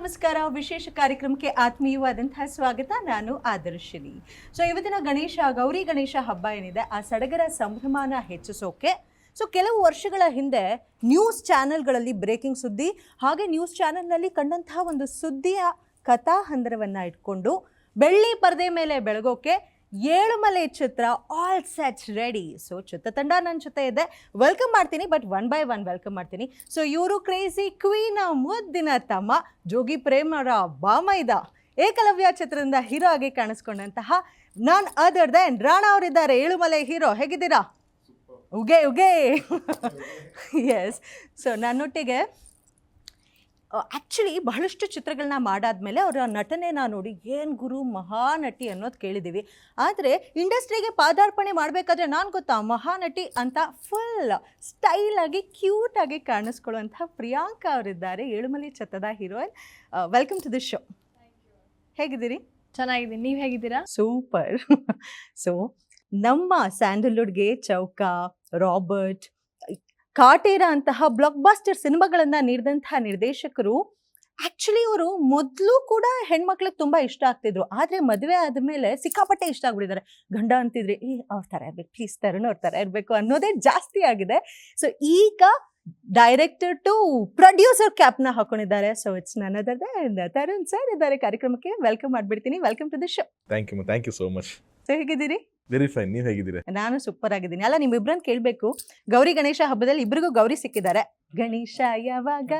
ನಮಸ್ಕಾರ. ವಿಶೇಷ ಕಾರ್ಯಕ್ರಮಕ್ಕೆ ಆತ್ಮೀಯವಾದಂತಹ ಸ್ವಾಗತ. ನಾನು ಆದರ್ಶಿನಿ. ಇವತ್ತಿನ ಗೌರಿ ಗಣೇಶ ಹಬ್ಬ ಏನಿದೆ, ಆ ಸಡಗರ ಸಂಭ್ರಮನ ಹೆಚ್ಚಿಸೋಕೆ ಕೆಲವು ವರ್ಷಗಳ ಹಿಂದೆ ನ್ಯೂಸ್ ಚಾನೆಲ್ಗಳಲ್ಲಿ ಬ್ರೇಕಿಂಗ್ ಸುದ್ದಿ, ಹಾಗೆ ನ್ಯೂಸ್ ಚಾನೆಲ್ನಲ್ಲಿ ಕಂಡಂತಹ ಒಂದು ಸುದ್ದಿಯ ಕಥಾಹಂದರವನ್ನು ಇಟ್ಕೊಂಡು ಬೆಳ್ಳಿ ಪರದೆ ಮೇಲೆ ಬೆಳಗೋಕೆ ಏಳುಮಲೆ ಚಿತ್ರ ಆಲ್ ಸೆಟ್ಸ್ ರೆಡಿ. ಚಿತ್ರತಂಡ ನನ್ನ ಜೊತೆ ಇದೆ, ವೆಲ್ಕಮ್ ಮಾಡ್ತೀನಿ. But one by one welcome ಮಾಡ್ತೀನಿ. ಇವರು ಕ್ರೇಜಿ ಕ್ವೀನ್ ಮುದ್ದಿನ ತಮ್ಮ ಜೋಗಿ ಪ್ರೇಮರ ಬಾಮೈದ ಏಕಲವ್ಯ ಚಿತ್ರದಿಂದ ಹೀರೋ ಆಗಿ ಕಾಣಿಸ್ಕೊಂಡಂತಹ ನಾನ್ ಅದರ್ ದೆನ್ ರಾಣಾ ಅವರಿದ್ದಾರೆ, ಏಳುಮಲೆ ಹೀರೋ. ಹೇಗಿದ್ದೀರಾ? ಉಗೆ ಉಗೆ ಎಸ್. ನನ್ನೊಟ್ಟಿಗೆ ಆ್ಯಕ್ಚುಲಿ ಬಹಳಷ್ಟು ಚಿತ್ರಗಳನ್ನ ಮಾಡಾದ್ಮೇಲೆ ಅವರ ನಟನೆನ ನೋಡಿ ಏನು ಗುರು ಮಹಾನಟಿ ಅನ್ನೋದು ಕೇಳಿದ್ದೀವಿ. ಆದರೆ ಇಂಡಸ್ಟ್ರಿಗೆ ಪಾದಾರ್ಪಣೆ ಮಾಡಬೇಕಾದ್ರೆ ನಾನು ಗೊತ್ತಾ ಮಹಾನಟಿ ಅಂತ ಫುಲ್ ಸ್ಟೈಲಾಗಿ ಕ್ಯೂಟಾಗಿ ಕಾಣಿಸ್ಕೊಳ್ಳುವಂಥ ಪ್ರಿಯಾಂಕಾ ಅವರಿದ್ದಾರೆ, ಏಳುಮಲೆ ಚಿತ್ರದ heroine. Welcome to the show. ಹೇಗಿದ್ದೀರಿ? ಚೆನ್ನಾಗಿದ್ದೀನಿ, ನೀವು ಹೇಗಿದ್ದೀರಾ? ಸೂಪರ್. ನಮ್ಮ ಸ್ಯಾಂಡಲ್ವುಡ್ಗೆ ಚೌಕ, ರಾಬರ್ಟ್, ಕಾಟೇರ ಅಂತಹ ಬ್ಲಾಕ್ ಬಾಸ್ಟರ್ ಸಿನಿಮಾಗಳನ್ನು ನೀಡಿದಂತಹ ನಿರ್ದೇಶಕರು ಆ್ಯಕ್ಚುಲಿ ಅವರು ಮೊದಲು ಕೂಡ ಹೆಣ್ಮಕ್ಳಿಗೆ ತುಂಬ ಇಷ್ಟ ಆಗ್ತಿದ್ರು. ಆದರೆ ಮದುವೆ ಆದಮೇಲೆ ಸಿಕ್ಕಾಪಟ್ಟೆ ಇಷ್ಟ ಆಗ್ಬಿಟ್ಟಿದ್ದಾರೆ. ಗಂಡ ಅಂತಿದ್ರೆ ಅವ್ರ ಥರ ಇರಬೇಕು, ಪ್ಲೀಸ್ ತರುಣ್ ಅವ್ರ ಥರ ಇರಬೇಕು ಅನ್ನೋದೇ ಜಾಸ್ತಿ ಆಗಿದೆ. ಈಗ ಡೈರೆಕ್ಟರ್ ಟು ಪ್ರೊಡ್ಯೂಸರ್ ಕ್ಯಾಪ್ನ ಹಾಕೊಂಡಿದ್ದಾರೆ. ಇಟ್ಸ್ ನನ್ ಅದರ್ ದೆನ್ ತರುಣ್ ಸರ್ ಇದ್ದಾರೆ ಕಾರ್ಯಕ್ರಮಕ್ಕೆ. ವೆಲ್ಕಮ್ ಮಾಡಿಬಿಡ್ತೀನಿ. Welcome to the show. Thank you so much. ಹೇಗಿದ್ದೀರಿ? Very fine. ನೀವು ಹೇಗಿದ್ದೀರಾ? ನಾನು ಸೂಪರ್ ಆಗಿದ್ದೀನಿ. ಅಲ್ಲ, ನಿಮ್ಮಿಬ್ರನ್ನ ಕೇಳಬೇಕು, ಗೌರಿ ಗಣೇಶ ಹಬ್ಬದಲ್ಲಿ ಇಬ್ಬರಿಗೂ ಗೌರಿ ಸಿಕ್ಕಿದ್ದಾರೆ. ಗಣೇಶ ಯಾವಾಗ?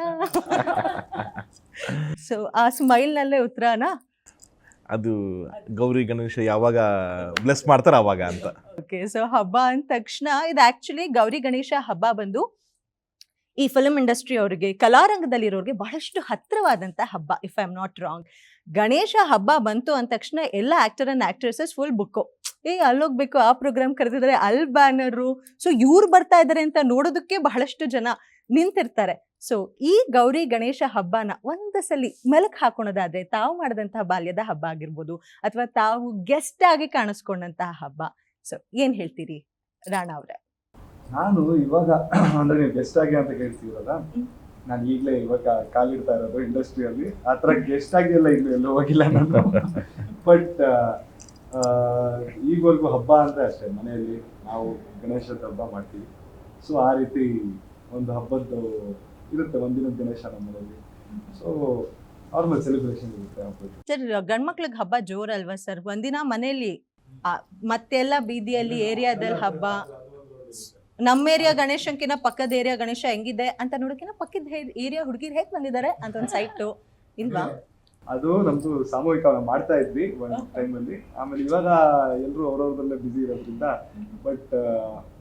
ಆ ಸ್ಮೈಲ್ನಲ್ಲೇ ಉತ್ತರನಾ? ಅದು ಗೌರಿ ಗಣೇಶ ಯಾವಾಗ ಬ್ಲೆಸ್ ಮಾಡ್ತಾರ ಅವಾಗ ಅಂತ. ಓಕೆ. ಹಬ್ಬ ಅಂದ ತಕ್ಷಣ ಇದು ಆ್ಯಕ್ಚುಲಿ ಗೌರಿ ಗಣೇಶ ಹಬ್ಬ ಬಂದು ಈ ಫಿಲ್ಮ್ ಇಂಡಸ್ಟ್ರಿ ಅವರಿಗೆ, ಕಲಾರಂಗದಲ್ಲಿರೋರಿಗೆ ಬಹಳಷ್ಟು ಹತ್ತಿರವಾದಂಥ ಹಬ್ಬ, if I am not wrong. Ganesha ಹಬ್ಬ ಬಂತು ಅಂದ ತಕ್ಷಣ ಎಲ್ಲ actor and actresses full book, ಅಲ್ಲೋಗ್ಬೇಕು, ಆ ಪ್ರೋಗ್ರಾಮ್ ಕರೆದಿದ್ದಾರೆ, ಅಲ್ಲಿ ಬ್ಯಾನರು, ಇವ್ರು ಬರ್ತಾ ಇದ್ದಾರೆ ಅಂತ ನೋಡೋದಕ್ಕೆ ಬಹಳಷ್ಟು ಜನ ನಿಂತಿರ್ತಾರೆ. ಈ ಗೌರಿ ಗಣೇಶ ಹಬ್ಬನ ಒಂದು ಸಲ ಮೆಲುಕು ಹಾಕೋಣೋದಾದ್ರೆ ತಾವು ಮಾಡಿದಂತಹ ಬಾಲ್ಯದ ಹಬ್ಬ ಆಗಿರ್ಬೋದು, ಅಥವಾ ತಾವು ಗೆಸ್ಟ್ ಆಗಿ ಕಾಣಿಸ್ಕೊಂಡಂತಹ ಹಬ್ಬ, ಏನ್ ಹೇಳ್ತೀರಿ ರಾಣಾ ಅವರೇ? ನಾನು ಇವಾಗ ಅಂದ್ರೆ ನೀವು ಗೆಸ್ಟ್ ಆಗಿ ಅಂತ ಕೇಳ್ತೀರಲ್ಲ, ನಾನು ಈಗಲೇ ಇವಾಗ ಕಾಲಿಡ್ತಾ ಇರೋದು ಇಂಡಸ್ಟ್ರಿಯಲ್ಲಿ. ಆ ಥರ ಗೆಸ್ಟ್ ಆಗಿ ಎಲ್ಲ ಎಲ್ಲೂ ಹೋಗಿಲ್ಲ ನಾನು. ಬಟ್ ಈಗವರೆಗೂ ಹಬ್ಬ ಅಂದರೆ ಅಷ್ಟೇ, ಮನೆಯಲ್ಲಿ ನಾವು ಗಣೇಶದ ಹಬ್ಬ ಮಾಡ್ತೀವಿ. ಆ ರೀತಿ ಒಂದು ಹಬ್ಬದ್ದು ಇರುತ್ತೆ, ಒಂದಿನ ಗಣೇಶ ನಮ್ಮಲ್ಲಿ. ನಾರ್ಮಲ್ ಸೆಲೆಬ್ರೇಷನ್ ಇರುತ್ತೆ ಹಬ್ಬದ್ದು. ಸರ್, ಗಂಡ್ಮಕ್ಳಿಗೆ ಹಬ್ಬ ಜೋರಲ್ವಾ ಸರ್? ಒಂದಿನ ಮನೆಯಲ್ಲಿ ಮತ್ತೆಲ್ಲ ಬೀದಿಯಲ್ಲಿ ಏರಿಯಾದಲ್ಲಿ ಹಬ್ಬ. ನಮ್ಮ ಏರಿಯಾ ಗಣೇಶಂಕಿನ ಪಕ್ಕದ ಏರಿಯಾ ಗಣೇಶ ಹೆಂಗಿದೆ ಅಂತ ನೋಡೋಕಿನ ಪಕ್ಕದ ಏರಿಯಾ ಹುಡುಗಿರು ಹೇಗೆ ಬಂದಿದ್ದಾರೆ ಅಂತ ಒಂದು ಸೈಟು ಇಲ್ವಾ? ಅದು ನಮ್ದು ಸಾಮೂಹಿಕ ಮಾಡ್ತಾ ಇದ್ವಿ ಒಂದು ಟೈಮಲ್ಲಿ. ಆಮೇಲೆ ಇವಾಗ ಎಲ್ಲರೂ ಅವ್ರವ್ರದಲ್ಲೇ ಬ್ಯುಸಿ ಇರೋದ್ರಿಂದ. ಬಟ್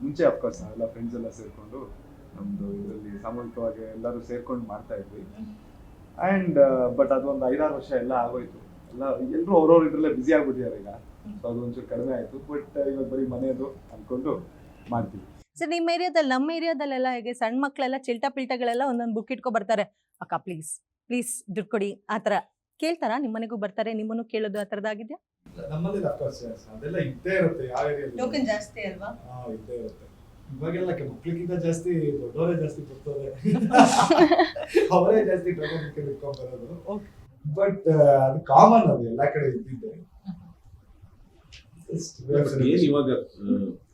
ಮುಂಚೆ ಅಫ್ಕೋರ್ಸ್ ನಾವೆಲ್ಲ ಫ್ರೆಂಡ್ಸ್ ಎಲ್ಲ ಸೇರಿಕೊಂಡು ನಮ್ಮದು ಇದರಲ್ಲಿ ಸಾಮೂಹಿಕವಾಗಿ ಎಲ್ಲರೂ ಸೇರ್ಕೊಂಡು ಮಾಡ್ತಾ ಇದ್ವಿ. ಆ್ಯಂಡ್ ಬಟ್ ಅದೊಂದು 5-6 ವರ್ಷ ಎಲ್ಲ ಆಗೋಯ್ತು. ಎಲ್ಲರೂ ಅವ್ರವ್ರ ಇದರಲ್ಲೇ ಬ್ಯುಸಿ ಆಗ್ಬಿಟ್ಟಿದ್ದಾರೆ ಈಗ. ಅದು ಒಂಚೂರು ಕಡಿಮೆ ಆಯಿತು. ಬಟ್ ಇವಾಗ ಬರೀ ಮನೆಯದು ಅಂದ್ಕೊಂಡು ಮಾಡ್ತೀವಿ. ಸರ್, ನಿಮ್ಮ ಏರಿಯಾದಲ್ಲಿ, ನಮ್ಮ ಏರಿಯಾದಲ್ಲೆಲ್ಲ ಹೇಗೆ ಸಣ್ಣ ಮಕ್ಕಳೆಲ್ಲ ಚಿಲ್ಟಾ ಪಿಲ್ಟಗಳೆಲ್ಲ ಒಂದೊಂದು ಬುಕ್ ಇಟ್ಕೊ ಬರ್ತಾರೆ, ಅಕ್ಕ ಪ್ಲೀಸ್ ಪ್ಲೀಸ್ ದುಡ್ಡು ಕೊಡಿ, ಆ ಥರ ಕೇಳ್ತಾರಾ? ನಿಮ್ಮನೆಗೂ ಬರ್ತಾರೆ, ನಿಮ್ಮನ್ನು ಕೇಳೋದು ಆ ಥರದ್ದಾಗಿದೆಯಾ? ನಮ್ಮಲ್ಲಿ ಅದೆಲ್ಲ ಇದ್ದೇ ಇರುತ್ತೆ. ಯಾವ ಏರಿಯಾದಲ್ಲಿ ಟೋಕನ್ ಜಾಸ್ತಿ ಅಲ್ವಾ? ಇದ್ದೇ ಇರುತ್ತೆ. ಇವಾಗೆಲ್ಲ ಮಕ್ಳಿಗಿಂತ ಜಾಸ್ತಿ ದೊಡ್ಡವರೇ ಜಾಸ್ತಿ ಬರ್ತಾರೆ. ಅವರೇ ಜಾಸ್ತಿ ಟೋಕನ್ ಇಟ್ಕೊಂಡ್ ಬರೋದು. ಬಟ್ ಅದು ಕಾಮನ್, ಅದು ಎಲ್ಲಾ ಕಡೆ ಇದ್ದಿದ್ದೆ. ಇವಾಗ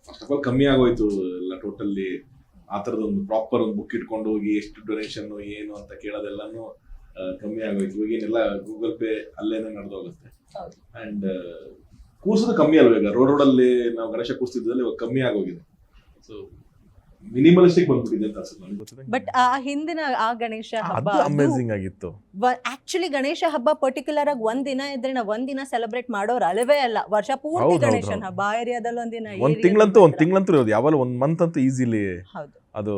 ಫಸ್ಟ್ ಆಫ್ ಆಲ್ ಕಮ್ಮಿ ಆಗೋಯ್ತು ಎಲ್ಲ ಟೋಟಲ್ಲಿ. ಆ ಥರದೊಂದು ಪ್ರಾಪರ್ ಒಂದು ಬುಕ್ ಇಟ್ಕೊಂಡು ಹೋಗಿ ಎಷ್ಟು ಡೊನೇಷನ್ ಏನು ಅಂತ ಕೇಳೋದೆಲ್ಲಾನು ಕಮ್ಮಿ ಆಗೋಯ್ತು. ಇವಾಗೇನೆಲ್ಲ ಗೂಗಲ್ ಪೇ ಅಲ್ಲೇನೆ ನಡೆದೋಗುತ್ತೆ. ಅಂಡ್ ಕೂರ್ಸೋದು ಕಮ್ಮಿ ಅಲ್ವ ಈಗ. ರೋಡಲ್ಲಿ ನಾವು ಗಣೇಶ ಕೂರ್ಸ್ತಿದ್ದಲ್ಲಿ ಇವಾಗ ಕಮ್ಮಿ ಆಗೋಗಿದೆ. ಮಿನಿಮಲಿಸ್ಟಿಕ್ ಬಂದ್ಬಿಟ್ಟಿದೆ ಅಂತ ಅನ್ಸುತ್ತೆ ನನಗೆ. ಬಟ್ ಆ ಹಿಂದಿನ ಆ ಗಣೇಶ ಹಬ್ಬ ಅಮೇಜಿಂಗ್ ಆಗಿತ್ತು. ಆಕ್ಚುಲಿ ಗಣೇಶ ಹಬ್ಬ ಪರ್ಟಿಕ್ಯುಲರ್ ಆಗಿ ಒಂದಿನ ಇದ್ರೆ ನಾವು ಒಂದಿನ ಸೆಲೆಬ್ರೇಟ್ ಮಾಡೋರು ಅಲ್ಲವೇ ಅಲ್ಲ. ವರ್ಷ ಪೂರ್ತಿ ಗಣೇಶನ ಹಬ್ಬ. ಆ ಏರಿಯಾದಲ್ಲಿ ಒಂದಿನ, ಒಂದ್ ತಿಂಗಳಂತೂ ಇರೋದು, ಯಾವಾಗ ಒಂದ್ ಮಂತ್ ಅಂತೂ ಈಸಿಲಿ ಅದು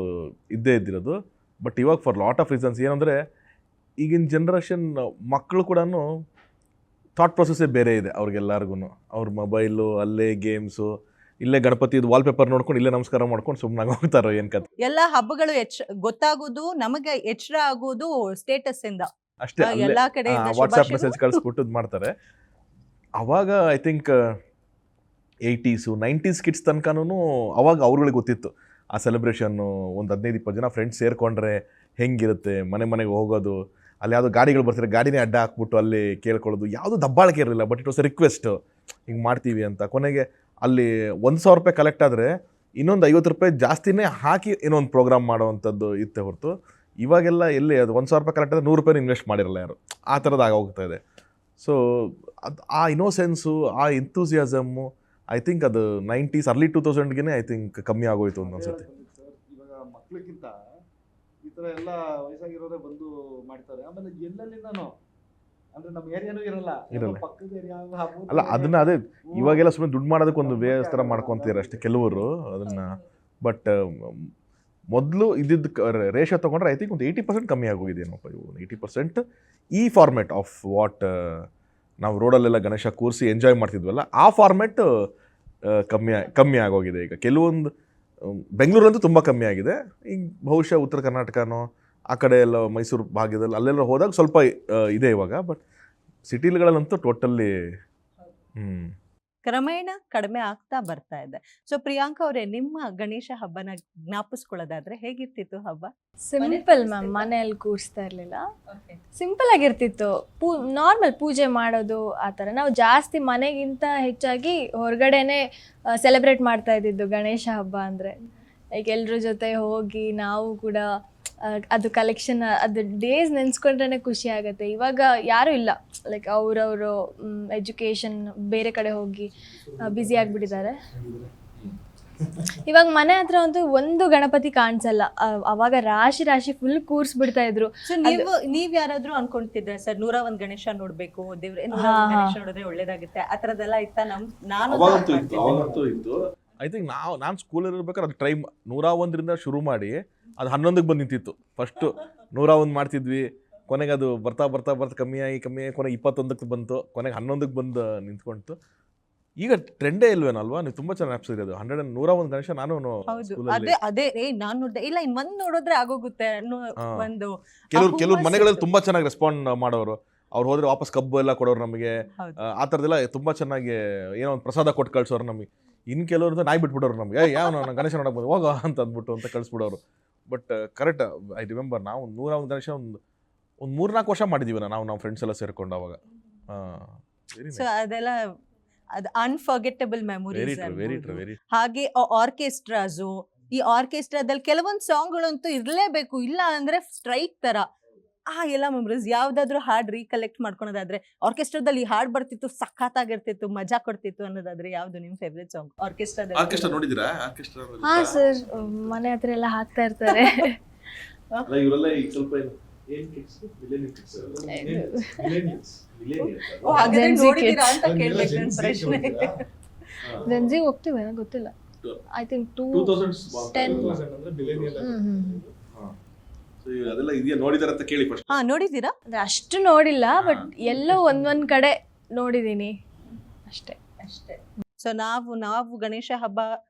ಇದ್ದೇ ಇದ್ದಿರೋದು. ಬಟ್ ಇವಾಗ ಫಾರ್ ಲಾಟ್ ಆಫ್ ರೀಸನ್ಸ್ ಏನಂದ್ರೆ, ಈಗಿನ ಜನರೇಷನ್ ಮಕ್ಕಳು ಕೂಡ ಥಾಟ್ ಪ್ರೊಸೆಸ್ಸೇ ಬೇರೆ ಇದೆ ಅವ್ರಿಗೆಲ್ಲರಿಗೂ. ಅವ್ರ ಮೊಬೈಲು, ಅಲ್ಲೇ ಗೇಮ್ಸು, ಇಲ್ಲೇ ಗಣಪತಿ ವಾಲ್ಪೇಪರ್ ನೋಡ್ಕೊಂಡು ಇಲ್ಲೇ ನಮಸ್ಕಾರ ಮಾಡ್ಕೊಂಡು ಸುಮ್ಮನಾಗಿ ಹೋಗ್ತಾರೋ ಏನ್ ಕತೆ. ಎಲ್ಲ ಹಬ್ಬಗಳು ಗೊತ್ತಾಗೋದು ನಮಗೆ ಎಚ್ಚರ ಆಗೋದು ಸ್ಟೇಟಸ್ ಇಂದ ಅಷ್ಟೇ. ಎಲ್ಲಾ ಕಡೆ ವಾಟ್ಸ್ಆಪ್ ಮೆಸೇಜ್ ಕಳಿಸ್ಬಿಟ್ಟು ಮಾಡ್ತಾರೆ. ಅವಾಗ I think 80s 90s kids ತನಕನೂ ಅವಾಗ ಅವ್ರುಗಳಿಗೆ ಗೊತ್ತಿತ್ತು ಆ ಸೆಲೆಬ್ರೇಷನ್ನು. ಒಂದು 15-20 ಜನ ಫ್ರೆಂಡ್ಸ್ ಸೇರ್ಕೊಂಡ್ರೆ ಹೆಂಗಿರುತ್ತೆ, ಮನೆಗೆ ಹೋಗೋದು. ಅಲ್ಲಿ ಯಾವುದೋ ಗಾಡಿಗಳು ಬರ್ತಾರೆ, ಗಾಡಿನೇ ಅಡ್ಡ ಹಾಕ್ಬಿಟ್ಟು ಅಲ್ಲಿ ಕೇಳ್ಕೊಳ್ಳೋದು, ಯಾವುದೂ ದಬ್ಬಾಳಿಕೆ ಇರಲಿಲ್ಲ. ಬಟ್ ಇಟ್ ವಾಸ್ ರಿಕ್ವೆಸ್ಟ್, ಹಿಂಗೆ ಮಾಡ್ತೀವಿ ಅಂತ. ಕೊನೆಗೆ ಅಲ್ಲಿ 1,000 ರೂಪಾಯಿ ಕಲೆಕ್ಟ್ ಆದರೆ ಇನ್ನೊಂದು 50 ರೂಪಾಯಿ ಜಾಸ್ತಿನೇ ಹಾಕಿ ಇನ್ನೊಂದು ಪ್ರೋಗ್ರಾಮ್ ಮಾಡೋವಂಥದ್ದು ಇತ್ತೆ ಹೊರತು, ಇವಾಗೆಲ್ಲ ಎಲ್ಲಿ ಅದು 1,000 ರೂಪಾಯಿ ಕಲೆಕ್ಟ್ ಆದರೆ 100 ರೂಪಾಯಿ ಇನ್ವೆಸ್ಟ್ ಮಾಡಿರಲ್ಲ ಯಾರು, ಆ ಥರದ್ದು ಆಗೋಗ್ತಾ ಇದೆ. ಸೊ ಅದು ಆ ಇನೋಸೆನ್ಸು, ಆ ಎಂತೂಸಿಯಾಸಮ್ಮು ಐ ಥಿಂಕ್ ಅದು 90s ಅರ್ಲಿ 2000ಗೆ ಐ ಥಿಂಕ್ ಕಮ್ಮಿ ಆಗೋಯ್ತು ಅಂತ ಅನ್ಸುತ್ತೆ. ಇವಾಗ ಮಕ್ಳಿಗಿಂತ ಈ ಥರ ಎಲ್ಲ ವಯಸ್ಸಾಗಿರೋರೇ ಬಂದು ಮಾಡ್ತಾರೆ. ಆಮೇಲೆ ಎಲ್ಲೆಲ್ಲಿಂದನೋ ಅಂದ್ರೆ ನಮ್ಮ ಏರಿಯಾನೂ ಇರಲ್ಲ, ಪಕ್ಕದ ಏರಿಯಾ ಅಲ್ಲ ಅದನ್ನ ಅದೇ ಇವಾಗೆಲ್ಲ ಸುಮ್ಮನೆ ದುಡ್ಡು ಮಾಡೋದಕ್ಕೆ ಒಂದು ವೇಸ್ ಥರ ಮಾಡ್ಕೊತೀರ ಅಷ್ಟೇ ಕೆಲವರು ಅದನ್ನ. ಬಟ್ ಮೊದಲು ಇದ್ದಿದ್ದು ರೇಷೋ ತೊಗೊಂಡ್ರೆ ಐ ಥಿಂಕ್ ಒಂದು 80% ಕಮ್ಮಿ ಆಗೋಗಿದೆ ಏನಪ್ಪ. ಇವು 80% ಈ ಫಾರ್ಮೆಟ್ ಆಫ್ ವಾಟ್ ನಾವು ರೋಡಲ್ಲೆಲ್ಲ ಗಣೇಶ ಕೂರಿಸಿ ಎಂಜಾಯ್ ಮಾಡ್ತಿದ್ವಲ್ಲ, ಆ ಫಾರ್ಮೆಟ್ ಕಮ್ಮಿ ಆಗೋಗಿದೆ ಈಗ. ಕೆಲವೊಂದು ಬೆಂಗಳೂರಂತೂ ತುಂಬ ಕಮ್ಮಿ ಆಗಿದೆ. ಈಗ ಬಹುಶಃ ಉತ್ತರ ಕರ್ನಾಟಕನೋ ಆ ಕಡೆ ಎಲ್ಲ ಮೈಸೂರು ಭಾಗದಲ್ಲಿ ಅಲ್ಲೆಲ್ಲ ಹೋದಾಗ ಸ್ವಲ್ಪ ಇದೆ ಇವಾಗ. ಬಟ್ ಸಿಟಿಗಳಲ್ಲಂತೂ ಟೋಟಲ್ಲಿ ಕ್ರಮೇಣ ಕಡಿಮೆ ಆಗ್ತಾ ಬರ್ತಾ ಇದೆ. ಸೊ ಪ್ರಿಯಾಂಕಾ ಅವರೇ, ನಿಮ್ಮ ಗಣೇಶ ಹಬ್ಬನ ಜ್ಞಾಪಿಸ್ಕೊಳ್ಳೋದಾದ್ರೆ ಹೇಗಿರ್ತಿತ್ತು ಹಬ್ಬ? ಸಿಂಪಲ್ ಮ್ಯಾಮ್, ಮನೆಯಲ್ಲಿ ಕೂರಿಸ್ತಾ ಇರಲಿಲ್ಲ, ಸಿಂಪಲ್ ಆಗಿರ್ತಿತ್ತು. ನಾರ್ಮಲ್ ಪೂಜೆ ಮಾಡೋದು ಆ ಥರ. ನಾವು ಜಾಸ್ತಿ ಮನೆಗಿಂತ ಹೆಚ್ಚಾಗಿ ಹೊರಗಡೆನೆ ಸೆಲೆಬ್ರೇಟ್ ಮಾಡ್ತಾ ಇದ್ದಿದ್ದು ಗಣೇಶ ಹಬ್ಬ ಅಂದರೆ. ಲೈಕ್ ಎಲ್ಲರ ಜೊತೆ ಹೋಗಿ ನಾವು ಕೂಡ ಅದು ಕಲೆಕ್ಷನ್, ಅದು ಡೇಸ್ ನೆನೆಸ್ಕೊಂಡ್ರೆ ಖುಷಿ ಆಗುತ್ತೆ. ಇವಾಗ ಯಾರೂ ಇಲ್ಲ, ಲೈಕ್ ಅವರವರು ಎಜುಕೇಷನ್ ಬೇರೆ ಕಡೆ ಹೋಗಿ ಬ್ಯುಸಿ ಆಗಿಬಿಟ್ಟಿದ್ದಾರೆ. ಇವಾಗ ಮನೆ ಹತ್ರ ಅಂತೂ ಒಂದು ಗಣಪತಿ ಕಾಣಿಸಲ್ಲ. ಅವಾಗ ರಾಶಿ ರಾಶಿ ಫುಲ್ ಕೂರ್ಸ್ಬಿಡ್ತಾ ಇದ್ರು. ಸೊ ನೀವ್ ಯಾರಾದ್ರೂ ಅನ್ಕೊಂತಿದ್ರೆ ಸರ್ 101 ಗಣೇಶ ನೋಡ್ಬೇಕು, ದೇವ್ರೆ ಗಣೇಶ ನೋಡಿದ್ರೆ ಒಳ್ಳೇದಾಗುತ್ತೆ, ಆ ಥರದ್ದೆಲ್ಲ ಇತ್ತ? ಅವಾಗಂತೂ ಇತ್ತು. ಐ ಥಿಂಕ್ ನಾನು ಸ್ಕೂಲಲ್ಲಿ ಇರ್ಬೇಕಾದ್ರೆ ಅದು 101ರಿಂದ ಶುರು ಮಾಡಿ ಅದು 11ಕ್ಕೆ ಬಂದು ನಿಂತಿತ್ತು. ಫಸ್ಟು 101 ಮಾಡ್ತಿದ್ವಿ, ಕೊನೆಗೆ ಅದು ಬರ್ತಾ ಬರ್ತಾ ಬರ್ತಾ ಕಮ್ಮಿಯಾಗಿ ಕೊನೆಗೆ 21ಕ್ಕೆ ಬಂತು, ಕೊನೆಗೆ 11ಕ್ಕೆ ಬಂದು ನಿಂತ್ಕೊಂತು. ಈಗ ಟ್ರೆಂಡೇ ಇಲ್ವೇನಲ್ವಾ? ನೀವು ತುಂಬಾ ಚೆನ್ನಾಗಿ ಅಪ್ಸಿದ್ರಿ ಅದು 101 ಗಣೇಶ. ನಾನು ಅದೇ ನಾನ್ ನೋಡ್ದೆ ಇಲ್ಲ, ಇನ್ ಒಂದ್ ನೋಡಿದ್ರೆ ಆಗೋಗುತ್ತೆ ಅನ್ನೋ ಒಂದು. ಕೆಲವ್ರು ಮನೆಗಳಲ್ಲಿ ತುಂಬಾ ಚೆನ್ನಾಗಿ ರೆಸ್ಪಾಂಡ್ ಮಾಡೋರು. ಅವ್ರು ಹೋದ್ರೆ ವಾಪಸ್ ಕಬ್ಬು ಎಲ್ಲ ಕೊಡೋರು ನಮಗೆ, ಆ ಥರದ್ದೆಲ್ಲ ತುಂಬಾ ಚೆನ್ನಾಗಿ ಏನೋ ಒಂದು ಪ್ರಸಾದ ಕೊಟ್ಟು ಕಳ್ಸೋರು ನಮಗೆ. ಇನ್ನು ಕೆಲವ್ರದ್ದು ನಾಯಿ ಬಿಟ್ಬಿಡೋರು ನಮಗೆ, ಯಾವ ನಾನು ಗಣೇಶ ನೋಡಕ್ ಬಂದು ಹೋಗೋ ಅಂತ ಅಂದ್ಬಿಟ್ಟು ಅಂತ ಕಳಿಸ್ಬಿಡೋರು. ಬಟ್ ಕರೆಕ್ಟ್ ಐ ರಿಮೆಂಬರ್, ನಾವು 101 ಗಣೇಶ ಒಂದು 3-4 ವರ್ಷ ಮಾಡಿದೀವಿ ನಾವು ನಮ್ಮ ಫ್ರೆಂಡ್ಸ್ ಎಲ್ಲ ಸೇರ್ಕೊಂಡು ಅವಾಗ. ಸೊ ಅದೆಲ್ಲ ಅದು ಅನ್ಫರ್ಗೆಟಬಲ್ ಮೆಮೊರೀಸ್. ಹಾಗೆ ಆರ್ಕೆಸ್ಟ್ರಾಸು, ಈ ಆರ್ಕೆಸ್ಟ್ರಾದಲ್ಲಿ ಕೆಲವೊಂದು ಸಾಂಗ್ಗಳಂತೂ ಇರಲೇಬೇಕು, ಇಲ್ಲ ಅಂದ್ರೆ ಸ್ಟ್ರೈಕ್ ತರ. ಎಲ್ಲ ಮೆಮೊರೀಸ್. ಯಾವ್ದಾದ್ರು ಹಾಡ್ ರೀಕಲೆಕ್ಟ್ ಮಾಡ್ಕೊಳೋದಾದ್ರೆ, ಆರ್ಕೆಸ್ಟ್ರಾದಲ್ಲಿ ಈ ಹಾಡ್ ಬರ್ತಿತ್ತು, ಸಖತ್ತಾಗಿರ್ತಿತ್ತು, ಮಜಾ ಕೊಡ್ತಿತ್ತು ಅನ್ನೋದಾದ್ರೆ ಯಾವ್ದು ನಿಮ್ ಫೇವ್ರೆಟ್ ಸಾಂಗ್ ಆರ್ಕೆಸ್ಟ್ರಾ ನೋಡಿದಿರಾ? ಹಾ ಸರ್, ಮನೆ ಹತ್ರ ಎಲ್ಲ ಹಾಕ್ತಾ ಇರ್ತಾರೆ. ರೆಂಜಿ ಹೋಗ್ತೀವಿ ಗೊತ್ತಿಲ್ಲ. I think 2010. ಅದೆಲ್ಲ ಇದೆಯಾ ನೋಡಿದಾರ ಅಂತ ಕೇಳಿ ಫಸ್ಟ್. ನೋಡಿದೀರಾ? ಅಷ್ಟು ನೋಡಿಲ್ಲ, ಬಟ್ ಎಲ್ಲೋ ಒಂದೊಂದ್ ಕಡೆ ನೋಡಿದೀನಿ ಅಷ್ಟೇ. ಸೊ ನಾವು ಗಣೇಶ ಹಬ್ಬ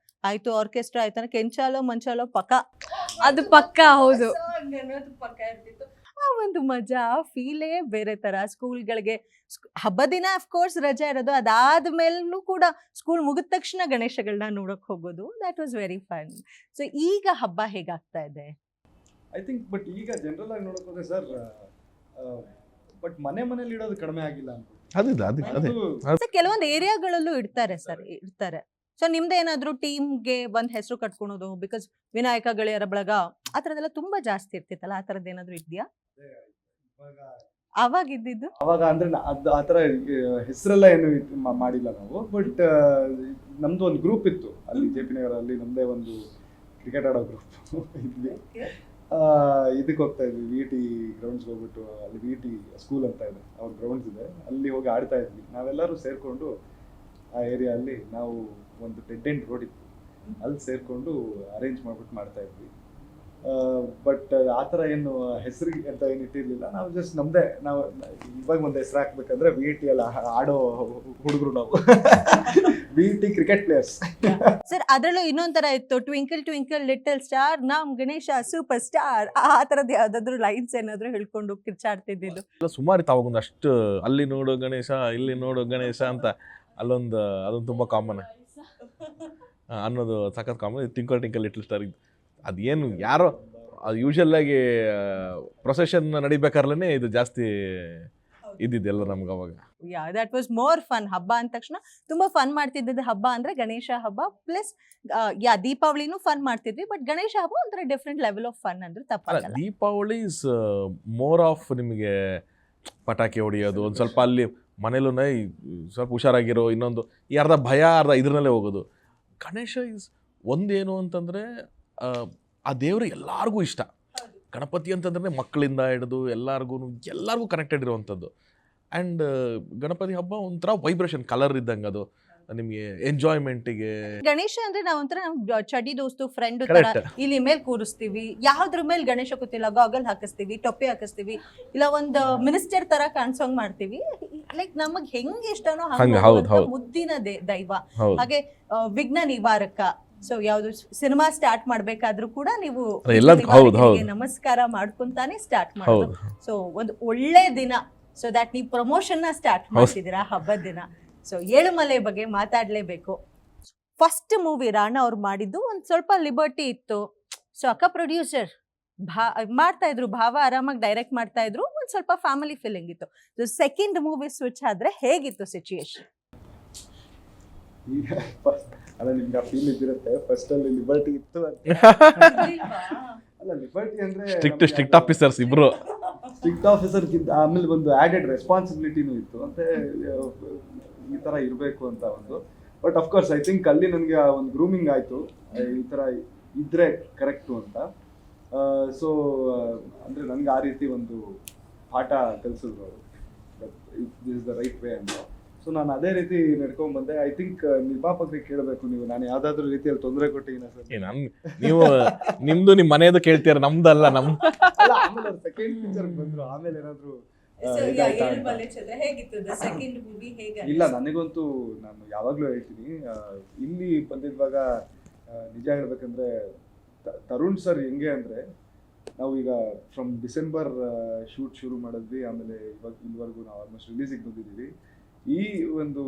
ಆಯ್ತು, ಆರ್ಕೆಸ್ಟ್ರಾ ಆಯ್ತು, ಕೆಂಚಾಲೋ ಮಂಚಾಲೋ ಪಕ್ಕ, ಅದು ಪಕ್ಕ ಹೌದು. ಪಕ್ಕ ಇರ್ತಿತ್ತು. ಆ ಒಂದು ಮಜಾ ಫೀಲೇ ಬೇರೆ ತರ. ಸ್ಕೂಲ್ಗಳಿಗೆ ಹಬ್ಬ ದಿನ ಅಫ್ಕೋರ್ಸ್ ರಜೆ ಇರೋದು, ಅದಾದ್ಮೇಲೂ ಕೂಡ ಸ್ಕೂಲ್ ಮುಗಿದ ತಕ್ಷಣ ಗಣೇಶಗಳನ್ನ ನೋಡಕ್ ಹೋಗೋದು, that was very fun. So ಈಗ ಹಬ್ಬ ಹೇಗಾಗ್ತಾ ಇದೆ? ಐ ಥಿಂಕ್ ಬಟ್ ಈಗ ಜನರಲ್ ಆಗಿ ನೋಡಕ್ ಹೋದ್ರೆ ಸರ್, ಬಟ್ ಮನೇಲಿ ಇಡೋದು ಕಡಿಮೆ ಆಗಿಲ್ಲ ಅಂತ. ಕೆಲವೊಂದು ಏರಿಯಾಗಳಲ್ಲೂ ಇಡ್ತಾರೆ ಸರ್, ಇಡ್ತಾರೆ. ಸೊ ನಿಮ್ದು ಏನಾದ್ರು ಟೀಮ್ಗೆ ಒಂದ್ ಹೆಸರು ಕಟ್ಕೊಳೋದು, ಬಿಕಾಸ್ ವಿನಾಯಕ ಗೆಳೆಯರ ಬಳಗ ಆ ಥರದ್ದೆಲ್ಲ ತುಂಬಾ ಜಾಸ್ತಿ ಇರ್ತಿತ್ತಲ್ಲ, ಆ ಥರದ್ದು ಏನಾದ್ರು ಇದೆಯಾ ಅವಾಗ ಇದ್ದಿದ್ದು? ಅವಾಗ ಅಂದ್ರೆ ಆ ಥರ ಹೆಸರೆಲ್ಲ ಏನು ಮಾಡಿಲ್ಲ ನಾವು. ಬಟ್ ನಮ್ದು ಒಂದು ಗ್ರೂಪ್ ಇತ್ತು ಅಲ್ಲಿ JP ನಗರಲ್ಲಿ. ನಮ್ದೇ ಒಂದು ಕ್ರಿಕೆಟ್ ಆಡೋ ಗ್ರೂಪ್ ಇದ್ವಿ. ಇದಕ್ಕೆ ಹೋಗ್ತಾ ಇದ್ವಿ, VT ಗ್ರೌಂಡ್ಸ್ಗೆ ಹೋಗ್ಬಿಟ್ಟು, ಅಲ್ಲಿ VT ಸ್ಕೂಲ್ ಅಂತ ಇದೆ, ಅವ್ರ ಗ್ರೌಂಡ್ಸ್ ಇದೆ, ಅಲ್ಲಿ ಹೋಗಿ ಆಡ್ತಾ ಇದ್ವಿ ನಾವೆಲ್ಲರೂ ಸೇರಿಕೊಂಡು. ಆ ಏರಿಯಲ್ಲಿ ನಾವು ಒಂದು ಡೆಡ್ ಎಂಡ್ ರೋಡ್ ಇತ್ತು, ಅಲ್ಲಿ ಸೇರಿಕೊಂಡು ಅರೇಂಜ್ ಮಾಡ್ಬಿಟ್ಟು ಮಾಡ್ತಾ ಇದ್ವಿ. ಬಟ್ ಆ ಥರ ಏನು ಹೆಸರಿಗೆ ಅಂತ ಏನು ಇಟ್ಟಿರಲಿಲ್ಲ. ನಾವು ಜಸ್ಟ್ ನಮ್ಮದೇ, ನಾವು ಇವಾಗ ಒಂದು ಹೆಸರು ಹಾಕ್ಬೇಕಂದ್ರೆ VT ಎಲ್ಲ ಆಡೋ ಹುಡುಗರು ನಾವು. VT cricket players. ಸರ್ ಅದರಲ್ಲೂ ಇನ್ನೊಂಥರ ಇತ್ತು, ಟ್ವಿಂಕಲ್ ಟ್ವಿಂಕಲ್ ಲಿಟಲ್ ಸ್ಟಾರ್, ನಮ್ ಗಣೇಶ ಸೂಪರ್ ಸ್ಟಾರ್, ಆ ಥರದ್ದು ಯಾವ್ದಾದ್ರು ಲೈನ್ಸ್ ಏನಾದ್ರು ಹೇಳ್ಕೊಂಡು ಕಿರ್ಚಾಡ್ತಿದ್ದು? ಸುಮಾರು ಇತ್ತು ಅವಾಗ. ಒಂದಷ್ಟು ಅಲ್ಲಿ ನೋಡು ಗಣೇಶ, ಇಲ್ಲಿ ನೋಡು ಗಣೇಶ ಅಂತ ಅದೊಂದು ತುಂಬ ಕಾಮನ್ ಅನ್ನೋದು ಸಖತ್ common. Twinkle twinkle little star ಅದೇನು ಯಾರೋ ಅದು ಯೂಶಲ್ ಆಗಿ ಪ್ರೊಸೆಷನ್ ನಡಿಬೇಕಾರ್ಲೇ ಇದು ಜಾಸ್ತಿ ಇದ್ದಿದ್ದೆಲ್ಲ ನಮ್ಗೆ ಅವಾಗ. Yeah that was more fun. ಹಬ್ಬ ಅಂದ ತಕ್ಷಣ ತುಂಬಾ ಫನ್ ಮಾಡ್ತಿದ್ದದ್ದು ಹಬ್ಬ ಅಂದ್ರೆ ಗಣೇಶ ಹಬ್ಬ ಪ್ಲಸ್ ದೀಪಾವಳಿನೂ ಫನ್ ಮಾಡ್ತಿದ್ವಿ, ಬಟ್ ಗಣೇಶ ಹಬ್ಬ ಒಂಥರ ಡಿಫ್ರೆಂಟ್ ಲೆವೆಲ್ ಆಫ್ ಫನ್ ಅಂದ್ರೆ ಅಲ್ಲ, ತಪ್ಪಾಗಲ್ಲ. ದೀಪಾವಳಿ ಇಸ್ ಮೋರ್ ಆಫ್ ನಿಮಗೆ ಪಟಾಕಿ ಹೊಡಿಯೋದು, ಒಂದು ಸ್ವಲ್ಪ ಅಲ್ಲಿ ಮನೇಲೂ ಸ್ವಲ್ಪ ಹುಷಾರಾಗಿರೋ, ಇನ್ನೊಂದು ಈ ಅರ್ಧ ಭಯ ಅರ್ಧ ಇದ್ರಲ್ಲೇ ಹೋಗೋದು. ಗಣೇಶ ಇಸ್ ಒಂದೇನು ಅಂತಂದರೆ ಆ ದೇವರು ಎಲ್ಲರಿಗೂ ಇಷ್ಟ. ಗಣಪತಿ ಅಂತಂದ್ರೆ ಮಕ್ಕಳಿಂದ ಹಿಡಿದು ಎಲ್ಲರಿಗೂ ಕನೆಕ್ಟೆಡ್ ಇರುವಂಥದ್ದು. ಆ್ಯಂಡ್ ಗಣಪತಿ ಹಬ್ಬ ಒಂಥರ ವೈಬ್ರೇಷನ್ ಕಲರ್ ಇದ್ದಂಗೆ, ಅದು ನಿಮಗೆ ಎಂಜಾಯ್ಮೆಂಟಿಗೆ. ಗಣೇಶ ಅಂದ್ರೆ ನಾವೊಂಥರ ಚಡಿ ದೋಸ್ತು ಫ್ರೆಂಡ್ ತರ Correct. ಇಲ್ಲಿ ಮೇಲೆ ಕೂರಿಸ್ತೀವಿ. ಯಾವ್ದ್ರ ಮೇಲೆ ಗಣೇಶ ಕೂತಿಲ್ಲ, ಗಾಗಲ್ ಹಾಕಿಸ್ತೀವಿ, ಟೊಪ್ಪಿ ಹಾಕಿಸ್ತೀವಿ, ಇಲ್ಲ ಒಂದು ಮಿನಿಸ್ಟರ್ ತರ ಕಾಣಿಸೋಂಗ್ ಮಾಡ್ತೀವಿ. ಲೈಕ್ ನಮಗ್ ಹೆಂಗ್ ಇಷ್ಟನೋ ಹಂಗೆ, ಹೌದು. ಮುದ್ದಿನ ದೈವ. ಹೌದು. ಹಾಗೆ ವಿಘ್ನ ನಿವಾರಕ. ಸೊ ಯಾವ್ದು ಸಿನಿಮಾ ಸ್ಟಾರ್ಟ್ ಮಾಡ್ಬೇಕಾದ್ರೂ ಕೂಡ ನೀವು ಎಲ್ಲದಕ್ಕೂ ಹೌದು. ನಮಸ್ಕಾರ ಮಾಡ್ಕೊಂತಾನೆ ಸ್ಟಾರ್ಟ್ ಮಾಡೋದು. ಸೊ ಒಂದು ಒಳ್ಳೆ ದಿನ, ಸೊ ದಟ್ ನೀವು ಪ್ರಮೋಷನ್ ನ ಸ್ಟಾರ್ಟ್ ಮಾಡ್ತಿದ್ದೀರಾ ಹಬ್ಬದ ದಿನ. ಸೊ ಏಳುಮಲೆ ಬಗ್ಗೆ ಮಾತಾಡ್ಲೇಬೇಕು. ಫಸ್ಟ್ ಮೂವಿ ರಾಣಾ ಅವ್ರು ಮಾಡಿದ್ದು ಒಂದ್ ಸ್ವಲ್ಪ ಲಿಬರ್ಟಿ ಇತ್ತು. ಸೊ ಅಕ್ಕ ಪ್ರೊಡ್ಯೂಸರ್ ಮಾಡ್ತಾ ಇದ್ರು, ಭಾವ ಆರಾಮಾಗಿ ಡೈರೆಕ್ಟ್ ಮಾಡ್ತಾ ಇದ್ರು, ಒಂದ್ ಸ್ವಲ್ಪ ಫ್ಯಾಮಿಲಿ ಫೀಲಿಂಗ್ ಇತ್ತು. ಸೊ ಸೆಕೆಂಡ್ ಮೂವಿ ಸ್ವಿಚ್ ಆದ್ರೆ ಹೇಗಿತ್ತು ಸಿಚುಯೇಷನ್? ಈಗ ಅಲ್ಲ, ನಿಮ್ಗೆ ಆ ಫೀಲ್ ಇದ್ದಿರುತ್ತೆ ಫಸ್ಟ್ ಅಲ್ಲಿ ಲಿಬರ್ಟಿ ಇತ್ತು ಅಂತ. ಅಲ್ಲ, ಲಿಬರ್ಟಿ ಅಂದ್ರೆ ಸ್ಟ್ರಿಕ್ಟ್ ಆಫೀಸರ್ಸ್ ಇಬ್ರು. ಸ್ಟ್ರಿಕ್ಟ್ ಆಫೀಸರ್ಗಿಂತ ಆಮೇಲೆ ಒಂದು ಆಡೆಡ್ ರೆಸ್ಪಾನ್ಸಿಬಿಲಿಟಿನೂ ಇತ್ತು. ಮತ್ತೆ ಈ ತರ ಇರಬೇಕು ಅಂತ ಒಂದು. ಬಟ್ ಅಫ್ಕೋರ್ಸ್ ಐ ಥಿಂಕ್ ಅಲ್ಲಿ ನನಗೆ ಒಂದು ಗ್ರೂಮಿಂಗ್ ಆಯ್ತು, ಈ ತರ ಇದ್ರೆ ಕರೆಕ್ಟು ಅಂತ. ಸೊ ಅಂದ್ರೆ ನನ್ಗೆ ಆ ರೀತಿ ಒಂದು ಪಾಠ ಕಲಿಸಿದ್ರು ಅವರು, this is the right way ಅಂತ. ಸೊ ನಾನು ಅದೇ ರೀತಿ ನಡ್ಕೊಂಡ್ ಬಂದೆ. ಐ ಥಿಂಕ್ ನಿರ್ಮಾಪಕರಿಗೆ ಕೇಳಬೇಕು ನೀವು, ನಾನು ಯಾವ್ದಾದ್ರು ರೀತಿಯಲ್ಲಿ ತೊಂದರೆ ಕೊಟ್ಟಿದ್ದೀನ ಸರ್? ನೀವು ನಿಮ್ದು ನಿಮ್ಮ ಮನೆಯದು ಕೇಳ್ತೀರ, ನಮ್ದಲ್ಲ. ಅಲ್ಲ, ಆಮೇಲೆ ಅವ್ರು ಸೆಕೆಂಡ್ ಪಿಕ್ಚರ್ ಬಂದ್ರು, ಆಮೇಲೆ ಏನಾದ್ರು ಇಲ್ಲ. ನನಗಂತೂ ನಾನು ಯಾವಾಗ್ಲೂ ಹೇಳ್ತೀನಿ, ಇಲ್ಲಿ ಬಂದಿರುವಾಗ ನಿಜ ಹೇಳ್ಬೇಕಂದ್ರೆ ತರುಣ್ ಸರ್ ಹೆಂಗೆ ಅಂದ್ರೆ, ನಾವು ಈಗ ಫ್ರಮ್ ಡಿಸೆಂಬರ್ ಶೂಟ್ ಶುರು ಮಾಡಿದ್ವಿ, ಆಮೇಲೆ ಇಲ್ಲಿವರೆಗೂ ನಾವು ಆಲ್ಮೋಸ್ಟ್ ರಿಲೀಸಿಗೆ ಬಂದಿದ್ದೀವಿ. ಈ ಒಂದು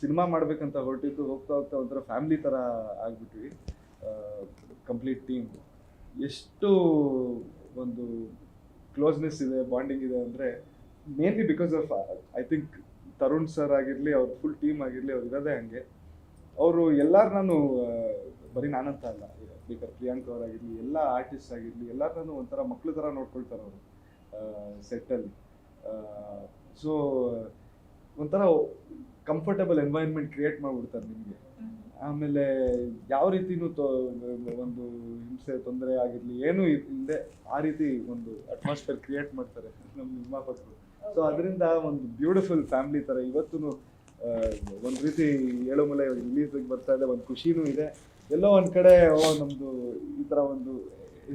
ಸಿನಿಮಾ ಮಾಡ್ಬೇಕಂತ ಹೊರಟಿದ್ದು ಹೋಗ್ತಾ ಒಂಥರ ಫ್ಯಾಮಿಲಿ ಥರ ಆಗ್ಬಿಟ್ವಿ, ಕಂಪ್ಲೀಟ್ ಟೀಮ್. ಎಷ್ಟು ಒಂದು ಕ್ಲೋಸ್ನೆಸ್ ಇದೆ, ಬಾಂಡಿಂಗ್ ಇದೆ ಅಂದರೆ mainly because of I think Tarun sir ಆಗಿರಲಿ, ಅವ್ರ ಫುಲ್ ಟೀಮ್ ಆಗಿರಲಿ, ಅವ್ರು ಇರೋದೇ ಹಂಗೆ. ಅವರು ಎಲ್ಲರೂ, ನಾನು ಬರೀ ನಾನಂತ ಅಲ್ಲ, ಬೇಕಾದ್ರೆ ಪ್ರಿಯಾಂಕ್ ಅವರಾಗಿರಲಿ, ಎಲ್ಲ ಆರ್ಟಿಸ್ಟ್ ಆಗಿರಲಿ, ಎಲ್ಲರೂ ಒಂಥರ ಮಕ್ಳು ಥರ ನೋಡ್ಕೊಳ್ತಾರೆ ಅವರು ಸೆಟ್ಟಲ್ಲಿ. ಸೊ ಒಂಥರ ಕಂಫರ್ಟಬಲ್ ಎನ್ವೈರ್ನ್ಮೆಂಟ್ ಕ್ರಿಯೇಟ್ ಮಾಡಿಬಿಡ್ತಾರೆ ನಿಮಗೆ. ಆಮೇಲೆ ಯಾವ ರೀತಿನೂ ಒಂದು ಹಿಂಸೆ ತೊಂದರೆ ಆಗಿರಲಿ ಏನೂ ಇಲ್ಲದೆ ಆ ರೀತಿ ಒಂದು ಅಟ್ಮಾಸ್ಫಿಯರ್ ಕ್ರಿಯೇಟ್ ಮಾಡ್ತಾರೆ ನಮ್ಮ ನಿರ್ಮಾಪಕರು. ಸೊ ಅದರಿಂದ ಒಂದು ಬ್ಯೂಟಿಫುಲ್ ಫ್ಯಾಮಿಲಿ ಥರ ಇವತ್ತು ಒಂದು ರೀತಿ ಏಳುಮಲೆ ರಿಲೀಸಿಗೆ ಬರ್ತಾ ಇದೆ, ಒಂದು ಖುಷಿನೂ ಇದೆ. ಎಲ್ಲೋ ಒಂದು ಕಡೆ ನಮ್ಮದು ಈ ಥರ ಒಂದು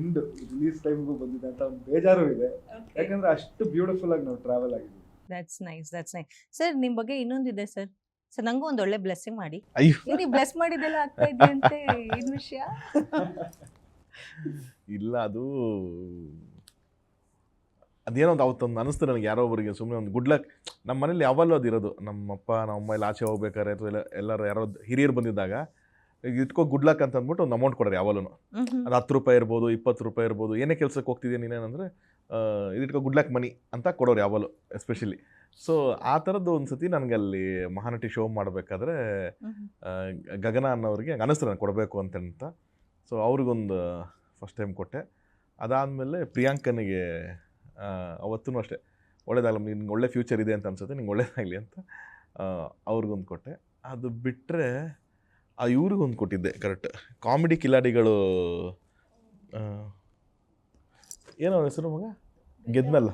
ಎಂಡ್ ರಿಲೀಸ್ ಟೈಮ್ಗೂ ಬಂದಿದೆ ಅಂತ ಒಂದು ಬೇಜಾರು ಇದೆ, ಯಾಕಂದರೆ ಅಷ್ಟು ಬ್ಯೂಟಿಫುಲ್ ಆಗಿ ನಾವು ಟ್ರಾವೆಲ್ ಆಗಿದ್ದೀವಿ. That's nice. ಸರ್ ನಿಮ್ಮ ಬಗ್ಗೆ ಇನ್ನೊಂದಿದೆ ಸರ್. ಸರ್ ನಂಗೂ ಒಂದು ಒಳ್ಳೆ ಬ್ಲೆಸ್ಸಿಂಗ್ ಮಾಡಿ. ಅಯ್ಯೋ, ನೀವು ಬ್ಲೆಸ್ ಮಾಡಿದೆಲ್ಲ ಆಗ್ತಾ ಇದೆಯಂತೆ, ಏನ್ ವಿಷಯ? ಇಲ್ಲ, ಅದೇನೋ ಒಂದು ಅವತ್ತೊಂದು ಅನಿಸ್ತು ನನಗೆ, ಯಾರೋ ಒಬ್ಬರಿಗೆ ಸುಮ್ಮನೆ ಒಂದು ಗುಡ್ ಲಕ್. ನಮ್ಮ ಮನೇಲಿ ಯಾವಾಗಲೂ ಅದು ಇರೋದು, ನಮ್ಮಪ್ಪ ನಮ್ಮಮ್ಮ ಎಲ್ಲ ಆಚೆ ಹೋಗ್ಬೇಕಾದ್ರೆ ಅಥವಾ ಎಲ್ಲರೂ ಯಾರೋ ಹಿರಿಯರು ಬಂದಿದ್ದಾಗ ಇಟ್ಕೋ ಗುಡ್ ಲಕ್ ಅಂತ ಅಂದ್ಬಿಟ್ಟು ಒಂದು ಅಮೌಂಟ್ ಕೊಡ್ರಿ ಯಾವಾಗಲೂ. ಅದು 10 ರೂಪಾಯಿ ಇರ್ಬೋದು, 20 ರೂಪಾಯಿ ಇರ್ಬೋದು, ಏನೇ ಕೆಲಸಕ್ಕೆ ಹೋಗ್ತಿದ್ದೆ ನೀನೇನಂದರೆ ಇದಿಟ್ಕೋ ಗುಡ್ ಲಕ್ ಮನಿ ಅಂತ ಕೊಡೋರು ಯಾವಾಗಲೂ, ಎಸ್ಪೆಷಲಿ. ಸೊ ಆ ಥರದ್ದು ಒಂದು ಸತಿ ನನಗಲ್ಲಿ ಮಹಾನಟಿ ಶೋ ಮಾಡಬೇಕಾದ್ರೆ ಗಗನ ಅನ್ನೋರಿಗೆ ಅನಿಸ್ತು ನನಗೆ ಕೊಡಬೇಕು ಅಂತ. ಸೊ ಅವ್ರಿಗೊಂದು ಫಸ್ಟ್ ಟೈಮ್ ಕೊಟ್ಟೆ. ಅದಾದಮೇಲೆ ಪ್ರಿಯಾಂಕನಿಗೆ ಅವತ್ತೂ ಅಷ್ಟೇ, ಒಳ್ಳೇದಾಗಲ್ಲ, ನಿನ್ಗೆ ಒಳ್ಳೆ ಫ್ಯೂಚರ್ ಇದೆ ಅಂತ ಅನ್ಸುತ್ತೆ, ನಿಂಗೆ ಒಳ್ಳೇದಾಗಲಿ ಅಂತ ಅವ್ರಿಗೊಂದು ಕೊಟ್ಟೆ. ಅದು ಬಿಟ್ಟರೆ ಇವ್ರಿಗೊಂದು ಕೊಟ್ಟಿದ್ದೆ, ಕರೆಕ್ಟ್, ಕಾಮಿಡಿ ಕಿಲಾಡಿಗಳು, ಏನೋ ಹೆಸರು ಮಗ, ಗೆದ್ನಲ್ಲ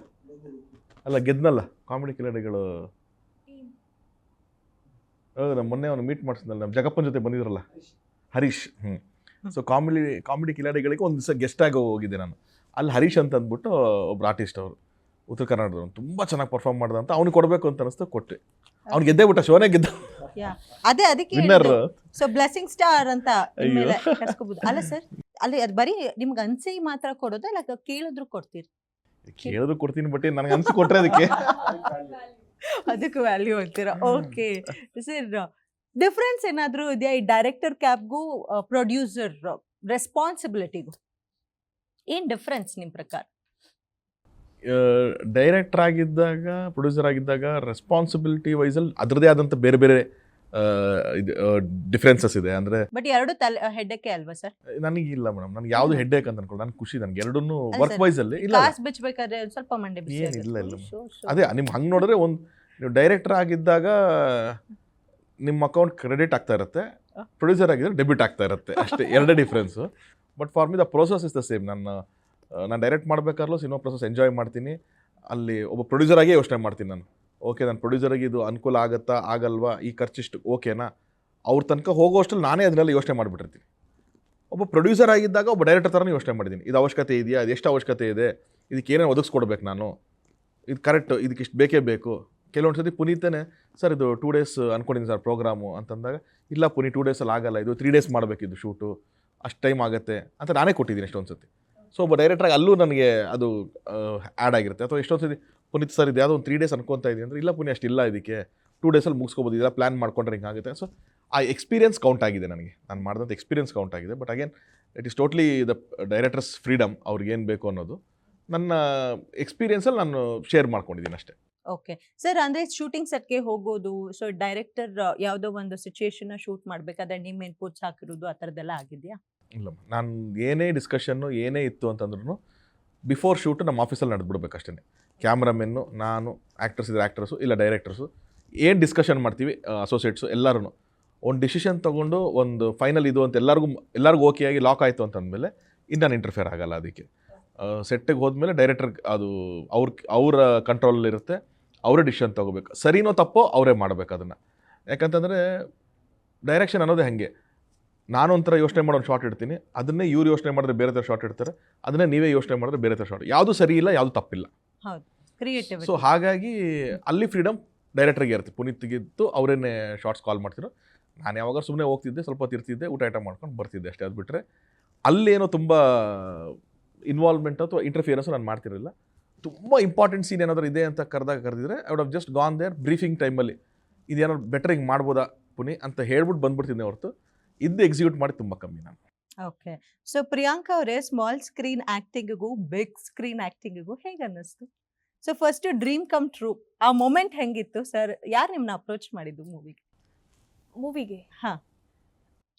ಕಾಮಿಡಿ ಕಿಲಾಡಿಗಳು. ನಮ್ಮ ಮೊನ್ನೆ ಅವನು ಮೀಟ್ ಮಾಡಿಸಿದ್ನಲ್ಲ, ನಮ್ಮ ಜಗಪ್ಪನ ಜೊತೆ ಬಂದಿದ್ರಲ್ಲ, ಹರೀಶ್. ಸೊ ಕಾಮಿಡಿ ಕಿಲಾಡಿಗಳಿಗೆ ಒಂದು ದಿವಸ ಗೆಸ್ಟಾಗಿ ಹೋಗಿದ್ದೆ ನಾನು. ಅಲ್ಲಿ ಹರೀಶ್ ಅಂತ ಅಂದ್ಬಿಟ್ಟು ಒಬ್ರು ಆರ್ಟಿಸ್ಟ್, ಅವರು ಉತ್ತರ ಕರ್ನಾಟಕದವ್ರು, ತುಂಬ ಚೆನ್ನಾಗಿ ಪರ್ಫಾರ್ಮ್ ಮಾಡ್ದ ಅಂತ ಅವ್ನಿಗೆ ಕೊಡಬೇಕು ಅಂತ ಅನಿಸ್ತು, ಕೊಟ್ಟೆ. ಅವ್ನು ಗೆದ್ದೇ ಬಿಟ್ಟ, ಶೋನೇ ಗೆದ್ದ. ಅದಕ್ಕೆ ಸೊ ಬ್ಲೆಸ್ಸಿಂಗ್ ಸ್ಟಾರ್ ಅಂತ ಇನ್ಮೇಲೆ ಕರ್ಸ್ಕೋಬಹುದು ಅಲ್ಲ ಸರ್? ಅಲ್ಲಿ ಅದು ಬರೀ ನಿಮ್ಗೆ ಅನ್ಸಿ ಮಾತ್ರ ಕೊಡೋದು, ಇಲ್ಲ ಕೇಳಿದ್ರು ಕೊಡ್ತೀರಿ? ಕೇಳಿದ್ರು ಕೊಡ್ತೀನಿ, ಬಟ್ ನನಗೆ ಅನ್ಸಿ ಕೊಟ್ಟರೆ ಅದಕ್ಕೆ ವ್ಯಾಲ್ಯೂ ಅಂತೀರಾ? ಓಕೆ ಸರ್, ಡಿಫ್ರೆನ್ಸ್ ಏನಾದರೂ ಇದೆಯಾ ಈ ಡೈರೆಕ್ಟರ್ ಕ್ಯಾಬ್ಗೂ ಪ್ರೊಡ್ಯೂಸರ್ ರೆಸ್ಪಾನ್ಸಿಬಿಲಿಟಿಗೂ? ಏನು ಡಿಫ್ರೆನ್ಸ್ ನಿಮ್ಮ ಪ್ರಕಾರ? ಡೈರೆಕ್ಟರ್ ಆಗಿದ್ದಾಗ, ಪ್ರೊಡ್ಯೂಸರ್ ಆಗಿದ್ದಾಗ ರೆಸ್ಪಾನ್ಸಿಬಿಲಿಟಿ ವೈಸಲ್ಲಿ ಅದರದೇ ಆದಂಥ ಬೇರೆ ಬೇರೆ ಇದು ಡಿಫ್ರೆನ್ಸಸ್ ಇದೆ. ಅಂದರೆ ಬಟ್ ಎರಡು ಹೆಡ್ಡಕ್ಕೆ ಅಲ್ವಾ ಸರ್? ನನಗಿಲ್ಲ ಮೇಡಮ್, ನನಗೆ ಯಾವುದು ಹೆಡ್ಡೇಕ್ ಅಂತ ಅನ್ಕೊಳ್ಳಿ, ನನಗೆ ಖುಷಿ, ನನಗೆ ಎರಡನ್ನೂ ಅಲ್ಲ ವರ್ಕ್ sir, ವೈಸಲ್ಲಿ ಇಲ್ಲ. ಕಾಸ್ ಬಿಚ್ಚಬೇಕಾದ್ರೆ ಒಂದ್ ಸ್ವಲ್ಪ ಮಂಡೆ ಬಿಸಿ ಏನಿಲ್ಲ, ಇಲ್ಲ. ಆಗುತ್ತೆ. ಅದೇ ನಿಮ್ಗೆ ಹಂಗೆ ನೋಡಿದ್ರೆ ನೀವು ಡೈರೆಕ್ಟರ್ ಆಗಿದ್ದಾಗ ನಿಮ್ಮ ಅಕೌಂಟ್ ಕ್ರೆಡಿಟ್ ಆಗ್ತಾ ಇರುತ್ತೆ, ಪ್ರೊಡ್ಯೂಸರ್ ಆಗಿದ್ರೆ ಡೆಬಿಟ್ ಆಗ್ತಾ ಇರುತ್ತೆ, ಅಷ್ಟೇ ಎರಡೇ difference. But for me the process is the same. ನಾನು ಡೈರೆಕ್ಟ್ ಮಾಡಬೇಕಾದ್ರೂ ಸಿನಿಮಾ ಪ್ರೊಸೆಸ್ ಎಂಜಾಯ್ ಮಾಡ್ತೀನಿ. ಅಲ್ಲಿ ಒಬ್ಬ ಪ್ರೊಡ್ಯೂಸರಾಗೇ ಯೋಚನೆ ಮಾಡ್ತೀನಿ ನಾನು, ಓಕೆ ನಾನು ಪ್ರೊಡ್ಯೂಸರಿಗೆ ಇದು ಅನುಕೂಲ ಆಗುತ್ತಾ ಆಗಲ್ವಾ, ಈ ಖರ್ಚಿಷ್ಟು ಓಕೆನಾ, ಅವ್ರ ತನಕ ಹೋಗೋಷ್ಟಲ್ಲಿ ನಾನೇ ಅದನ್ನೆಲ್ಲ ಯೋಚನೆ ಮಾಡಿಬಿಟ್ಟಿರ್ತೀನಿ. ಒಬ್ಬ ಪ್ರೊಡ್ಯೂಸರ್ ಆಗಿದ್ದಾಗ ಒಬ್ಬ ಡೈರೆಕ್ಟರ್ ಥರನೇ ಯೋಚನೆ ಮಾಡಿದ್ದೀನಿ, ಇದು ಅವಶ್ಯಕತೆ ಇದೆಯಾ, ಅದು ಎಷ್ಟು ಅವಶ್ಯಕತೆ ಇದೆ, ಇದಕ್ಕೆ ಏನೇನು ಒದಗಿಸ್ಕೊಡ್ಬೇಕು ನಾನು, ಇದು ಕರೆಕ್ಟ್, ಇದಕ್ಕೆ ಇಷ್ಟು ಬೇಕೇ ಬೇಕು. ಕೆಲವೊಂದು ಸತಿ ಪುನೀತನೇ ಸರ್ ಇದು 2 days ಅಂದ್ಕೊಂಡಿದ್ದೀನಿ ಸರ್ ಪ್ರೋಗ್ರಾಮು ಅಂತಂದಾಗ, ಇಲ್ಲ ಪುನೀತ್ 2 days ಆಗಲ್ಲ, ಇದು 3 days ಮಾಡಬೇಕಿದ್ದು ಶೂಟು, ಅಷ್ಟು ಟೈಮ್ ಆಗುತ್ತೆ ಅಂತ ನಾನೇ ಕೊಟ್ಟಿದ್ದೀನಿ ಎಷ್ಟೊಂದು ಸತಿ. ಸೊ ಒಬ್ಬ ಡೈರೆಕ್ಟ್ರಾಗಿ ಅಲ್ಲೂ ನನಗೆ ಅದು ಆ್ಯಡ್ ಆಗಿರುತ್ತೆ. ಅಥವಾ ಎಷ್ಟೊಂದು ಸತಿ ಪುನೀತ್ ಸರ್ ಇದು ಯಾವುದೋ ಒಂದು 3 days ಅನ್ಕೊತಾ ಇದ್ದೀನಿ ಅಂದರೆ, ಇಲ್ಲ ಪುನೀತ್ ಅಷ್ಟಿಲ್ಲ, ಇದಕ್ಕೆ 2 days ಮುಗಿಸ್ಕೋಬೋದು, ಇದೆಲ್ಲ ಪ್ಲ್ಯಾನ್ ಮಾಡ್ಕೊಂಡ್ರೆ ಹಿಂಗೆ ಆಗುತ್ತೆ. ಸೊ ಆ ಎಕ್ಸ್ಪೀರಿಯನ್ಸ್ ಕೌಂಟ್ ಆಗಿದೆ ನನಗೆ, ನಾನು ಮಾಡಿದಂಥ ಎಕ್ಸ್ಪೀರಿಯನ್ಸ್ ಕೌಂಟ್ ಆಗಿದೆ. But again it is totally the directors freedom, ಅವ್ರಿಗೇನು ಬೇಕು ಅನ್ನೋದು ನನ್ನ ಎಕ್ಸ್ಪೀರಿಯನ್ಸಲ್ಲಿ ನಾನು ಶೇರ್ ಮಾಡ್ಕೊಂಡಿದ್ದೀನಿ ಅಷ್ಟೇ. ಓಕೆ ಸರ್, ಅಂದರೆ ಶೂಟಿಂಗ್ ಸೆಟ್ಗೆ ಹೋಗೋದು, ಸೊ ಡೈರೆಕ್ಟರ್ ಯಾವುದೋ ಒಂದು ಸಿಚುಯೇಷನ್ನ ಶೂಟ್ ಮಾಡಬೇಕಾದ್ರೆ ನಿಮ್ಮ ಇನ್ಪುಟ್ಸ್ ಹಾಕಿರೋದು ಆ ಥರದ್ದೆಲ್ಲ ಆಗಿದೆಯಾ? ಇಲ್ಲ, ನಾನು ಏನೇ ಡಿಸ್ಕಷನ್ನು ಏನೇ ಇತ್ತು ಅಂತಂದ್ರೂ ಬಿಫೋರ್ ಶೂಟು ನಮ್ಮ ಆಫೀಸಲ್ಲಿ ನಡೆದ್ಬಿಡ್ಬೇಕು ಅಷ್ಟೇ. ಕ್ಯಾಮ್ರಾಮೆನ್ನು, ನಾನು, ಆ್ಯಕ್ಟರ್ಸ್ ಇದ್ರೆ ಆ್ಯಕ್ಟರ್ಸು, ಇಲ್ಲ ಡೈರೆಕ್ಟರ್ಸು, ಏನು ಡಿಸ್ಕಷನ್ ಮಾಡ್ತೀವಿ ಅಸೋಸಿಯೇಟ್ಸು ಎಲ್ಲರೂ ಒಂದು ಡಿಸಿಷನ್ ತೊಗೊಂಡು ಒಂದು ಫೈನಲ್ ಇದು ಅಂತ ಎಲ್ಲರಿಗೂ ಓಕೆ ಆಗಿ ಲಾಕ್ ಆಯಿತು ಅಂತಂದಮೇಲೆ ಇನ್ನು ನಾನು ಇಂಟರ್ಫಿಯರ್ ಆಗಲ್ಲ. ಅದಕ್ಕೆ ಸೆಟ್ಟಿಗೆ ಹೋದ್ಮೇಲೆ ಡೈರೆಕ್ಟರ್ ಅದು ಅವ್ರ ಕಂಟ್ರೋಲಲ್ಲಿರುತ್ತೆ, ಅವರೇ ಡಿಸಿಷನ್ ತೊಗೋಬೇಕು, ಸರಿನೋ ತಪ್ಪೋ ಅವರೇ ಮಾಡಬೇಕು ಅದನ್ನು. ಯಾಕಂತಂದರೆ ಡೈರೆಕ್ಷನ್ ಅನ್ನೋದೇ ಹಾಗೆ, ನಾನು ಒಂಥರ ಯೋಚನೆ ಮಾಡೋ ಶಾರ್ಟ್ ಇಡ್ತೀನಿ, ಅದನ್ನೇ ಇವ್ರು ಯೋಚನೆ ಮಾಡಿದ್ರೆ ಬೇರೆ ಥರ ಶಾರ್ಟ್ ಇಡ್ತಾರೆ, ಅದನ್ನೇ ನೀವೇ ಯೋಚನೆ ಮಾಡಿದ್ರೆ ಬೇರೆ ಥರ ಶಾರ್ಟ್, ಯಾವುದು ಸರಿ ಇಲ್ಲ, ಯಾವುದು ತಪ್ಪಿಲ್ಲ. ಹೌದು, ಕ್ರಿಯೇಟಿವ್. ಸೊ ಹಾಗಾಗಿ ಅಲ್ಲಿ ಫ್ರೀಡಮ್ ಡೈರೆಕ್ಟ್ರಿಗೆ ಇರುತ್ತೆ. ಪುನೀತ್ಗಿತ್ತು ಅವರೇನೇ ಶಾರ್ಟ್ಸ್ ಕಾಲ್ ಮಾಡ್ತಿರೋ, ನಾನು ಯಾವಾಗ ಸುಮ್ಮನೆ ಹೋಗ್ತಿದ್ದೆ, ಸ್ವಲ್ಪ ಹೊತ್ತು ಇರ್ತಿದ್ದೆ, ಊಟ ಐಟಮ್ ಮಾಡ್ಕೊಂಡು ಬರ್ತಿದ್ದೆ ಅಷ್ಟೇ. ಅದು ಬಿಟ್ಟರೆ ಅಲ್ಲೇನೋ ತುಂಬ ಇನ್ವಾಲ್ವ್ಮೆಂಟ್ ಅಥವಾ ಇಂಟರ್ಫಿಯರೆನ್ಸು ನಾನು ಮಾಡ್ತಿರಲಿಲ್ಲ. ತುಂಬ ಇಂಪಾರ್ಟೆಂಟ್ ಸೀನ್ ಏನಾದರೂ ಇದೆ ಅಂತ ಕರೆದಿದ್ರೆ I would have just gone there briefing ಟೈಮಲ್ಲಿ, ಇದೇನಾದ್ರು ಬೆಟರ್ ಹಿಂಗೆ ಮಾಡ್ಬೋದಾ ಪುನಿ ಅಂತ ಹೇಳ್ಬಿಟ್ಟು ಬಂದ್ಬಿಡ್ತಿದ್ದೆ ಹೊರತು ಇದ್ದು ಎಕ್ಸಿಕ್ಯೂಟ್ ಮಾಡಿ ತುಂಬ ಕಮ್ಮಿ ನಾನು. ಓಕೆ, ಸೊ ಪ್ರಿಯಾಂಕಾ ಅವರೇ, ಸ್ಮಾಲ್ ಸ್ಕ್ರೀನ್ ಆ್ಯಕ್ಟಿಂಗಿಗೂ ಬಿಗ್ ಸ್ಕ್ರೀನ್ ಆ್ಯಕ್ಟಿಂಗಿಗೂ ಹೇಗೆ ಅನ್ನಿಸ್ತು? So first dream come true, ಆ ಮೊಮೆಂಟ್ ಹೆಂಗಿತ್ತು ಸರ್? ಯಾರು ನಿಮ್ಮನ್ನ ಅಪ್ರೋಚ್ ಮಾಡಿದ್ದು ಮೂವಿಗೆ? ಹಾಂ,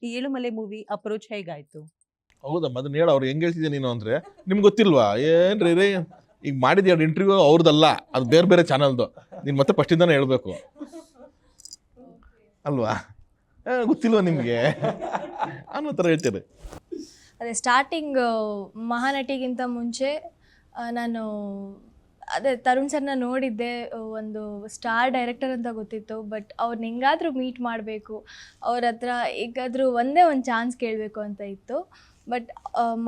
ಈ ಏಳುಮಲೆ ಮೂವಿ ಅಪ್ರೋಚ್ ಹೇಗಾಯಿತು? ಹೌದಮ್ಮ, ಅದನ್ನ ಹೇಳು, ಅವ್ರು ಹೆಂಗೆ ಹೇಳ್ತಿದ್ದೆ ನೀನು ಅಂದರೆ ನಿಮ್ಗೆ ಗೊತ್ತಿಲ್ವಾ? ಏನ್ರಿ ರೇ ಈಗ ಮಾಡಿದ 2 ಇಂಟರ್ವ್ಯೂ ಅವ್ರದ್ದಲ್ಲ, ಅದು ಬೇರೆ ಬೇರೆ ಚಾನಲ್ದು, ನೀನು ಮತ್ತೆ ಫಸ್ಟಿಂದಾನೆ ಹೇಳಬೇಕು ಅಲ್ವಾ? ಗೊತ್ತಿಲ್ವಾ ನಿಮಗೆ ಅನ್ನೋ ಥರ ಹೇಳ್ತಾರೆ. ಅದೇ ಸ್ಟಾರ್ಟಿಂಗ್ ಮಹಾನಟಿಗಿಂತ ಮುಂಚೆ ನಾನು ಅದೇ ತರುಣ್ ಸರ್ನ ನೋಡಿದ್ದೆ, ಒಂದು ಸ್ಟಾರ್ ಡೈರೆಕ್ಟರ್ ಅಂತ ಗೊತ್ತಿತ್ತು. ಬಟ್ ಅವ್ರನ್ನ ಹೆಂಗಾದರೂ ಮೀಟ್ ಮಾಡಬೇಕು, ಅವ್ರ ಹತ್ರ ಹೇಗಾದರೂ ಒಂದೇ ಒಂದು ಚಾನ್ಸ್ ಕೇಳಬೇಕು ಅಂತ ಇತ್ತು. ಬಟ್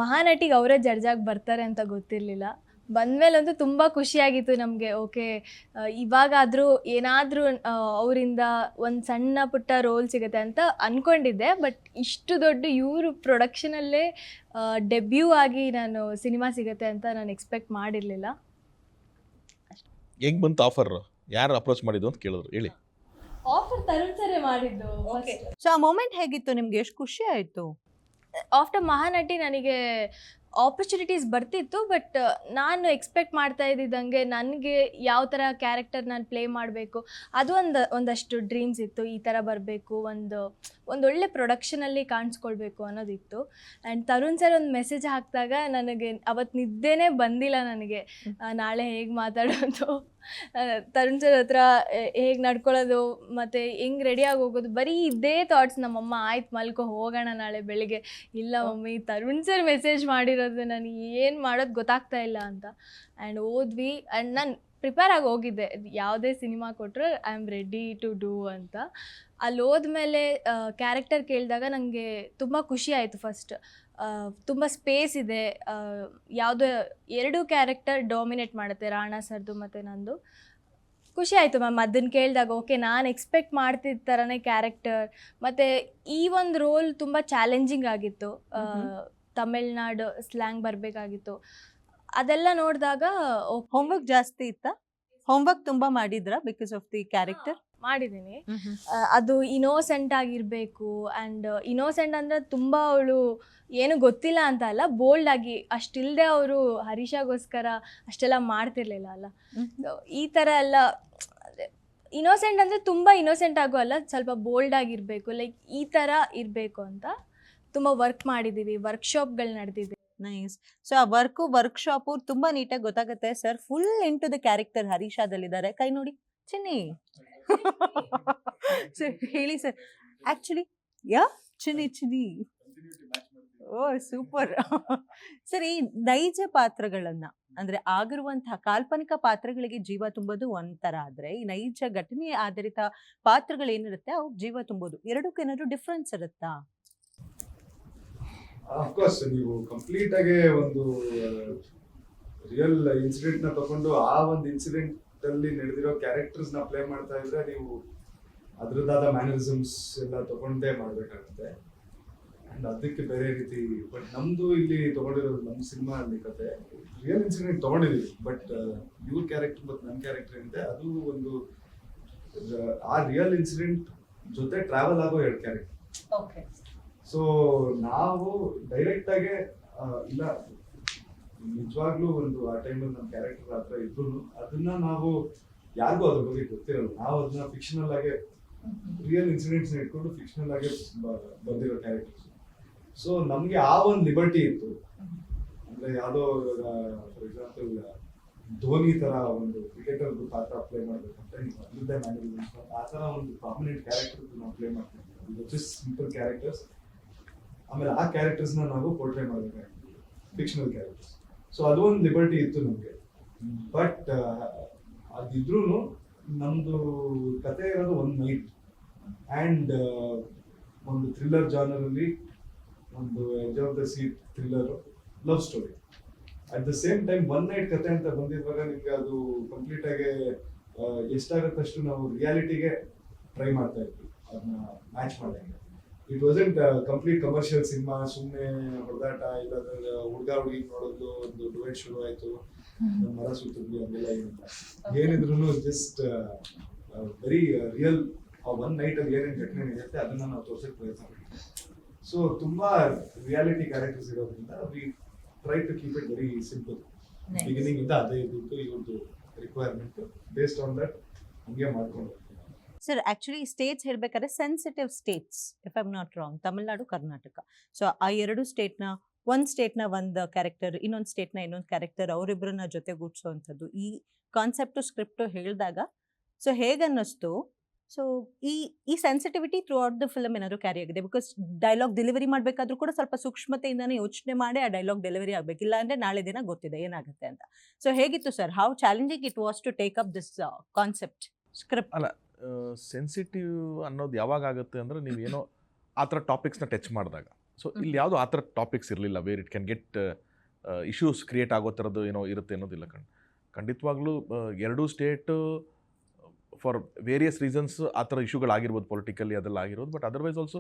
ಮಹಾನಟಿಗೆ ಅವರೇ ಜಡ್ಜಾಗಿ ಬರ್ತಾರೆ ಅಂತ ಗೊತ್ತಿರಲಿಲ್ಲ. ಬಂದಮೇಲಂತೂ ತುಂಬ ಖುಷಿಯಾಗಿತ್ತು ನಮಗೆ. ಓಕೆ, ಇವಾಗಾದರೂ ಏನಾದರೂ ಅವರಿಂದ ಒಂದು ಸಣ್ಣ ಪುಟ್ಟ ರೋಲ್ ಸಿಗುತ್ತೆ ಅಂತ ಅಂದ್ಕೊಂಡಿದ್ದೆ. ಬಟ್ ಇಷ್ಟು ದೊಡ್ಡ ಇವರು ಪ್ರೊಡಕ್ಷನಲ್ಲೇ ಡೆಬ್ಯೂ ಆಗಿ ನಾನು ಸಿನಿಮಾ ಸಿಗುತ್ತೆ ಅಂತ ನಾನು ಎಕ್ಸ್ಪೆಕ್ಟ್ ಮಾಡಿರಲಿಲ್ಲ. ಹೆಂಗೆ ಬಂತು ಆಫರ್? ಯಾರು ಅಪ್ರೋಚ್ ಮಾಡಿದ್ದು ಅಂತ ಕೇಳಿದ್ರು, ಹೇಳಿ. ಆಫರ್ ತರುಣ್ ಸರೇ ಮಾಡಿದ್ದು. ಸೊ ಆ ಮೊಮೆಂಟ್ ಹೇಗಿತ್ತು ನಿಮ್ಗೆ? ಎಷ್ಟು ಖುಷಿ ಆಯಿತು? ಆಫ್ಟರ್ ಮಹಾನಟಿ ನನಗೆ ಆಪರ್ಚುನಿಟೀಸ್ ಬರ್ತಿತ್ತು. ಬಟ್ ನಾನು ಎಕ್ಸ್ಪೆಕ್ಟ್ ಮಾಡ್ತಾ ಇದ್ದಿದ್ದಂಗೆ ನನಗೆ ಯಾವ ಥರ ಕ್ಯಾರೆಕ್ಟರ್ ನಾನು ಪ್ಲೇ ಮಾಡಬೇಕು ಅದು ಒಂದಷ್ಟು ಡ್ರೀಮ್ಸ್ ಇತ್ತು. ಈ ಥರ ಬರಬೇಕು, ಒಂದೊಳ್ಳೆ ಪ್ರೊಡಕ್ಷನಲ್ಲಿ ಕಾಣಿಸ್ಕೊಳ್ಬೇಕು ಅನ್ನೋದಿತ್ತು. ಆ್ಯಂಡ್ ತರುಣ್ ಸರ್ ಒಂದು ಮೆಸೇಜ್ ಹಾಕಿದಾಗ ನನಗೆ ಅವತ್ತು ನಿದ್ದೆನೇ ಬಂದಿಲ್ಲ ನನಗೆ. ನಾಳೆ ಹೇಗೆ ಮಾತಾಡೋದು, ತರುಣ್ ಸರ್ ಹತ್ರ ಹೇಗೆ ನಡ್ಕೊಳ್ಳೋದು, ಮತ್ತು ಹೆಂಗೆ ರೆಡಿಯಾಗಿ ಹೋಗೋದು, ಬರೀ ಇದೇ ಥಾಟ್ಸ್. ನಮ್ಮಮ್ಮ ಆಯ್ತು ಮಲ್ಕೋ ಹೋಗೋಣ ನಾಳೆ ಬೆಳಿಗ್ಗೆ. ಇಲ್ಲ ಮಮ್ಮಿ, ತರುಣ್ ಸರ್ ಮೆಸೇಜ್ ಮಾಡಿರೋದು, ನಾನು ಏನು ಮಾಡೋದು ಗೊತ್ತಾಗ್ತಾ ಇಲ್ಲ ಅಂತ. ಆ್ಯಂಡ್ ಹೋದ್ವಿ. ಆ್ಯಂಡ್ ನಾನು ಪ್ರಿಪೇರ್ ಆಗಿ ಹೋಗಿದ್ದೆ, ಯಾವುದೇ ಸಿನಿಮಾ ಕೊಟ್ಟರು I am ready to do ಅಂತ. ಅಲ್ಲಿ ಹೋದ್ಮೇಲೆ ಕ್ಯಾರೆಕ್ಟರ್ ಕೇಳಿದಾಗ ನನಗೆ ತುಂಬ ಖುಷಿ ಆಯಿತು. ಫಸ್ಟ್ ತುಂಬ ಸ್ಪೇಸ್ ಇದೆ, ಯಾವುದೋ 2 ಕ್ಯಾರೆಕ್ಟರ್ ಡಾಮಿನೇಟ್ ಮಾಡುತ್ತೆ, ರಾಣಾ ಸರ್ದು ಮತ್ತು ನಂದು. ಖುಷಿ ಆಯಿತು ಮ್ಯಾಮ್ ಅದನ್ನು ಕೇಳಿದಾಗ. ಓಕೆ, ನಾನು ಎಕ್ಸ್ಪೆಕ್ಟ್ ಮಾಡ್ತಿದ್ದ ಥರನೇ ಕ್ಯಾರೆಕ್ಟರ್. ಮತ್ತು ಈ ಒಂದು ರೋಲ್ ತುಂಬ ಚಾಲೆಂಜಿಂಗ್ ಆಗಿತ್ತು. ತಮಿಳ್ನಾಡು ಸ್ಲ್ಯಾಂಗ್ ಬರಬೇಕಾಗಿತ್ತು. ಅದೆಲ್ಲ ನೋಡಿದಾಗ ಹೋಮ್ವರ್ಕ್ ಜಾಸ್ತಿ ಇತ್ತಾ? ಹೋಮ್ವರ್ಕ್ ತುಂಬ ಮಾಡಿದ್ರಾ ಬಿಕಾಸ್ ಆಫ್ ದಿ ಕ್ಯಾರೆಕ್ಟರ್? ಮಾಡಿದ್ದೀನಿ. ಅದು ಇನೋಸೆಂಟ್ ಆಗಿರಬೇಕು. ಆ್ಯಂಡ್ ಇನೋಸೆಂಟ್ ಅಂದರೆ ತುಂಬ ಅವಳು ಏನು ಗೊತ್ತಿಲ್ಲ ಅಂತ ಅಲ್ಲ, ಬೋಲ್ಡ್ ಆಗಿ ಅಷ್ಟಿಲ್ಲದೆ ಅವರು ಹರೀಶಾಗೋಸ್ಕರ ಅಷ್ಟೆಲ್ಲ ಮಾಡ್ತಿರ್ಲಿಲ್ಲ ಅಲ್ಲ. So, ಈ ಥರ ಎಲ್ಲ ಇನೋಸೆಂಟ್ ಅಂದರೆ ತುಂಬ ಇನೋಸೆಂಟ್ ಆಗೋ ಅಲ್ಲ, ಸ್ವಲ್ಪ ಬೋಲ್ಡ್ ಆಗಿರಬೇಕು, ಲೈಕ್ ಈ ಥರ ಇರಬೇಕು ಅಂತ ತುಂಬ ವರ್ಕ್ ಮಾಡಿದ್ದೀವಿ, ವರ್ಕ್ಶಾಪ್ಗಳು ನಡೆದಿದೆ. ನೈಸ್. ಸೊ ಆ ವರ್ಕ್ಶಾಪು ತುಂಬಾ ನೀಟಾಗಿ ಗೊತ್ತಾಗುತ್ತೆ sir. Full into the character ಹರೀಶಾದಲ್ಲಿದ್ದಾರೆ. ಕೈ ನೋಡಿ ಚಿನ್ನಿ. ಸೊ ಹೇಳಿ ಸರ್. ಆಕ್ಚುಲಿ ಚಿನ್ನಿ. ಓ ಸೂಪರ್. ಸರ್, ಈ ನೈಜ ಪಾತ್ರಗಳನ್ನ ಅಂದ್ರೆ ಆಗಿರುವಂತಹ ಕಾಲ್ಪನಿಕ ಪಾತ್ರಗಳಿಗೆ ಜೀವ ತುಂಬೋದು ಒಂಥರ ಆದ್ರೆ, ಈ ನೈಜ ಘಟನೆ ಆಧಾರಿತ ಪಾತ್ರಗಳೇನಿರುತ್ತೆ ಅವು ಜೀವ ತುಂಬೋದು, ಎರಡಕ್ಕೂ ಏನಾದ್ರು ಡಿಫ್ರೆನ್ಸ್ ಇರುತ್ತಾ? ಅಫ್ಕೋರ್ಸ್ ನೀವು ಕಂಪ್ಲೀಟ್ ಆಗಿ ಒಂದು ರಿಯಲ್ ಇನ್ಸಿಡೆಂಟ್ ನ ತಗೊಂಡು ಆ ಒಂದು ಇನ್ಸಿಡೆಂಟ್ ಅಲ್ಲಿ ನಡೆದಿರೋ ಕ್ಯಾರೆಕ್ಟರ್ಸ್ ನ ಪ್ಲೇ ಮಾಡ್ತಾ ಇದ್ರೆ ನೀವು ಅದ್ರದ್ದಾದ ಮ್ಯಾನರಿಸಮ್ಸ್ ಎಲ್ಲ ತಗೊಂಡೇ ಮಾಡ್ಬೇಕಾಗುತ್ತೆ. ಅಂಡ್ ಅದಕ್ಕೆ ಬೇರೆ ರೀತಿ. ಬಟ್ ನಮ್ದು ಇಲ್ಲಿ ತಗೊಂಡಿರೋದು ನಮ್ಮ ಸಿನಿಮಾ ಅಲ್ಲಿ ಕತೆ ರಿಯಲ್ ಇನ್ಸಿಡೆಂಟ್ ತಗೊಂಡಿದೀವಿ. ಬಟ್ ಇವ್ರ ಕ್ಯಾರೆಕ್ಟರ್ ಮತ್ತು ನನ್ನ ಕ್ಯಾರೆಕ್ಟರ್ ಏನಿದೆ ಅದು ಒಂದು ಆ ರಿಯಲ್ ಇನ್ಸಿಡೆಂಟ್ ಜೊತೆ ಟ್ರಾವೆಲ್ ಆಗೋ 2 ಕ್ಯಾರೆಕ್ಟರ್. ಸೊ ನಾವು ಡೈರೆಕ್ಟ್ ಆಗಿ ಇಲ್ಲ ನಿಜವಾಗ್ಲೂ ಒಂದು ಆ ಟೈಮಲ್ಲಿ ನಮ್ಮ ಕ್ಯಾರೆಕ್ಟರ್ ಹತ್ರ ಇದ್ರು ಅದನ್ನ ನಾವು ಯಾರಿಗೂ ಅದ್ರ ಬಗ್ಗೆ ಗೊತ್ತಿರಲ್ಲ. ನಾವು ಅದನ್ನ ಫಿಕ್ಷನಲ್ ಆಗಿ ರಿಯಲ್ ಇನ್ಸಿಡೆಂಟ್ಸ್ ಇಟ್ಕೊಂಡು ಫಿಕ್ಷನಲ್ ಆಗಿ ಬಂದಿರೋ ಕ್ಯಾರೆಕ್ಟರ್ಸ್. ಸೊ ನಮ್ಗೆ ಆ ಒಂದು ಲಿಬರ್ಟಿ ಇತ್ತು. ಅಂದ್ರೆ ಯಾವ್ದೋ ಫಾರ್ ಎಕ್ಸಾಂಪಲ್ ಧೋನಿ ತರ ಒಂದು ಕ್ರಿಕೆಟರ್ ಪಾತ್ರ ಪ್ಲೇ ಮಾಡ್ಬೇಕಂತ ಅದ್ರದ್ದೇ ಮ್ಯಾನೇಜ್ಮೆಂಟ್ ಆ ತರ ಒಂದು ಪ್ರಾಮಿನೆಂಟ್ ಕ್ಯಾರೆಕ್ಟರ್ ನಾವು ಪ್ಲೇ ಮಾಡ್ತೀವಿ. Just simple characters. ಆಮೇಲೆ ಆ ಕ್ಯಾರೆಕ್ಟರ್ಸ್ ನಾವು ಪೋರ್ಟ್ರೇ ಮಾಡಬೇಕಾಗ್ತದೆ, ಫಿಕ್ಷನಲ್ ಕ್ಯಾರೆಕ್ಟರ್ಸ್. ಸೊ ಅದು ಒಂದು ಲಿಬರ್ಟಿ ಇತ್ತು ನಮಗೆ. ಬಟ್ ಅದಿದ್ರೂ ನಮ್ದು ಕತೆ ಇರೋದು ಒಂದು ನೈಟ್ ಆ್ಯಂಡ್ ಒಂದು ಥ್ರಿಲ್ಲರ್ ಜಾನರ್ ಅಲ್ಲಿ ಒಂದು edge of the seat thriller love story. At the same time one night ಕತೆ ಅಂತ ಬಂದಿರುವಾಗ ನಿಮ್ಗೆ ಅದು ಕಂಪ್ಲೀಟ್ ಆಗಿ ಎಷ್ಟಾಗತ್ತಷ್ಟು ನಾವು ರಿಯಾಲಿಟಿಗೆ ಟ್ರೈ ಮಾಡ್ತಾ ಇದ್ವಿ ಅದನ್ನ ಮ್ಯಾಚ್ ಮಾಡಂಗೆ. It wasn't complete commercial cinema, ಸುಮ್ಮನೆ ಹೊಡೆದಾಟ ಇಲ್ಲಾಂದ್ರೆ ಹುಡುಗ ಹುಡುಗಿ ನೋಡೋದು ಒಂದು ಡುವೆಟ್ ಶುರು ಆಯ್ತು, ಮರ ಸುತ್ತಿದ್ವಿ ಅದೆಲ್ಲ ಏನಿದ್ರು just very real. One night ಅಲ್ಲಿ ಏನೇನು ಘಟನೆ ನಡೆಯುತ್ತೆ ಅದನ್ನ ನಾವು ತೋರ್ಸಕ್ಕೆ ಪ್ರಯತ್ನ ಮಾಡ್ತೀವಿ. ಸೊ ತುಂಬಾ ರಿಯಾಲಿಟಿ ಕ್ಯಾರೆಕ್ಟರ್ಸ್ ಇರೋದ್ರಿಂದ we try to keep it very simple. Beginning ಇಂದ ಅದೇ ಇದ್ದು ಇವ್ರದ್ದು ರಿಕ್ವೈರ್ಮೆಂಟ್ ಬೇಸ್ಡ್ ಆನ್ ದಟ್ ಹಂಗೆ ಮಾಡ್ಕೊಂಡು. ಸರ್, ಆಕ್ಚುಲಿ ಸ್ಟೇಟ್ಸ್ ಹೇಳ್ಬೇಕಾದ್ರೆ sensitive States, if I am not wrong, Tamil Nadu, Karnataka. So ಆ 2 ಸ್ಟೇಟ್ನ, ಒಂದು ಸ್ಟೇಟ್ನ ಒಂದು ಕ್ಯಾರೆಕ್ಟರ್, ಇನ್ನೊಂದು ಸ್ಟೇಟ್ನ ಇನ್ನೊಂದು ಕ್ಯಾರೆಕ್ಟರ್, ಅವರಿಬ್ಬರನ್ನ ಜೊತೆಗೂಡಿಸುವಂಥದ್ದು ಈ ಕಾನ್ಸೆಪ್ಟು ಸ್ಕ್ರಿಪ್ಟು ಹೇಳಿದಾಗ ಸೊ ಹೇಗನ್ನಿಸ್ತು? ಸೊ ಈ sensitivity through out the film ಏನಾದ್ರು ಕ್ಯಾರಿ ಆಗಿದೆ? ಬಿಕಾಸ್ ಡೈಲಾಗ್ ಡೆಲಿವರಿ ಮಾಡಬೇಕಾದ್ರೂ ಕೂಡ ಸ್ವಲ್ಪ ಸೂಕ್ಷ್ಮತೆಯಿಂದಾನೇ ಯೋಚನೆ ಮಾಡಿ ಆ ಡೈಲಾಗ್ ಡೆಲಿವರಿ ಆಗಬೇಕಿಲ್ಲ ಅಂದರೆ ನಾಳೆ ದಿನ ಗೊತ್ತಿದೆ ಏನಾಗುತ್ತೆ ಅಂತ. ಸೊ ಹೇಗಿತ್ತು sir? How challenging it was to take up this concept script? ಅಲ್ಲ, ಸೆನ್ಸಿಟಿವ್ ಅನ್ನೋದು ಯಾವಾಗ ಆಗುತ್ತೆ ಅಂದರೆ ನೀವೇನೋ ಆ ಥರ ಟಾಪಿಕ್ಸ್ನ ಟಚ್ ಮಾಡಿದಾಗ. ಸೊ ಇಲ್ಲಿ ಯಾವುದು ಆ ಥರ ಟಾಪಿಕ್ಸ್ ಇರಲಿಲ್ಲ where it can get issues create ಆಗೋ ಥರದ್ದು ಏನೋ ಇರುತ್ತೆ ಅನ್ನೋದಿಲ್ಲ. ಖಂಡಿತವಾಗ್ಲೂ 2 ಸ್ಟೇಟು ಫಾರ್ ವೇರಿಯಸ್ ರೀಸನ್ಸ್ ಆ ಥರ ಇಶ್ಯೂಗಳಾಗಿರ್ಬೋದು, ಪೊಲಿಟಿಕಲಿ ಅದೆಲ್ಲ ಆಗಿರೋದು. But otherwise also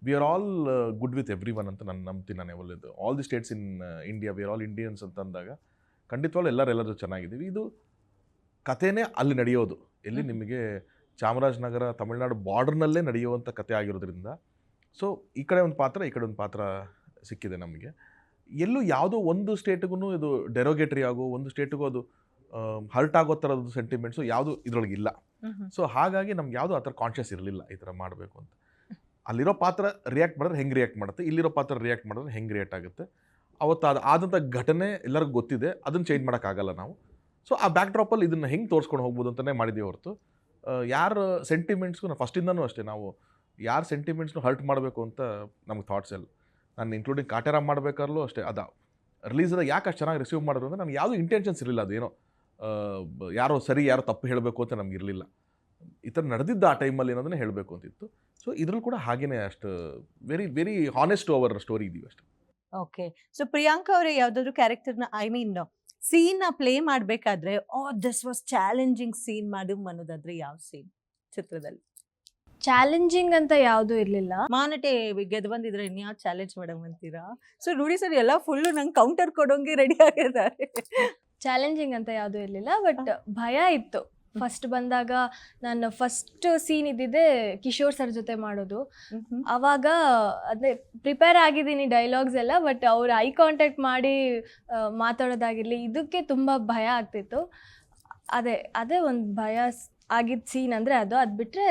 we are all good with every one ಅಂತ ನಾನು ನಂಬ್ತೀನಿ. ನಾನು ಒಳ್ಳೆಯದು all the States in India, we are all Indians ಅಂತ ಅಂದಾಗ ಖಂಡಿತವಾಗ್ಲೂ ಎಲ್ಲರೂ ಚೆನ್ನಾಗಿದ್ದೀವಿ. ಇದು ಕಥೆನೇ ಅಲ್ಲಿ ನಡೆಯೋದು, ಎಲ್ಲಿ ನಿಮಗೆ ಚಾಮರಾಜನಗರ ತಮಿಳ್ನಾಡು ಬಾರ್ಡರ್ನಲ್ಲೇ ನಡೆಯುವಂಥ ಕತೆ ಆಗಿರೋದ್ರಿಂದ ಸೊ ಈ ಕಡೆ ಒಂದು ಪಾತ್ರ, ಈ ಕಡೆ ಒಂದು ಪಾತ್ರ ಸಿಕ್ಕಿದೆ ನಮಗೆ. ಎಲ್ಲೂ ಯಾವುದೋ ಒಂದು ಸ್ಟೇಟ್ಗೂ ಇದು ಡೆರೋಗೇಟ್ರಿ ಆಗೋ, ಒಂದು ಸ್ಟೇಟಿಗೂ ಅದು ಹರ್ಟ್ ಆಗೋ ಥರದ್ದು ಸೆಂಟಿಮೆಂಟ್ಸು ಯಾವುದು ಇದರೊಳಗೆ ಇಲ್ಲ. ಸೊ ಹಾಗಾಗಿ ನಮ್ಗೆ ಯಾವುದೂ ಆ ಥರ ಕಾನ್ಷಿಯಸ್ ಇರಲಿಲ್ಲ ಈ ಥರ ಮಾಡಬೇಕು ಅಂತ. ಅಲ್ಲಿರೋ ಪಾತ್ರ ರಿಯಾಕ್ಟ್ ಮಾಡಿದ್ರೆ ಹೆಂಗೆ ರಿಯಾಕ್ಟ್ ಮಾಡುತ್ತೆ, ಇಲ್ಲಿರೋ ಪಾತ್ರ ರಿಯಾಕ್ಟ್ ಮಾಡಿದ್ರೆ ಹೆಂಗೆ ರಿಯಾಕ್ಟ್ ಆಗುತ್ತೆ, ಅವತ್ತು ಆದಂಥ ಘಟನೆ ಎಲ್ಲರಿಗೂ ಗೊತ್ತಿದೆ, ಅದನ್ನು ಚೇಂಜ್ ಮಾಡೋಕ್ಕಾಗಲ್ಲ ನಾವು. ಸೊ ಆ ಬ್ಯಾಕ್ ಡ್ರಾಪಲ್ಲಿ ಇದನ್ನು ಹೆಂಗೆ ತೋರಿಸ್ಕೊಂಡು ಹೋಗ್ಬೋದು ಅಂತಲೇ ಮಾಡಿದ್ದೀವಿ ಹೊರತು ಯಾರ ಸೆಂಟಿಮೆಂಟ್ಸ್ಗೂ ನಾವು ಫಸ್ಟಿಂದನೂ ಅಷ್ಟೇ ನಾವು ಯಾರ ಸೆಂಟಿಮೆಂಟ್ಸ್ನು ಹರ್ಟ್ ಮಾಡಬೇಕು ಅಂತ ನಮ್ಗೆ ಥಾಟ್ಸ್ ಇಲ್ಲ. ನಾನು ಇನ್ಕ್ಲೂಡಿಂಗ್ ಕಾಟೇರ ಮಾಡಬೇಕಾದ್ರೂ ಅಷ್ಟೇ, ಅದು ರಿಲೀಸಾದಾಗ ಯಾಕೆ ಅಷ್ಟು ಚೆನ್ನಾಗಿ ರಿಸೀವ್ ಮಾಡಿದ್ರು ಅಂದರೆ ನನಗೆ ಯಾವುದೂ ಇಂಟೆನ್ಷನ್ಸ್ ಇರಲಿಲ್ಲ. ಅದೇನೋ ಯಾರೋ ಸರಿ ಯಾರೋ ತಪ್ಪು ಹೇಳಬೇಕು ಅಂತ ನಮ್ಗೆ ಇರಲಿಲ್ಲ. ಈ ಥರ ನಡೆದಿದ್ದ ಆ ಟೈಮಲ್ಲಿ ಏನೋದನ್ನೇ ಹೇಳಬೇಕು ಅಂತಿತ್ತು. ಸೊ ಇದ್ರಲ್ಲಿ ಕೂಡ ಹಾಗೇ ಅಷ್ಟು very very honest our story ಇದೀವಿ ಅಷ್ಟೇ. ಓಕೆ. ಸೊ ಪ್ರಿಯಾಂಕಾ ಅವರೇ ಯಾವುದಾದ್ರು ಕ್ಯಾರೆಕ್ಟರ್ನ ಸೀನ್ನ ಪ್ಲೇ ಮಾಡಬೇಕಾದ್ರೆ ದಿಸ್ ವಾಸ್ ಚಾಲೆಂಜಿಂಗ್ ಸೀನ್ ಅನ್ನೋದಾದ್ರೆ ಯಾವ ಸೀನ್ ಚಿತ್ರದಲ್ಲಿ? ಚಾಲೆಂಜಿಂಗ್ ಅಂತ ಯಾವುದೂ ಇರಲಿಲ್ಲ. ಮಾನಟೆ ಗೆದ್ದು ಬಂದಿದ್ರೆ ಇನ್ಯಾವ ಚಾಲೆಂಜ್ ಮೇಡಮ್ ಅಂತೀರಾ? ಸೊ ನೋಡಿ ಸರ್, ಎಲ್ಲ ಫುಲ್ಲು ನಂಗೆ ಕೌಂಟರ್ ಕೊಡೋಂಗೆ ರೆಡಿ ಆಗಿದ್ದಾರೆ. ಚಾಲೆಂಜಿಂಗ್ ಅಂತ ಯಾವುದೂ ಇರಲಿಲ್ಲ, ಬಟ್ ಭಯ ಇತ್ತು. ಫಸ್ಟ್ ಬಂದಾಗ ನಾನು ಫಸ್ಟ್ ಸೀನ್ ಇದ್ದಿದ್ದೆ ಕಿಶೋರ್ ಸರ್ ಜೊತೆ ಮಾಡೋದು. ಆವಾಗ ಅದೇ ಪ್ರಿಪೇರ್ ಆಗಿದ್ದೀನಿ ಡೈಲಾಗ್ಸ್ ಎಲ್ಲ, ಬಟ್ ಅವ್ರು ಐ ಕಾಂಟ್ಯಾಕ್ಟ್ ಮಾಡಿ ಮಾತಾಡೋದಾಗಿರಲಿ, ಇದಕ್ಕೆ ತುಂಬ ಭಯ ಆಗ್ತಿತ್ತು. ಅದೇ ಒಂದು ಭಯ ಆಗಿದ್ದ ಸೀನ್ ಅಂದರೆ ಅದು ಬಿಟ್ಟರೆ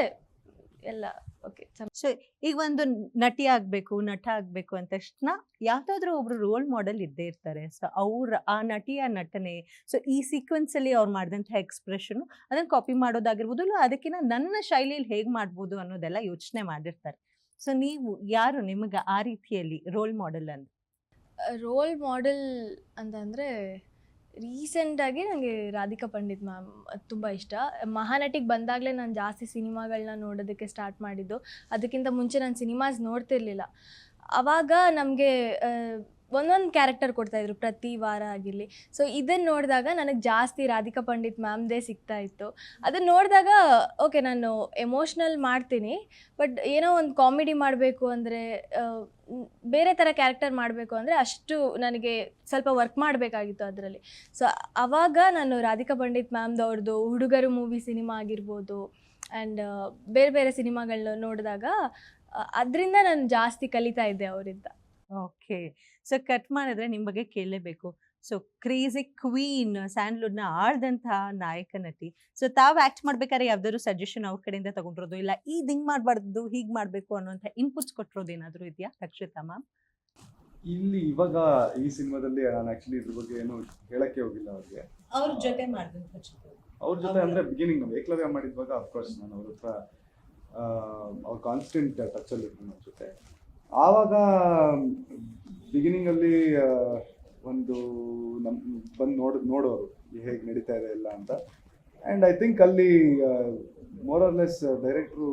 ಎಲ್ಲ ಓಕೆ. ಸೊ ಈಗ ಒಂದು ನಟಿ ಆಗಬೇಕು, ನಟ ಆಗಬೇಕು ಅಂದ ತಕ್ಷಣ ಯಾವುದಾದ್ರೂ ಒಬ್ರು ರೋಲ್ ಮಾಡೆಲ್ ಇದ್ದೇ ಇರ್ತಾರೆ. ಸೊ ಆ ನಟಿಯ ನಟನೆ, ಸೊ ಈ ಸೀಕ್ವೆನ್ಸಲ್ಲಿ ಅವ್ರು ಮಾಡಿದಂಥ ಎಕ್ಸ್ಪ್ರೆಷನು ಅದನ್ನು ಕಾಪಿ ಮಾಡೋದಾಗಿರ್ಬೋದು, ಇಲ್ಲ ಅದಕ್ಕಿಂತ ನನ್ನ ಶೈಲಿಯಲ್ಲಿ ಹೇಗೆ ಮಾಡ್ಬೋದು ಅನ್ನೋದೆಲ್ಲ ಯೋಚನೆ ಮಾಡಿರ್ತಾರೆ. ಸೊ ನೀವು ಯಾರು ನಿಮಗೆ ಆ ರೀತಿಯಲ್ಲಿ ರೋಲ್ ಮಾಡೆಲ್ ಅಂತ? ರೋಲ್ ಮಾಡೆಲ್ ಅಂತಂದರೆ ರೀಸೆಂಟಾಗಿ ನನಗೆ ರಾಧಿಕಾ ಪಂಡಿತ್ ಮ್ಯಾಮ್ ತುಂಬ ಇಷ್ಟ. ಮಹಾನಟಿಗೆ ಬಂದಾಗಲೇ ನಾನು ಜಾಸ್ತಿ ಸಿನಿಮಾಗಳನ್ನ ನೋಡೋದಕ್ಕೆ ಸ್ಟಾರ್ಟ್ ಮಾಡಿದ್ದು. ಅದಕ್ಕಿಂತ ಮುಂಚೆ ನಾನು ಸಿನಿಮಾಸ್ ನೋಡ್ತಿರ್ಲಿಲ್ಲ. ಆವಾಗ ನಮಗೆ ಒಂದೊಂದು ಕ್ಯಾರೆಕ್ಟರ್ ಕೊಡ್ತಾಯಿದ್ರು ಪ್ರತಿ ವಾರ ಆಗಿರಲಿ. ಸೊ ಇದನ್ನು ನೋಡಿದಾಗ ನನಗೆ ಜಾಸ್ತಿ ರಾಧಿಕಾ ಪಂಡಿತ್ ಮ್ಯಾಮ್ದೇ ಸಿಗ್ತಾಯಿತ್ತು. ಅದನ್ನು ನೋಡಿದಾಗ ಓಕೆ, ನಾನು ಎಮೋಷ್ನಲ್ ಮಾಡ್ತೀನಿ, ಬಟ್ ಏನೋ ಒಂದು ಕಾಮಿಡಿ ಮಾಡಬೇಕು ಅಂದರೆ, ಬೇರೆ ಥರ ಕ್ಯಾರೆಕ್ಟರ್ ಮಾಡಬೇಕು ಅಂದರೆ ಅಷ್ಟು ನನಗೆ ಸ್ವಲ್ಪ ವರ್ಕ್ ಮಾಡಬೇಕಾಗಿತ್ತು ಅದರಲ್ಲಿ. ಸೊ ಆವಾಗ ನಾನು ರಾಧಿಕಾ ಪಂಡಿತ್ ಮ್ಯಾಮ್ದವ್ರದ್ದು ಹುಡುಗರು ಮೂವಿ ಸಿನಿಮಾ ಆಗಿರ್ಬೋದು ಆ್ಯಂಡ್ ಬೇರೆ ಬೇರೆ ಸಿನಿಮಾಗಳನ್ನ ನೋಡಿದಾಗ ಅದರಿಂದ ನಾನು ಜಾಸ್ತಿ ಕಲಿತಾ ಇದ್ದೆ ಅವರಿಂದ. ಓಕೆ. ಸೊ ಕಟ್ ಮಾಡಿದ್ರೆ ನಿಮ್ಮ ಬಗ್ಗೆ ಕೇಳಲೇಬೇಕು. ಸೊ ಕ್ರೇಜಿ ಕ್ವೀನ್, ಸ್ಯಾಂಡ್ಲ್ವುಡ್ನ ಆಳ್ದಂತಹ ನಾಯಕ ನಟಿ. ಸೊ ತಾವು ಆ್ಯಕ್ಟ್ ಮಾಡ್ಬೇಕಾದ್ರೆ ಯಾವ್ದಾದ್ರು ಸಜೆಷನ್ ಅವ್ರ ಕಡೆಯಿಂದ ತಗೊಂಡಿರೋದು, ಇಲ್ಲ ಹಿಂಗೆ ಮಾಡಬಾರ್ದು ಹೀಗೆ ಮಾಡಬೇಕು ಅನ್ನೋಂಥ ಇನ್ಪುಟ್ಸ್ ಕೊಟ್ಟಿರೋದು ಏನಾದರೂ ಇದೆಯಾ ರಕ್ಷಿತಾ ಮ್ಯಾಮ್? ಇಲ್ಲಿ ಇವಾಗ ಈ ಸಿನಿಮಾದಲ್ಲಿ ನಾನು ಆಕ್ಚುಲಿ ಇದ್ರ ಬಗ್ಗೆ ಏನು ಹೇಳಕ್ಕೆ ಹೋಗಿಲ್ಲ ಅವ್ರಿಗೆ. ಅವ್ರ ಜೊತೆ ಮಾಡಿದಂಥ ಚಿತ್ರ, ಅವ್ರ ಜೊತೆ ಅಂದ್ರೆ ಬಿಗಿನಿಂಗ್ ನಾವು ಏಕಲವ್ಯ ಮಾಡಿದ್ವಾಗ ಅಫ್ಕೋರ್ಸ್ ನಾನು ಅವ್ರ ಹತ್ರ ಅವ್ರ ಕಾನ್ಸ್ಟೆಂಟ್ ಟಚಲ್ಲಿ ಇದ್ರು ನನ್ನ ಜೊತೆ. ಆವಾಗ ಬಿಗಿನಿಂಗಲ್ಲಿ ಒಂದು ಬಂದು ನೋಡೋರು ಹೇಗೆ ನಡೀತಾ ಇದೆ ಎಲ್ಲ ಅಂತ. ಆ್ಯಂಡ್ ಐ ಥಿಂಕ್ ಅಲ್ಲಿ ಮೋರ್ ಆರ್ ಲೆಸ್ ಡೈರೆಕ್ಟ್ರು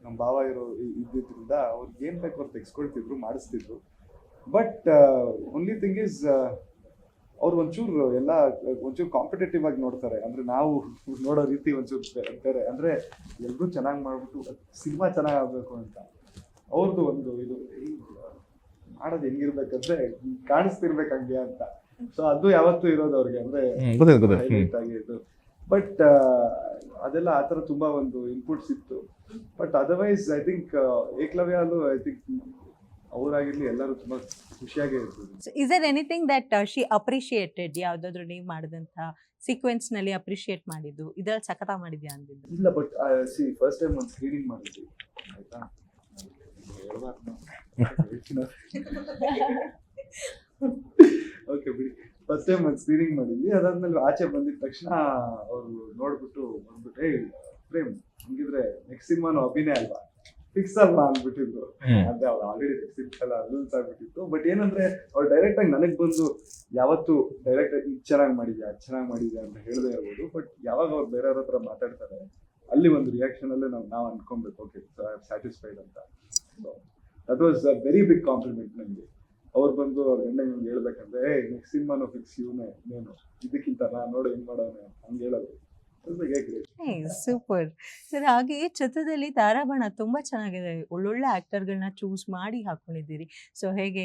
ನಮ್ಮ ಭಾವ ಇದ್ದಿದ್ದರಿಂದ ಅವ್ರಿಗೆ ಏನು ಬೇಕು ಅವ್ರು ತೆಗೆಸ್ಕೊಳ್ತಿದ್ರು, ಮಾಡಿಸ್ತಿದ್ರು. ಬಟ್ ಓನ್ಲಿ ಥಿಂಗ್ ಈಸ್ ಅವ್ರು ಒಂಚೂರು ಕಾಂಪಿಟೇಟಿವ್ ಆಗಿ ನೋಡ್ತಾರೆ. ಅಂದರೆ ನಾವು ನೋಡೋ ರೀತಿ ಒಂಚೂರು ಬೇರೆ. ಅಂದರೆ ಎಲ್ಲರೂ ಚೆನ್ನಾಗಿ ಮಾಡ್ಬಿಟ್ಟು ಸಿನಿಮಾ ಚೆನ್ನಾಗಿ ಆಗಬೇಕು ಅಂತ ಅವ್ರದ್ದು ಒಂದು ಇದು ಮಾಡೋದು ಹೆಂಗಿರ್ಬೇಕಂದ್ರೆ ಕಾಣಿಸ್ತಿರ್ಬೇಕು ಹಂಗೆ ಅಂತ. ಸೊ ಅದು ಯಾವತ್ತೂ ಇರೋದು ಅವ್ರಿಗೆ, ಅಂದರೆ ಹೈಲೈಟ್ ಆಗಿ ಇದು. ಬಟ್ ಅದೆಲ್ಲ ಆ ಥರ ತುಂಬ ಒಂದು ಇನ್ಪುಟ್ಸ್ ಇತ್ತು. ಬಟ್ ಅದರ್ವೈಸ್ ಐ ಥಿಂಕ್ ಏಕಲವ್ಯಲ್ಲೂ ಐ ಥಿಂಕ್ ಅವರಾಗಿರ್ಲಿ ಎಲ್ಲರೂ ತುಂಬ ಖುಷಿಯಾಗೇ ಇರ್ಬೋದು. So is there anything that she appreciated? ಯಾವುದಾದ್ರೂ ನೀವು ಮಾಡಿದಂಥ ಸೀಕ್ವೆನ್ಸ್ನಲ್ಲಿ ಅಪ್ರಿಷಿಯೇಟ್ ಮಾಡಿದ್ದು, ಇದ್ರಲ್ಲಿ ಸಖತ ಮಾಡಿದ್ಯಾ ಅಂದಿದ್ದು? ಇಲ್ಲ, ಬಟ್ ಫಸ್ಟ್ ಟೈಮ್ ಒಂದು ಸ್ಕ್ರೀನಿಂಗ್ ಮಾಡಿದ್ವಿ, ಆಯ್ತಾ? ಓಕೆ ಬಿಡಿ. ಫಸ್ಟ್ ಟೈಮ್ ಒಂದು ಸ್ಕ್ರೀನಿಂಗ್ ಮಾಡಿದ್ವಿ. ಅದಾದ್ಮೇಲೆ ಆಚೆ ಬಂದಿದ ತಕ್ಷಣ ಅವರು ನೋಡ್ಬಿಟ್ಟು ಏ ಪ್ರೇಮ್, ಹಂಗಿದ್ರೆ ನೆಕ್ಸ್ಟ್ ಸಿನಿಮಾನು ಅಭಿನಯ ಅಲ್ವಾ, ಫಿಕ್ಸ್ ಅಲ್ವಾ ಅಂದ್ಬಿಟ್ಟಿದ್ರು. ಅದೇ ಅವ್ರು ಆಲ್ರೆಡಿ ಫಿಕ್ಸ್ ಎಲ್ಲ ಅನೌನ್ಸ್ ಆಗ್ಬಿಟ್ಟಿತ್ತು. ಬಟ್ ಏನಂದ್ರೆ ಅವ್ರು ಡೈರೆಕ್ಟ್ ಆಗಿ ನನಗೆ ಬಂದು ಯಾವತ್ತು ಡೈರೆಕ್ಟ್ ಆಗಿ ಇದು ಚೆನ್ನಾಗಿ ಮಾಡಿದ್ಯಾ ಅಂತ ಹೇಳದೇ ಇರ್ಬೋದು. ಬಟ್ ಯಾವಾಗ ಅವ್ರು ಬೇರೆಯವ್ರ ಹತ್ರ ಮಾತಾಡ್ತಾರೆ ಅಲ್ಲಿ ಒಂದು ರಿಯಾಕ್ಷನ್ ಅಲ್ಲೇ ನಾವು ಅನ್ಕೊಬೇಕು, ಓಕೆ ಸ್ಯಾಟಿಸ್ಫೈಡ್ ಅಂತ. That was a very big compliment ನನಗೆ. ಅವ್ರು ಬಂದು ಅವ್ರ ಗಂಡ ನಿಮ್ಗೆ ಹೇಳ್ಬೇಕಂದ್ರೆ ನೆಕ್ಸ್ಟ್ ಸಿನಿಮಾನು ಫಿಕ್ಸ್ ಇವನೇ, ನೀನು ಇದಕ್ಕಿಂತ ನೋಡು ಹೆಂಗ್ ಮಾಡೋಣ ಹಂಗೆ ಹೇಳೋದು. Super sir. ಹಾಗೆ ಚಿತ್ರದಲ್ಲಿ ತಾರಾಬಣ ತುಂಬಾ ಚೆನ್ನಾಗಿದೆ, ಒಳ್ಳೊಳ್ಳೆ ಆಕ್ಟರ್ಗಳನ್ನ ಚೂಸ್ ಮಾಡಿ ಹಾಕೊಂಡಿದ್ದೀರಿ. ಸೊ ಹೇಗೆ,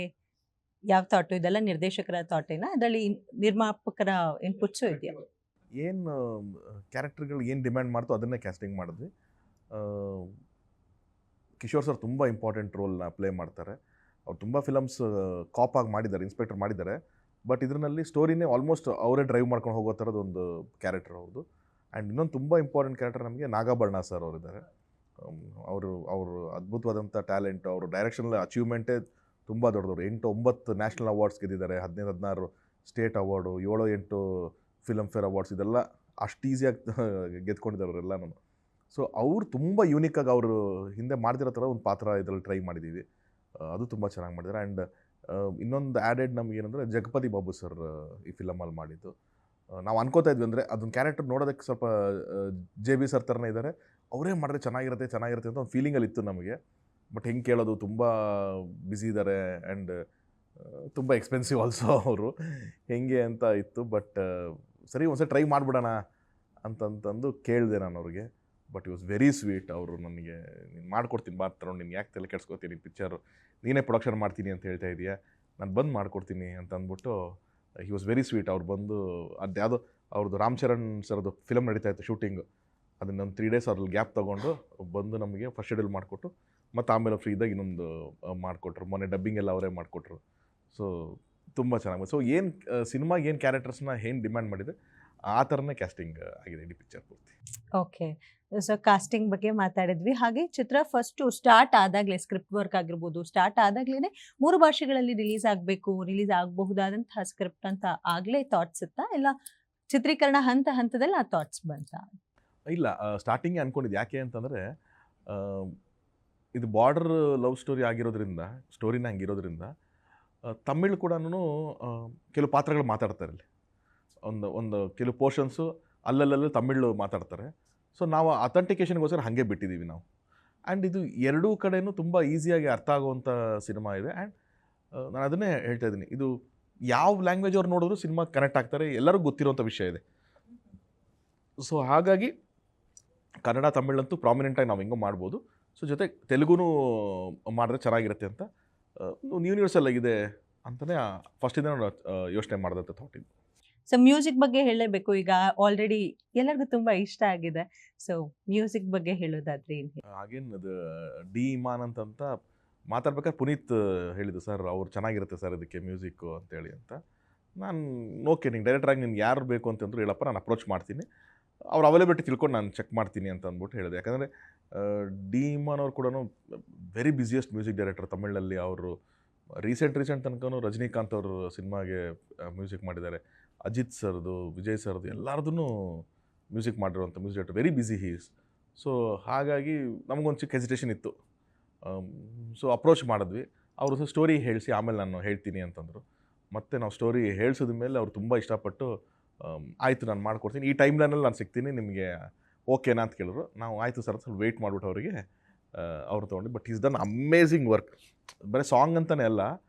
ಯಾವ ಥಾಟು ಇದೆಲ್ಲ ನಿರ್ದೇಶಕರ ಥಾಟೇನಾ, ಅದರಲ್ಲಿ ನಿರ್ಮಾಪಕರ ಇನ್ಪುಟ್ಸು ಇದೆಯಾ? ಏನು ಕ್ಯಾರೆಕ್ಟರ್ಗಳು ಏನು ಡಿಮ್ಯಾಂಡ್ ಮಾಡ್ತೋ ಅದನ್ನೇ ಕ್ಯಾಸ್ಟಿಂಗ್ ಮಾಡಿದ್ವಿ. ಕಿಶೋರ್ ಸರ್ ತುಂಬ ಇಂಪಾರ್ಟೆಂಟ್ ರೋಲ್ನ ಪ್ಲೇ ಮಾಡ್ತಾರೆ. ಅವ್ರು ತುಂಬ ಫಿಲಮ್ಸ್ ಕಾಪಾಗಿ ಮಾಡಿದ್ದಾರೆ, ಇನ್ಸ್ಪೆಕ್ಟರ್ ಮಾಡಿದ್ದಾರೆ. ಬಟ್ ಇದರಲ್ಲಿ ಸ್ಟೋರಿನೇ ಆಲ್ಮೋಸ್ಟ್ ಅವರೇ ಡ್ರೈವ್ ಮಾಡ್ಕೊಂಡು ಹೋಗೋ ಥರದೊಂದು ಕ್ಯಾರೆಕ್ಟರ್ ಅವ್ರದ್ದು. ಆ್ಯಂಡ್ ಇನ್ನೊಂದು ತುಂಬ ಇಂಪಾರ್ಟೆಂಟ್ ಕ್ಯಾರೆಕ್ಟರ್ ನಮಗೆ ನಾಗಾಭರಣ ಸರ್ ಅವರಿದ್ದಾರೆ. ಅವರು ಅದ್ಭುತವಾದಂಥ ಟ್ಯಾಲೆಂಟ್, ಅವರು ಡೈರೆಕ್ಷನಲ್ ಅಚೀವ್ಮೆಂಟೇ ತುಂಬ ದೊಡ್ಡದವರು. 8-9 ನ್ಯಾಷನಲ್ ಅವಾರ್ಡ್ಸ್ ಗೆದ್ದಿದ್ದಾರೆ, 15-16 state award, 7-8 film fair awards, ಇದೆಲ್ಲ ಅಷ್ಟು ಈಸಿಯಾಗಿ ಗೆದ್ಕೊಂಡಿದ್ದಾರೆ ಅವರೆಲ್ಲನೂ. ಸೊ ಅವ್ರು ತುಂಬ ಯೂನಿಕಾಗಿ ಅವರು ಹಿಂದೆ ಮಾಡ್ತಿರೋ ಥರ ಒಂದು ಪಾತ್ರ ಇದರಲ್ಲಿ ಟ್ರೈ ಮಾಡಿದ್ದೀವಿ. ಅದು ತುಂಬ ಚೆನ್ನಾಗಿ ಮಾಡಿದ್ದಾರೆ. ಆ್ಯಂಡ್ ಇನ್ನೊಂದು ಆ್ಯಡೆಡ್ ನಮಗೇನೆಂದರೆ ಜಗಪತಿ ಬಾಬು ಸರ್ ಈ ಫಿಲಮಲ್ಲಿ ಮಾಡಿದ್ದು. ನಾವು ಅನ್ಕೋತಾ ಇದ್ವಿ ಅಂದರೆ ಅದೊಂದು ಕ್ಯಾರೆಕ್ಟರ್ ನೋಡೋದಕ್ಕೆ ಸ್ವಲ್ಪ JB ಸರ್ ಥರನೇ ಇದ್ದಾರೆ, ಅವರೇ ಮಾಡಿದ್ರೆ ಚೆನ್ನಾಗಿರುತ್ತೆ ಅಂತ ಒಂದು ಫೀಲಿಂಗಲ್ಲಿ ಇತ್ತು ನಮಗೆ. ಬಟ್ ಹೆಂಗೆ ಕೇಳೋದು, ತುಂಬ ಬ್ಯುಸಿ ಇದ್ದಾರೆ ಆ್ಯಂಡ್ ತುಂಬ ಎಕ್ಸ್ಪೆನ್ಸಿವ್ ಆಲ್ಸೋ ಅವರು, ಹೆಂಗೆ ಅಂತ ಇತ್ತು. ಬಟ್ ಸರಿ ಒಂದ್ಸರಿ ಟ್ರೈ ಮಾಡಿಬಿಡೋಣ ಅಂತಂತಂದು ಕೇಳಿದೆ ನಾನು ಅವ್ರಿಗೆ. But it was very sweet. ಅವರು ನನಗೆ ನೀನು ಮಾಡ್ಕೊಡ್ತೀನಿ ಬಾ ತಗೊಂಡು, ನಿನ್ಗೆ ಯಾಕೆ ತಲೆ ಕೆಡ್ಸ್ಕೊತೀನಿ, ಪಿಕ್ಚರು ನೀನೇ ಪ್ರೊಡಕ್ಷನ್ ಮಾಡ್ತೀನಿ ಅಂತ ಹೇಳ್ತಾ ಇದೆಯಾ, ನಾನು ಬಂದು ಮಾಡ್ಕೊಡ್ತೀನಿ ಅಂತ ಅಂದ್ಬಿಟ್ಟು ಹಿ ವಾಸ್ ವೆರಿ ಸ್ವೀಟ್. ಅವ್ರು ಬಂದು ಅದು ಯಾವುದೋ ಅವ್ರದ್ದು ರಾಮ್ ಚರಣ್ ಸರ್ದು ಫಿಲಮ್ ನಡೀತಾ ಇತ್ತು ಶೂಟಿಂಗು. ಅದನ್ನೊಂದು 3 ಡೇಸ್ ಅದ್ರಲ್ಲಿ ಗ್ಯಾಪ್ ತೊಗೊಂಡು ಬಂದು ನಮಗೆ ಫಸ್ಟ್ ಶೆಡ್ಯೂಲ್ ಮಾಡಿಕೊಟ್ಟು ಮತ್ತು ಆಮೇಲೆ ಫ್ರೀದಾಗ ಇನ್ನೊಂದು ಮಾಡಿಕೊಟ್ರು. ಮೊನ್ನೆ ಡಬ್ಬಿಂಗ್ ಎಲ್ಲ ಅವರೇ ಮಾಡಿಕೊಟ್ರು. ಸೊ ತುಂಬ ಚೆನ್ನಾಗಿ. ಸೊ ಏನು ಸಿನಿಮಾಗೆ ಏನು ಕ್ಯಾರೆಕ್ಟರ್ಸ್ನ ಏನು ಡಿಮ್ಯಾಂಡ್ ಮಾಡಿದೆ ಆ ಥರನೇ ಕ್ಯಾಸ್ಟಿಂಗ್ ಆಗಿದೆ ಇಡೀ ಪಿಕ್ಚರ್ ಪೂರ್ತಿ. ಓಕೆ, ಸೊ ಕಾಸ್ಟಿಂಗ್ ಬಗ್ಗೆ ಮಾತಾಡಿದ್ವಿ. ಹಾಗೆ ಚಿತ್ರ ಫಸ್ಟು ಸ್ಟಾರ್ಟ್ ಆದಾಗಲೇ ಸ್ಕ್ರಿಪ್ಟ್ ವರ್ಕ್ ಆಗಿರ್ಬೋದು, ಸ್ಟಾರ್ಟ್ ಆದಾಗಲೇ 3 ಭಾಷೆಗಳಲ್ಲಿ ರಿಲೀಸ್ ಆಗಬೇಕು, ರಿಲೀಸ್ ಆಗಬಹುದಾದಂತಹ ಸ್ಕ್ರಿಪ್ಟ್ ಅಂತ ಆಗಲೇ ಥಾಟ್ಸ್ ಇತ್ತಾ, ಇಲ್ಲ ಚಿತ್ರೀಕರಣ ಹಂತದಲ್ಲಿ ಆ ಥಾಟ್ಸ್ ಬಂತ? ಇಲ್ಲ, ಸ್ಟಾರ್ಟಿಂಗೆ ಅಂದ್ಕೊಂಡಿದ್ದು. ಯಾಕೆ ಅಂತಂದರೆ ಇದು ಬಾರ್ಡರ್ ಲವ್ ಸ್ಟೋರಿ ಆಗಿರೋದ್ರಿಂದ, ಸ್ಟೋರಿನ ಹಂಗಿರೋದ್ರಿಂದ ತಮಿಳ್ ಕೂಡ ಕೆಲವು ಪಾತ್ರಗಳು ಮಾತಾಡ್ತಾರೆ ಇಲ್ಲಿ. ಒಂದು ಕೆಲವು ಪೋರ್ಷನ್ಸು ಅಲ್ಲಲ್ಲಲ್ಲಿ ತಮಿಳು ಮಾತಾಡ್ತಾರೆ. ಸೊ ನಾವು ಅಥೆಂಟಿಕೇಷನ್ಗೋಸ್ಕರ ಹಾಗೆ ಬಿಟ್ಟಿದ್ದೀವಿ ನಾವು. ಆ್ಯಂಡ್ ಇದು ಎರಡೂ ಕಡೆಯೂ ತುಂಬ ಈಸಿಯಾಗಿ ಅರ್ಥ ಆಗುವಂಥ ಸಿನಿಮಾ ಇದೆ. ಆ್ಯಂಡ್ ನಾನು ಅದನ್ನೇ ಹೇಳ್ತಾ ಇದ್ದೀನಿ, ಇದು ಯಾವ ಲ್ಯಾಂಗ್ವೇಜ್ ಅವ್ರು ನೋಡಿದ್ರು ಸಿನಿಮಾ ಕನೆಕ್ಟ್ ಆಗ್ತಾರೆ, ಎಲ್ಲರಿಗೂ ಗೊತ್ತಿರೋಂಥ ವಿಷಯ ಇದೆ. ಸೊ ಹಾಗಾಗಿ ಕನ್ನಡ ತಮಿಳಂತೂ ಪ್ರಾಮಿನೆಂಟಾಗಿ ನಾವು ಹೆಂಗೋ ಮಾಡ್ಬೋದು. ಸೊ ಜೊತೆ ತೆಲುಗುನೂ ಮಾಡಿದ್ರೆ ಚೆನ್ನಾಗಿರುತ್ತೆ ಅಂತ ಯೂನಿವರ್ಸಲ್ ಆಗಿದೆ ಅಂತಲೇ ಫಸ್ಟಿಂದ ನಾನು ಯೋಚನೆ ಮಾಡಿದಂಥ ಥಾಟ್ ಇದು. ಸೊ ಮ್ಯೂಸಿಕ್ ಬಗ್ಗೆ ಹೇಳಲೇಬೇಕು. ಈಗ ಆಲ್ರೆಡಿ ಎಲ್ಲರಿಗೂ ತುಂಬಾ ಇಷ್ಟ ಆಗಿದೆ. ಸೊ ಮ್ಯೂಸಿಕ್ ಬಗ್ಗೆ ಹೇಳೋದಾದ್ರೆ ಹಾಗೇನು ಅದು ಡಿ ಇಮಾನ್ ಅಂತ ಮಾತಾಡ್ಬೇಕಾದ್ರೆ ಪುನೀತ್ ಹೇಳಿದ್ದು, ಸರ್ ಅವ್ರು ಚೆನ್ನಾಗಿರುತ್ತೆ ಸರ್ ಇದಕ್ಕೆ ಮ್ಯೂಸಿಕ್ಕು ಅಂತೇಳಿ ಅಂತ. ನಾನು ಓಕೆ, ನಿಂಗೆ ಡೈರೆಕ್ಟ್ರಾಗಿ ನಿನ್ಗೆ ಯಾರು ಬೇಕು ಅಂತಂದ್ರು ಹೇಳಪ್ಪ, ನಾನು ಅಪ್ರೋಚ್ ಮಾಡ್ತೀನಿ, ಅವ್ರು ಅವೈಲೇಬಿಲಿಟಿ ತಿಳ್ಕೊಂಡು ನಾನು ಚೆಕ್ ಮಾಡ್ತೀನಿ ಅಂತ ಅಂದ್ಬಿಟ್ಟು ಹೇಳಿದೆ. ಯಾಕಂದರೆ ಡಿ ಇಮಾನ್ ಅವ್ರು ಕೂಡ ವೆರಿ ಬ್ಯುಸಿಯೆಸ್ಟ್ ಮ್ಯೂಸಿಕ್ ಡೈರೆಕ್ಟರ್ ತಮಿಳಲ್ಲಿ. ಅವರು ರೀಸೆಂಟ್ ತನಕ ರಜನಿಕಾಂತ್ ಅವರು ಸಿನಿಮಾಗೆ ಮ್ಯೂಸಿಕ್ ಮಾಡಿದ್ದಾರೆ. ಅಜಿತ್ ಸರ್ದು, ವಿಜಯ್ ಸರ್ದು ಎಲ್ಲರದೂ ಮ್ಯೂಸಿಕ್ ಮಾಡಿರುವಂಥ music director, very busy he's. So ಹಾಗಾಗಿ ನಮಗೊಂದು ಚಿಕ್ಕ ಹೆಸಿಟೇಷನ್ ಇತ್ತು. ಸೊ ಅಪ್ರೋಚ್ ಮಾಡಿದ್ವಿ. ಅವರು ಸ್ಟೋರಿ ಹೇಳಿಸಿ ಆಮೇಲೆ ನಾನು ಹೇಳ್ತೀನಿ ಅಂತಂದರು. ಮತ್ತು ನಾವು ಸ್ಟೋರಿ ಹೇಳಿಸಿದ ಮೇಲೆ ಅವ್ರು ತುಂಬ ಇಷ್ಟಪಟ್ಟು ಆಯಿತು ನಾನು ಮಾಡ್ಕೊಡ್ತೀನಿ, ಈ ಟೈಮ್ ಲೈನಲ್ಲಿ ನಾನು ಸಿಗ್ತೀನಿ, ನಿಮಗೆ ಓಕೆನಾ ಅಂತ ಕೇಳಿದ್ರು. ನಾವು ಆಯಿತು ಸರ್ ಸ್ವಲ್ಪ ವೆಯ್ಟ್ ಮಾಡಿಬಿಟ್ಟು ಅವರಿಗೆ ಅವ್ರು ತೊಗೊಂಡು. But is done amazing work. ಬರೀ ಸಾಂಗ್ ಅಂತಲೇ ಅಲ್ಲ,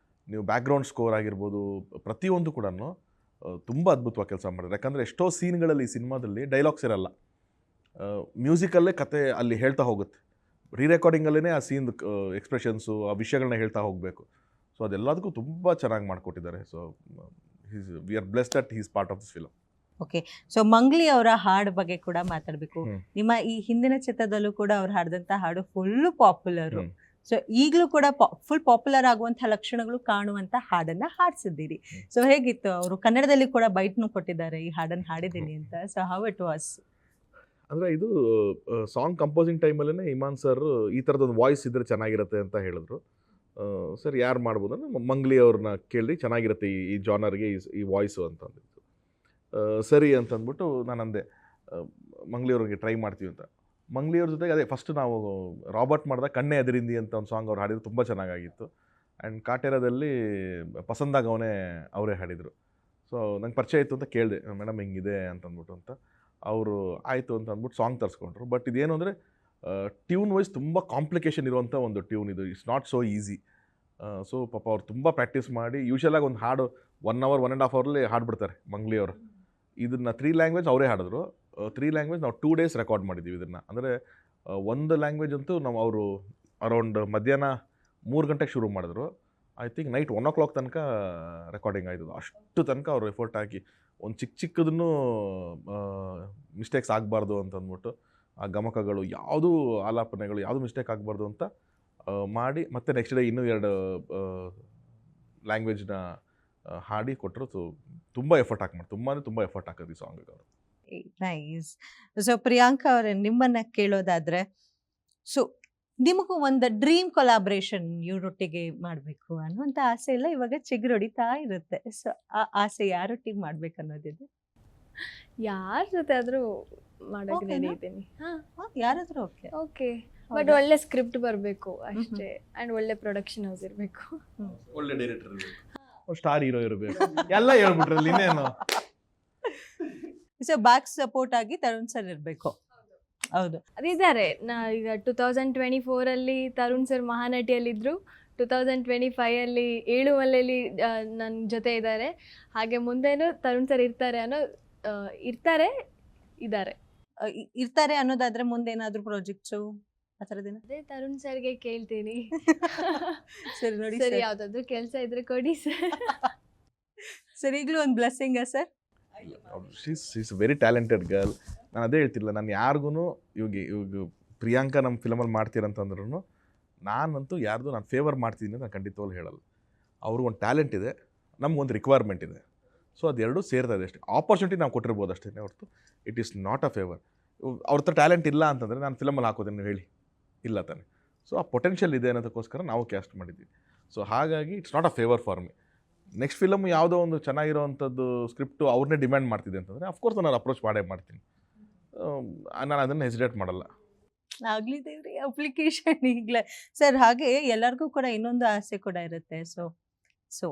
ನೀವು ಬ್ಯಾಕ್ಗ್ರೌಂಡ್ ಸ್ಕೋರ್ ಆಗಿರ್ಬೋದು, ಪ್ರತಿಯೊಂದು ಕೂಡ ತುಂಬ ಅದ್ಭುತವಾಗಿ ಕೆಲಸ ಮಾಡಿದ್ರು. ಯಾಕಂದರೆ ಎಷ್ಟೋ ಸೀನ್ಗಳಲ್ಲಿ ಈ ಸಿನಿಮಾದಲ್ಲಿ ಡೈಲಾಗ್ಸ್ ಇರಲ್ಲ, ಮ್ಯೂಸಿಕಲ್ಲೇ ಕತೆ ಅಲ್ಲಿ ಹೇಳ್ತಾ ಹೋಗುತ್ತೆ. ರೆಕಾರ್ಡಿಂಗಲ್ಲೇ ಆ ಸೀನ್ ಎಕ್ಸ್ಪ್ರೆಷನ್ಸು, ಆ ವಿಷಯಗಳನ್ನ ಹೇಳ್ತಾ ಹೋಗಬೇಕು. ಸೊ ಅದೆಲ್ಲದಕ್ಕೂ ತುಂಬ ಚೆನ್ನಾಗಿ ಮಾಡಿಕೊಟ್ಟಿದ್ದಾರೆ. So we are blessed that he is part of this film. Okay, so Mangli ಅವರ ಹಾಡು ಬಗ್ಗೆ ಕೂಡ ಮಾತಾಡಬೇಕು. ನಿಮ್ಮ ಈ ಹಿಂದಿನ ಚಿತ್ರದಲ್ಲೂ ಕೂಡ ಅವ್ರು ಹಾಡಿದಂಥ ಹಾಡು ಫುಲ್ ಪಾಪ್ಯುಲರು. ಸೊ ಈಗಲೂ ಕೂಡ ಫುಲ್ ಪಾಪ್ಯುಲರ್ ಆಗುವಂತಹ ಲಕ್ಷಣಗಳು ಕಾಣುವಂತ ಹಾಡನ್ನ ಹಾಡಿಸಿದ್ದೀರಿ. ಸೊ ಹೇಗಿತ್ತು? ಅವರು ಕನ್ನಡದಲ್ಲಿ ಕೂಡ ಬೈಟ್ನು ಕೊಟ್ಟಿದ್ದಾರೆ, ಈ ಹಾಡನ್ನು ಹಾಡಿದ್ದೀನಿ ಅಂತ. So how it was? ಅಂದರೆ ಇದು ಸಾಂಗ್ ಕಂಪೋಸಿಂಗ್ ಟೈಮಲ್ಲೇ ಇಮಾನ್ ಸರ್ ಈ ಥರದೊಂದು ವಾಯ್ಸ್ ಇದ್ದರೆ ಚೆನ್ನಾಗಿರುತ್ತೆ ಅಂತ ಹೇಳಿದ್ರು. ಸರ್ ಯಾರು ಮಾಡ್ಬೋದು ಅಂದರೆ ಮಂಗ್ಲಿ ಅವ್ರನ್ನ ಕೇಳಿ, ಚೆನ್ನಾಗಿರುತ್ತೆ ಈ ಜಾನರ್ಗೆ ಈ ವಾಯ್ಸು ಅಂತಂದಿತ್ತು. ಸರಿ ಅಂತಂದ್ಬಿಟ್ಟು ನಾನು ಅಂದೆ ಮಂಗ್ಲಿ ಅವ್ರಿಗೆ ಟ್ರೈ ಮಾಡ್ತೀವಿ ಅಂತ. ಮಂಗ್ಲಿ ಅವ್ರ ಜೊತೆಗೆ ಅದೇ ಫಸ್ಟ್ ನಾವು ರಾಬರ್ಟ್ ಮಾಡಿದ ಕಣ್ಣೆ ಎದರಿಂದಿ ಅಂತ ಒಂದು ಸಾಂಗ್ ಅವ್ರು ಹಾಡಿದ್ರು, ತುಂಬ ಚೆನ್ನಾಗಾಗಿತ್ತು. ಆ್ಯಂಡ್ ಕಾಟೇರದಲ್ಲಿ ಪಸಂದಾಗವನೇ ಅವರೇ ಹಾಡಿದರು. ಸೊ ನಂಗೆ ಪರಿಚಯ ಇತ್ತು ಅಂತ ಕೇಳಿದೆ, ಮೇಡಮ್ ಹಿಂಗಿದೆ ಅಂತಂದ್ಬಿಟ್ಟು ಅಂತ. ಅವರು ಆಯಿತು ಅಂತ ಅಂದ್ಬಿಟ್ಟು ಸಾಂಗ್ ತರಿಸ್ಕೊಂಡ್ರು. ಬಟ್ ಇದೇನು ಅಂದರೆ ಟ್ಯೂನ್ ವೈಸ್ ತುಂಬ ಕಾಂಪ್ಲಿಕೇಶನ್ ಇರುವಂಥ ಒಂದು ಟ್ಯೂನ್ ಇದು. It's not so easy. So ಪಾಪ ಅವ್ರು ತುಂಬ ಪ್ರಾಕ್ಟೀಸ್ ಮಾಡಿ, ಯೂಶಲಾಗಿ ಒಂದು ಹಾಡು 1 hour 1.5 hourಲ್ಲಿ ಹಾಡ್ಬಿಡ್ತಾರೆ ಮಂಗ್ಲಿ ಅವರು. ಇದನ್ನು 3 ಲ್ಯಾಂಗ್ವೇಜ್ ಅವರೇ ಹಾಡಿದ್ರು. 3 ಲ್ಯಾಂಗ್ವೇಜ್ ನಾವು 2 days ರೆಕಾರ್ಡ್ ಮಾಡಿದ್ದೀವಿ ಇದನ್ನು. ಅಂದರೆ ಒಂದು ಲ್ಯಾಂಗ್ವೇಜ್ ಅಂತೂ ನಾವು ಅವರು ಅರೌಂಡ್ ಮಧ್ಯಾಹ್ನ 3 ಗಂಟೆಗೆ ಶುರು ಮಾಡಿದ್ರು. ಐ ಥಿಂಕ್ ನೈಟ್ 1 o'clock ತನಕ ರೆಕಾರ್ಡಿಂಗ್ ಆಯಿತು. ಅಷ್ಟು ತನಕ ಅವರು ಎಫರ್ಟ್ ಹಾಕಿ ಒಂದು ಚಿಕ್ಕದನ್ನು ಮಿಸ್ಟೇಕ್ಸ್ ಆಗಬಾರ್ದು ಅಂತಂದ್ಬಿಟ್ಟು, ಆ ಗಮಕಗಳು ಯಾವುದೂ ಆಲಾಪನೆಗಳು ಯಾವುದು ಮಿಸ್ಟೇಕ್ ಆಗಬಾರ್ದು ಅಂತ ಮಾಡಿ, ಮತ್ತು ನೆಕ್ಸ್ಟ್ ಡೇ ಇನ್ನೂ 2 ಲ್ಯಾಂಗ್ವೇಜ್ನ ಹಾಡಿ ಕೊಟ್ಟರು. ಸೊ ತುಂಬ ಎಫರ್ಟ್ ಹಾಕಿ ತುಂಬ ಎಫರ್ಟ್ ಹಾಕೋದು ಈ ಸಾಂಗಿಗೆ ಅವರು. ನೈಸ್. ಸೊ ಪ್ರಿಯಾಂಕಾ ಅವರೇ, ನಿಮ್ಮನ್ನ ಕೇಳೋದಾದ್ರೆ, ಸೊ ನಿಮಗೂ ಒಂದು ಡ್ರೀಮ್ ಕೊಲಾಬ್ರೇಷನ್ ಇವರೊಟ್ಟಿಗೆ ಮಾಡಬೇಕು ಅನ್ನುವಂಥ ಆಸೆ ಎಲ್ಲ ಇವಾಗ ಚಿಗುರೊಡಿತಾ ಇರುತ್ತೆ. ಸೊ ಆ ಆಸೆ ಯಾರೊಟ್ಟಿಗೆ ಮಾಡ್ಬೇಕು ಅನ್ನೋದಿದೆ? ಯಾರ ಜೊತೆ ಆದರೂ ಮಾಡೋಕೆ Okay ರೆಡಿ ನಾ? ಇದ್ದೀನಿ. ಯಾರಾದ್ರೂ ಓಕೆ. ಓಕೆ, ಬಟ್ ಒಳ್ಳೆ ಸ್ಕ್ರಿಪ್ಟ್ ಬರಬೇಕು ಅಷ್ಟೇ. ಆ್ಯಂಡ್ ಒಳ್ಳೆ ಪ್ರೊಡಕ್ಷನ್ ಹೌಸ್ ಇರಬೇಕು. ಒಳ್ಳೆ ಡೈರೆಕ್ಟರ್ ಇರಬೇಕು, ಸ್ಟಾರ್ ಹೀರೋ ಇರಬೇಕು, ಎಲ್ಲ ಹೇಳ್ಬಿಟ್ರಲ್ಲಿ ಇನ್ನೇನು. ಸೊ ಬ್ಯಾಕ್ ಸಪೋರ್ಟ್ ಆಗಿ ತರುಣ್ ಸರ್ ಇರಬೇಕು. ಹೌದು, ಅದಿದ್ದಾರೆ. ಈಗ 2024 ತರುಣ್ ಸರ್ ಮಹಾನಟಿಯಲ್ಲಿದ್ದರು, 2025 ಏಳು ಮಲೆಯಲ್ಲಿ ನನ್ನ ಜೊತೆ ಇದ್ದಾರೆ. ಹಾಗೆ ಮುಂದೇನು ತರುಣ್ ಸರ್ ಇರ್ತಾರೆ ಇರ್ತಾರೆ ಅನ್ನೋದಾದ್ರೆ ಮುಂದೆ ಏನಾದ್ರು ಪ್ರಾಜೆಕ್ಟ್ಸು ಆ ಥರದೇನ? ಅದೇ ತರುಣ್ ಸರ್ಗೆ ಕೇಳ್ತೀನಿ. ಸರಿ ನೋಡಿ ಸರಿ, ಸರ್. ಯಾವ್ದಾದ್ರು ಕೆಲಸ ಇದ್ರೆ ಕೊಡಿ ಸರ್. ಸರ್ ಈಗಲೂ ಒಂದು blessing sir? She's very talented girl. ನಾನು ಅದೇ ಹೇಳ್ತಿಲ್ಲ, ನಾನು ಯಾರಿಗೂ ಇವಾಗ ಪ್ರಿಯಾಂಕಾ ನಮ್ಮ ಫಿಲಮಲ್ಲಿ ಮಾಡ್ತೀರಂತಂದ್ರೂ ನಾನಂತೂ ಯಾರ್ದು ನಾನು ಫೇವರ್ ಮಾಡ್ತಿದ್ದೀನಿ ನಾನು ಖಂಡಿತವಾಗ್ಲೂ ಹೇಳಲ್ಲ. ಅವ್ರಿಗೊಂದು ಟ್ಯಾಲೆಂಟ್ ಇದೆ, ನಮಗೊಂದು ರಿಕ್ವೈರ್ಮೆಂಟ್ ಇದೆ. ಸೊ ಅದೆರಡೂ ಸೇರ್ತಾ ಇದೆ ಅಷ್ಟೇ. ಆಪರ್ಚುನಿಟಿ ನಾವು ಕೊಟ್ಟಿರ್ಬೋದು ಅಷ್ಟೇ ಹೊರತು it is not a favour. ಅವ್ರ ಹತ್ರ ಟ್ಯಾಲೆಂಟ್ ಇಲ್ಲ ಅಂತಂದರೆ ನಾನು ಫಿಲಮಲ್ಲಿ ಹಾಕೋದೇನು ಹೇಳಿ, ಇಲ್ಲ ತಾನೆ. ಸೊ ಆ ಪೊಟೆನ್ಷಿಯಲ್ ಇದೆ ಅನ್ನೋದಕ್ಕೋಸ್ಕರ ನಾವು ಕ್ಯಾಸ್ಟ್ ಮಾಡಿದ್ದೀವಿ. ಸೊ ಹಾಗಾಗಿ it's not a favour for me. Next film ಯಾವುದೋ ಒಂದು ಚೆನ್ನಾಗಿರೋವಂಥದ್ದು ಸ್ಕ್ರಿಪ್ಟು ಅವ್ರನ್ನೇ ಡಿಮ್ಯಾಂಡ್ ಮಾಡ್ತಿದೆ ಅಂತಂದರೆ ಅಫ್ಕೋರ್ಸ್ ನಾನು ಅಪ್ರೋಚ್ ಮಾಡೇ ಮಾಡ್ತೀನಿ. ನಾನು ಅದನ್ನು ಹೆಸಿಟೇಟ್ ಮಾಡಲ್ಲ. ಆಗ್ಲಿ ದೇವ್ರಿ ಅಪ್ಲಿಕೇಶನ್ ಈಗಲೇ ಸರ್. ಹಾಗೆ ಎಲ್ಲರಿಗೂ ಕೂಡ ಇನ್ನೊಂದು ಆಸೆ ಕೂಡ ಇರುತ್ತೆ. ಸೊ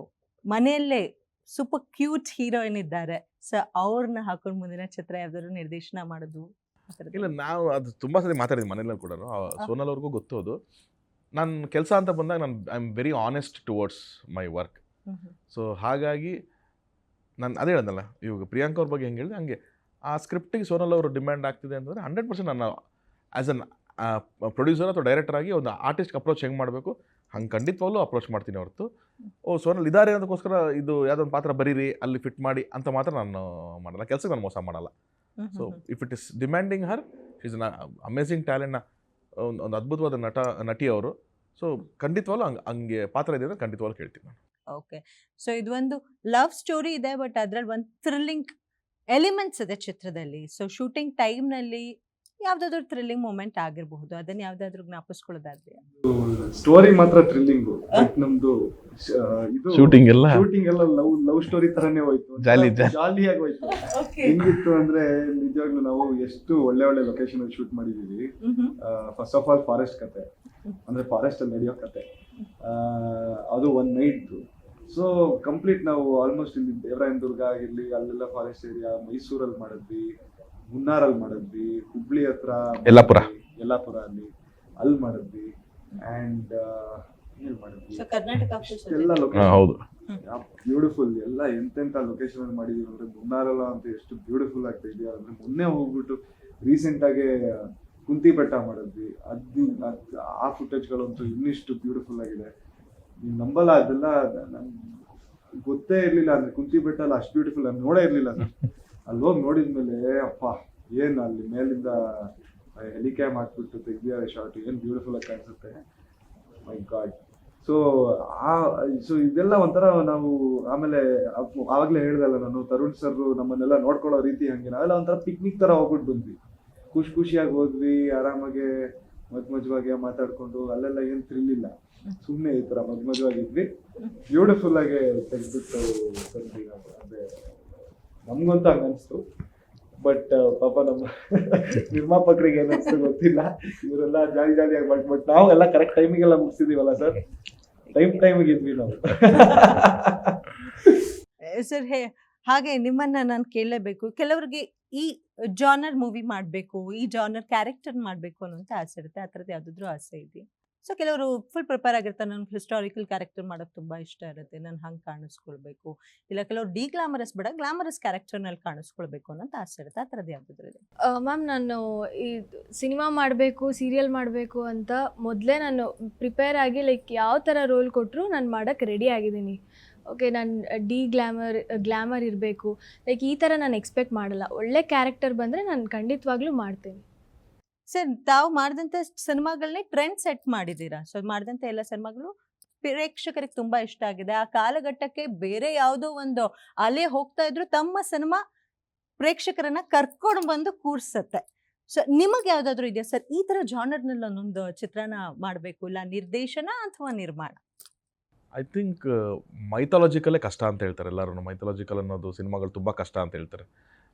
ಮನೆಯಲ್ಲೇ ಸೂಪರ್ ಕ್ಯೂಟ್ ಹೀರೋಯಿನ್ ಇದ್ದಾರೆ, ಸೊ ಅವ್ರನ್ನ ಹಾಕೊಂಡು ಮುಂದಿನ ಚಿತ್ರ ಯಾವ್ದಾದ್ರು ನಿರ್ದೇಶನ ಮಾಡೋದು ಆ ಥರದ್ದು? ಇಲ್ಲ, ನಾವು ಅದು ತುಂಬ ಸರಿ ಮಾತಾಡಿದ್ವಿ ಮನೇಲಿ ಕೂಡ. ಸೋನಲ್ ಅವ್ರಿಗೂ ಗೊತ್ತು ಅದು. ನನ್ನ ಕೆಲಸ ಅಂತ ಬಂದಾಗ ನಾನು I am very honest towards my work. So ಹಾಗಾಗಿ ನಾನು ಅದೇ ಹೇಳ್ದಲ್ಲ, ಇವಾಗ ಪ್ರಿಯಾಂಕಾ ಅವ್ರ ಬಗ್ಗೆ ಹೆಂಗೆ ಹೇಳಿದೆ ಹಂಗೆ ಆ ಸ್ಕ್ರಿಪ್ಟಿಗೆ ಸೋನಲ್ ಅವರು ಡಿಮ್ಯಾಂಡ್ ಆಗ್ತಿದೆ ಅಂತಂದರೆ 100% ನಾನು ಆ್ಯಸ್ ಅನ್ ಪ್ರೊಡ್ಯೂಸರ್ ಅಥವಾ ಡೈರೆಕ್ಟರ್ ಆಗಿ ಒಂದು ಆರ್ಟಿಸ್ಟ್ಗೆ ಅಪ್ರೋಚ್ ಹೆಂಗೆ ಮಾಡಬೇಕು ಹಂಗೆ ಖಂಡಿತವಾಗ್ಲೂ ಅಪ್ರೋಚ್ ಮಾಡ್ತೀನಿ ಹೊರತು ಸೋನಲ್ ಇದ್ದಾರೆ ಅನ್ನೋದಕ್ಕೋಸ್ಕರ ಇದು ಯಾವುದೊಂದು ಪಾತ್ರ ಬರೀರಿ ಅಲ್ಲಿ ಫಿಟ್ ಮಾಡಿ ಅಂತ ಮಾತ್ರ ನಾನು ಮಾಡಲ್ಲ. ಕೆಲಸಕ್ಕೆ ನಾನು ಮೋಸ ಮಾಡಲ್ಲ. So if it is demanding her, is an amazing ಟ್ಯಾಲೆಂಟ್ನ ಒಂದು ಅದ್ಭುತವಾದ ನಟಿ ಅವರು. ಸೊ ಖಂಡಿತವಾಗ್ಲೂ ಹಂಗೆ ಪಾತ್ರ ಇದೆ ಅಂದರೆ ಖಂಡಿತವಾಗ್ಲೂ ಕೇಳ್ತೀನಿ ನಾನು. ಓಕೆ, ಸೊ ಇದು ಒಂದು ಲವ್ ಸ್ಟೋರಿ ಇದೆ, ಬಟ್ ಅದ್ರಲ್ಲಿ ಒಂದು ಥ್ರಿಲ್ಲಿಂಗ್ ಎಲಿಮೆಂಟ್ಸ್ ಇದೆ ಚಿತ್ರದಲ್ಲಿ. ಸೊ ಶೂಟಿಂಗ್ ಟೈಮ್ನಲ್ಲಿ ಯಾವ್ದಾದ್ರು ಥ್ರಿಲ್ಲಿಂಗ್ ಮೂಮೆಂಟ್ ಆಗಿರಬಹುದು, ಅದನ್ನ ಯಾವ್ದಾದ್ರು ಜ್ಞಾಪಿಸ್ಕೊಳ್ಳೋದಾದ್ರೆ? ಸ್ಟೋರಿ ಮಾತ್ರ ಥ್ರಿಲ್ಲಿಂಗು, ಬಟ್ ನಮ್ದು ಇದು ಶೂಟಿಂಗ್ ಎಲ್ಲ ಲವ್ ಸ್ಟೋರಿ ತರನೇ ಹೋಯ್ತು, ಜಾಲಿಯಾಗಿ ಹೋಯ್ತು. ಹೆಂಗಿತ್ತು ಅಂದ್ರೆ ನಿಜವಾಗ್ಲೂ ನಾವು ಎಷ್ಟು ಒಳ್ಳೆ ಒಳ್ಳೆ ಲೊಕೇಶನ್ ಅಲ್ಲಿ ಶೂಟ್ ಮಾಡಿದೀವಿ. ಫಸ್ಟ್ ಆಫ್ ಆಲ್ ಫಾರೆಸ್ಟ್ ಕತೆ, ಅಂದ್ರೆ ಫಾರೆಸ್ಟ್ ಅಲ್ಲಿ ನಡೆಯೋ ಕತೆ, ಅದು ಒನ್ ನೈಟ್. ಸೊ ಕಂಪ್ಲೀಟ್ ನಾವು ಆಲ್ಮೋಸ್ಟ್ ಇಲ್ಲಿ ದೇವರಾಯನದುರ್ಗ ಆಗಿರ್ಲಿ ಅಲ್ಲೆಲ್ಲ ಫಾರೆಸ್ಟ್ ಏರಿಯಾ, ಮೈಸೂರಲ್ಲಿ ಮಾಡಿದ್ವಿ, ಮುನ್ನಾರಲ್ಲಿ ಮಾಡಿದ್ವಿ, ಹುಬ್ಳಿ ಹತ್ರ ಯಲ್ಲಾಪುರ ಅಲ್ಲಿ ಮಾಡಿದ್ವಿ, ಅಂಡ್ ಕರ್ನಾಟಕ ಎಲ್ಲ ಲೊಕೇಶನ್ ಬ್ಯೂಟಿಫುಲ್. ಎಲ್ಲ ಎಂತೆಂತ ಲೊಕೇಶನ್ ಅಲ್ಲಿ ಮಾಡಿದೀವಿ ಅಂದ್ರೆ ಮುನ್ನಾರಲ್ಲ ಅಂತ ಎಷ್ಟು ಬ್ಯೂಟಿಫುಲ್ ಆಗ್ತಾ ಇದೆಯಾ ಅಂದ್ರೆ, ಮೊನ್ನೆ ಹೋಗ್ಬಿಟ್ಟು ರೀಸೆಂಟ್ ಆಗಿ ಕುಂತಿ ಬೆಟ್ಟ ಮಾಡಿದ್ವಿ. ಆ ಫುಟೇಜ್ಗಳಂತೂ ಇನ್ನಿಷ್ಟು ಬ್ಯೂಟಿಫುಲ್ ಆಗಿದೆ, ನೀವು ನಂಬಲ್ಲ. ಅದೆಲ್ಲ ನನ್ಗೆ ಗೊತ್ತೇ ಇರ್ಲಿಲ್ಲ ಅಂದ್ರೆ ಕುಂತಿ ಬೆಟ್ಟ ಅಲ್ಲ ಅಷ್ಟು ಬ್ಯೂಟಿಫುಲ್ ನಾನು ನೋಡೇ ಇರ್ಲಿಲ್ಲ. ಅಲ್ಲಿ ಹೋಗಿ ನೋಡಿದ್ಮೇಲೆ ಅಪ್ಪ ಏನ್ ಅಲ್ಲಿ ಮೇಲಿಂದ ಹೆಲಿಕ್ಯಾಮ್ ಹಾಕ್ಬಿಟ್ಟು ತೆಗ್ದಿರೋ ಶಾರ್ಟ್ ಏನ್ ಬ್ಯೂಟಿಫುಲ್ ಆಗಿ ಕಾಣಿಸುತ್ತೆ, ಮೈ ಗಾಡ್. ಸೊ ಇದೆಲ್ಲ ಒಂಥರ ನಾವು ಆಮೇಲೆ ಆವಾಗಲೇ ಹೇಳ್ದಲ್ಲ ನಾನು, ತರುಣ್ ಸರ್ ನಮ್ಮನ್ನೆಲ್ಲ ನೋಡ್ಕೊಳ್ಳೋ ರೀತಿ ಹಂಗೆ ನಾವೆಲ್ಲ ಒಂಥರ ಪಿಕ್ನಿಕ್ ತರ ಹೋಗ್ಬಿಟ್ಟು ಬಂದ್ವಿ. ಖುಷಿಯಾಗಿ ಹೋದ್ವಿ, ಆರಾಮಾಗೆ ಮಜ್ವಾಗಿ ಮಾತಾಡ್ಕೊಂಡು. ಅಲ್ಲೆಲ್ಲ ಏನ್ ಥ್ರಿಲ್ ಇಲ್ಲ, ಸುಮ್ಮನೆ ಈ ತರ ಮಜ್ವಾಗಿದ್ವಿ, ಬ್ಯೂಟಿಫುಲ್ ಆಗಿ ತೆಗೆದ್ಬಿಟ್ಟು ಬಂದ್ವಿ ನಾವು. ಅದೇ ನಮ್ಗಂತೂ ಹಂಗ ಅನ್ಸ್ತು. ಬಟ್ ಪಾಪ ನಮ್ಮ ನಿರ್ಮಾಪಕರಿಗೆ ಏನಿಸ್ತು ಗೊತ್ತಿಲ್ಲ, ಇವರೆಲ್ಲ ಜಾಲಿಯಾಗಿ ಬಟ್ ನಾವು ಎಲ್ಲ ಕರೆಕ್ಟ್ ಟೈಮಿಗೆಲ್ಲ ಮುಗಿಸಿದೀವಲ್ಲ ಸರ್, ಟೈಮಿಗೆ ಇದ್ವಿ ನಾವು. ಸರ್ ಹಾಗೆ ನಿಮ್ಮನ್ನ ನಾನು ಕೇಳಲೇಬೇಕು, ಕೆಲವರಿಗೆ ಈ ಜಾನರ್ ಮೂವಿ ಮಾಡಬೇಕು, ಈ ಜಾನರ್ ಕ್ಯಾರೆಕ್ಟರ್ ಮಾಡಬೇಕು ಅನ್ನೋಂಥ ಆಸೆ ಇರುತ್ತೆ, ಆ ಥರದ್ದು ಯಾವುದಾದ್ರೂ ಆಸೆ ಇದೆ? ಸೊ ಕೆಲವರು ಫುಲ್ ಪ್ರಿಪೇರ್ ಆಗಿರ್ತಾರೆ, ನನಗೆ ಹಿಸ್ಟಾರಿಕಲ್ ಕ್ಯಾರೆಕ್ಟರ್ ಮಾಡೋಕ್ಕೆ ತುಂಬ ಇಷ್ಟ ಇರುತ್ತೆ, ನಾನು ಹಂಗೆ ಕಾಣಿಸ್ಕೊಳ್ಬೇಕು, ಇಲ್ಲ ಕೆಲವರು ಗ್ಲಾಮರಸ್ ಬೇಡ ಗ್ಲಾಮರಸ್ ಕ್ಯಾರೆಕ್ಟರ್ನಲ್ಲಿ ಕಾಣಿಸ್ಕೊಳ್ಬೇಕು ಅನ್ನೋಂಥ ಆಸೆ ಇರುತ್ತೆ, ಆ ಥರದ್ದು ಯಾವುದಾದ್ರೂ ಇದೆ? ಮ್ಯಾಮ್, ನಾನು ಈ ಸಿನಿಮಾ ಮಾಡಬೇಕು, ಸೀರಿಯಲ್ ಮಾಡಬೇಕು ಅಂತ ಮೊದಲೇ ನಾನು ಪ್ರಿಪೇರ್ ಆಗಿ ಲೈಕ್ ಯಾವ ಥರ ರೋಲ್ ಕೊಟ್ಟರು ನಾನು ಮಾಡೋಕ್ಕೆ ರೆಡಿ ಆಗಿದ್ದೀನಿ. ಓಕೆ, ನಾನು ಗ್ಲಾಮರ್ ಇರಬೇಕು ಲೈಕ್ ಈ ಥರ ನಾನು ಎಕ್ಸ್ಪೆಕ್ಟ್ ಮಾಡಲ್ಲ. ಒಳ್ಳೆ ಕ್ಯಾರೆಕ್ಟರ್ ಬಂದರೆ ನಾನು ಖಂಡಿತವಾಗ್ಲೂ ಮಾಡ್ತೀನಿ. ಸರ್, ತಾವು ಮಾಡಿದಂಥ ಸಿನಿಮಾಗಳನ್ನೇ ಟ್ರೆಂಡ್ ಸೆಟ್ ಮಾಡಿದ್ದೀರಾ. ಸೊ ಮಾಡಿದಂಥ ಎಲ್ಲ ಸಿನಿಮಾಗಳು ಪ್ರೇಕ್ಷಕರಿಗೆ ತುಂಬ ಇಷ್ಟ ಆಗಿದೆ. ಆ ಕಾಲಘಟ್ಟಕ್ಕೆ ಬೇರೆ ಯಾವುದೋ ಒಂದು ಅಲೆ ಹೋಗ್ತಾ ಇದ್ರು, ತಮ್ಮ ಸಿನಿಮಾ ಪ್ರೇಕ್ಷಕರನ್ನ ಕರ್ಕೊಂಡು ಬಂದು ಕೂರ್ಸತ್ತೆ. ಸೊ ನಿಮಗೆ ಯಾವುದಾದ್ರೂ ಇದೆಯಾ ಸರ್ ಈ ಥರ ಜಾನರ್ನಲ್ಲಿ ಒಂದೊಂದು ಚಿತ್ರಣ ಮಾಡಬೇಕು, ಇಲ್ಲ ನಿರ್ದೇಶನ ಅಥವಾ ನಿರ್ಮಾಣ? ಐ ಥಿಂಕ್ ಮೈಥಾಲಜಿಕಲ್ಲೇ ಕಷ್ಟ ಅಂತ ಹೇಳ್ತಾರೆ ಎಲ್ಲರೂ. ಮೈಥಾಲಜಿಕಲ್ ಅನ್ನೋದು ಸಿನಿಮಾಗಳು ತುಂಬ ಕಷ್ಟ ಅಂತ ಹೇಳ್ತಾರೆ.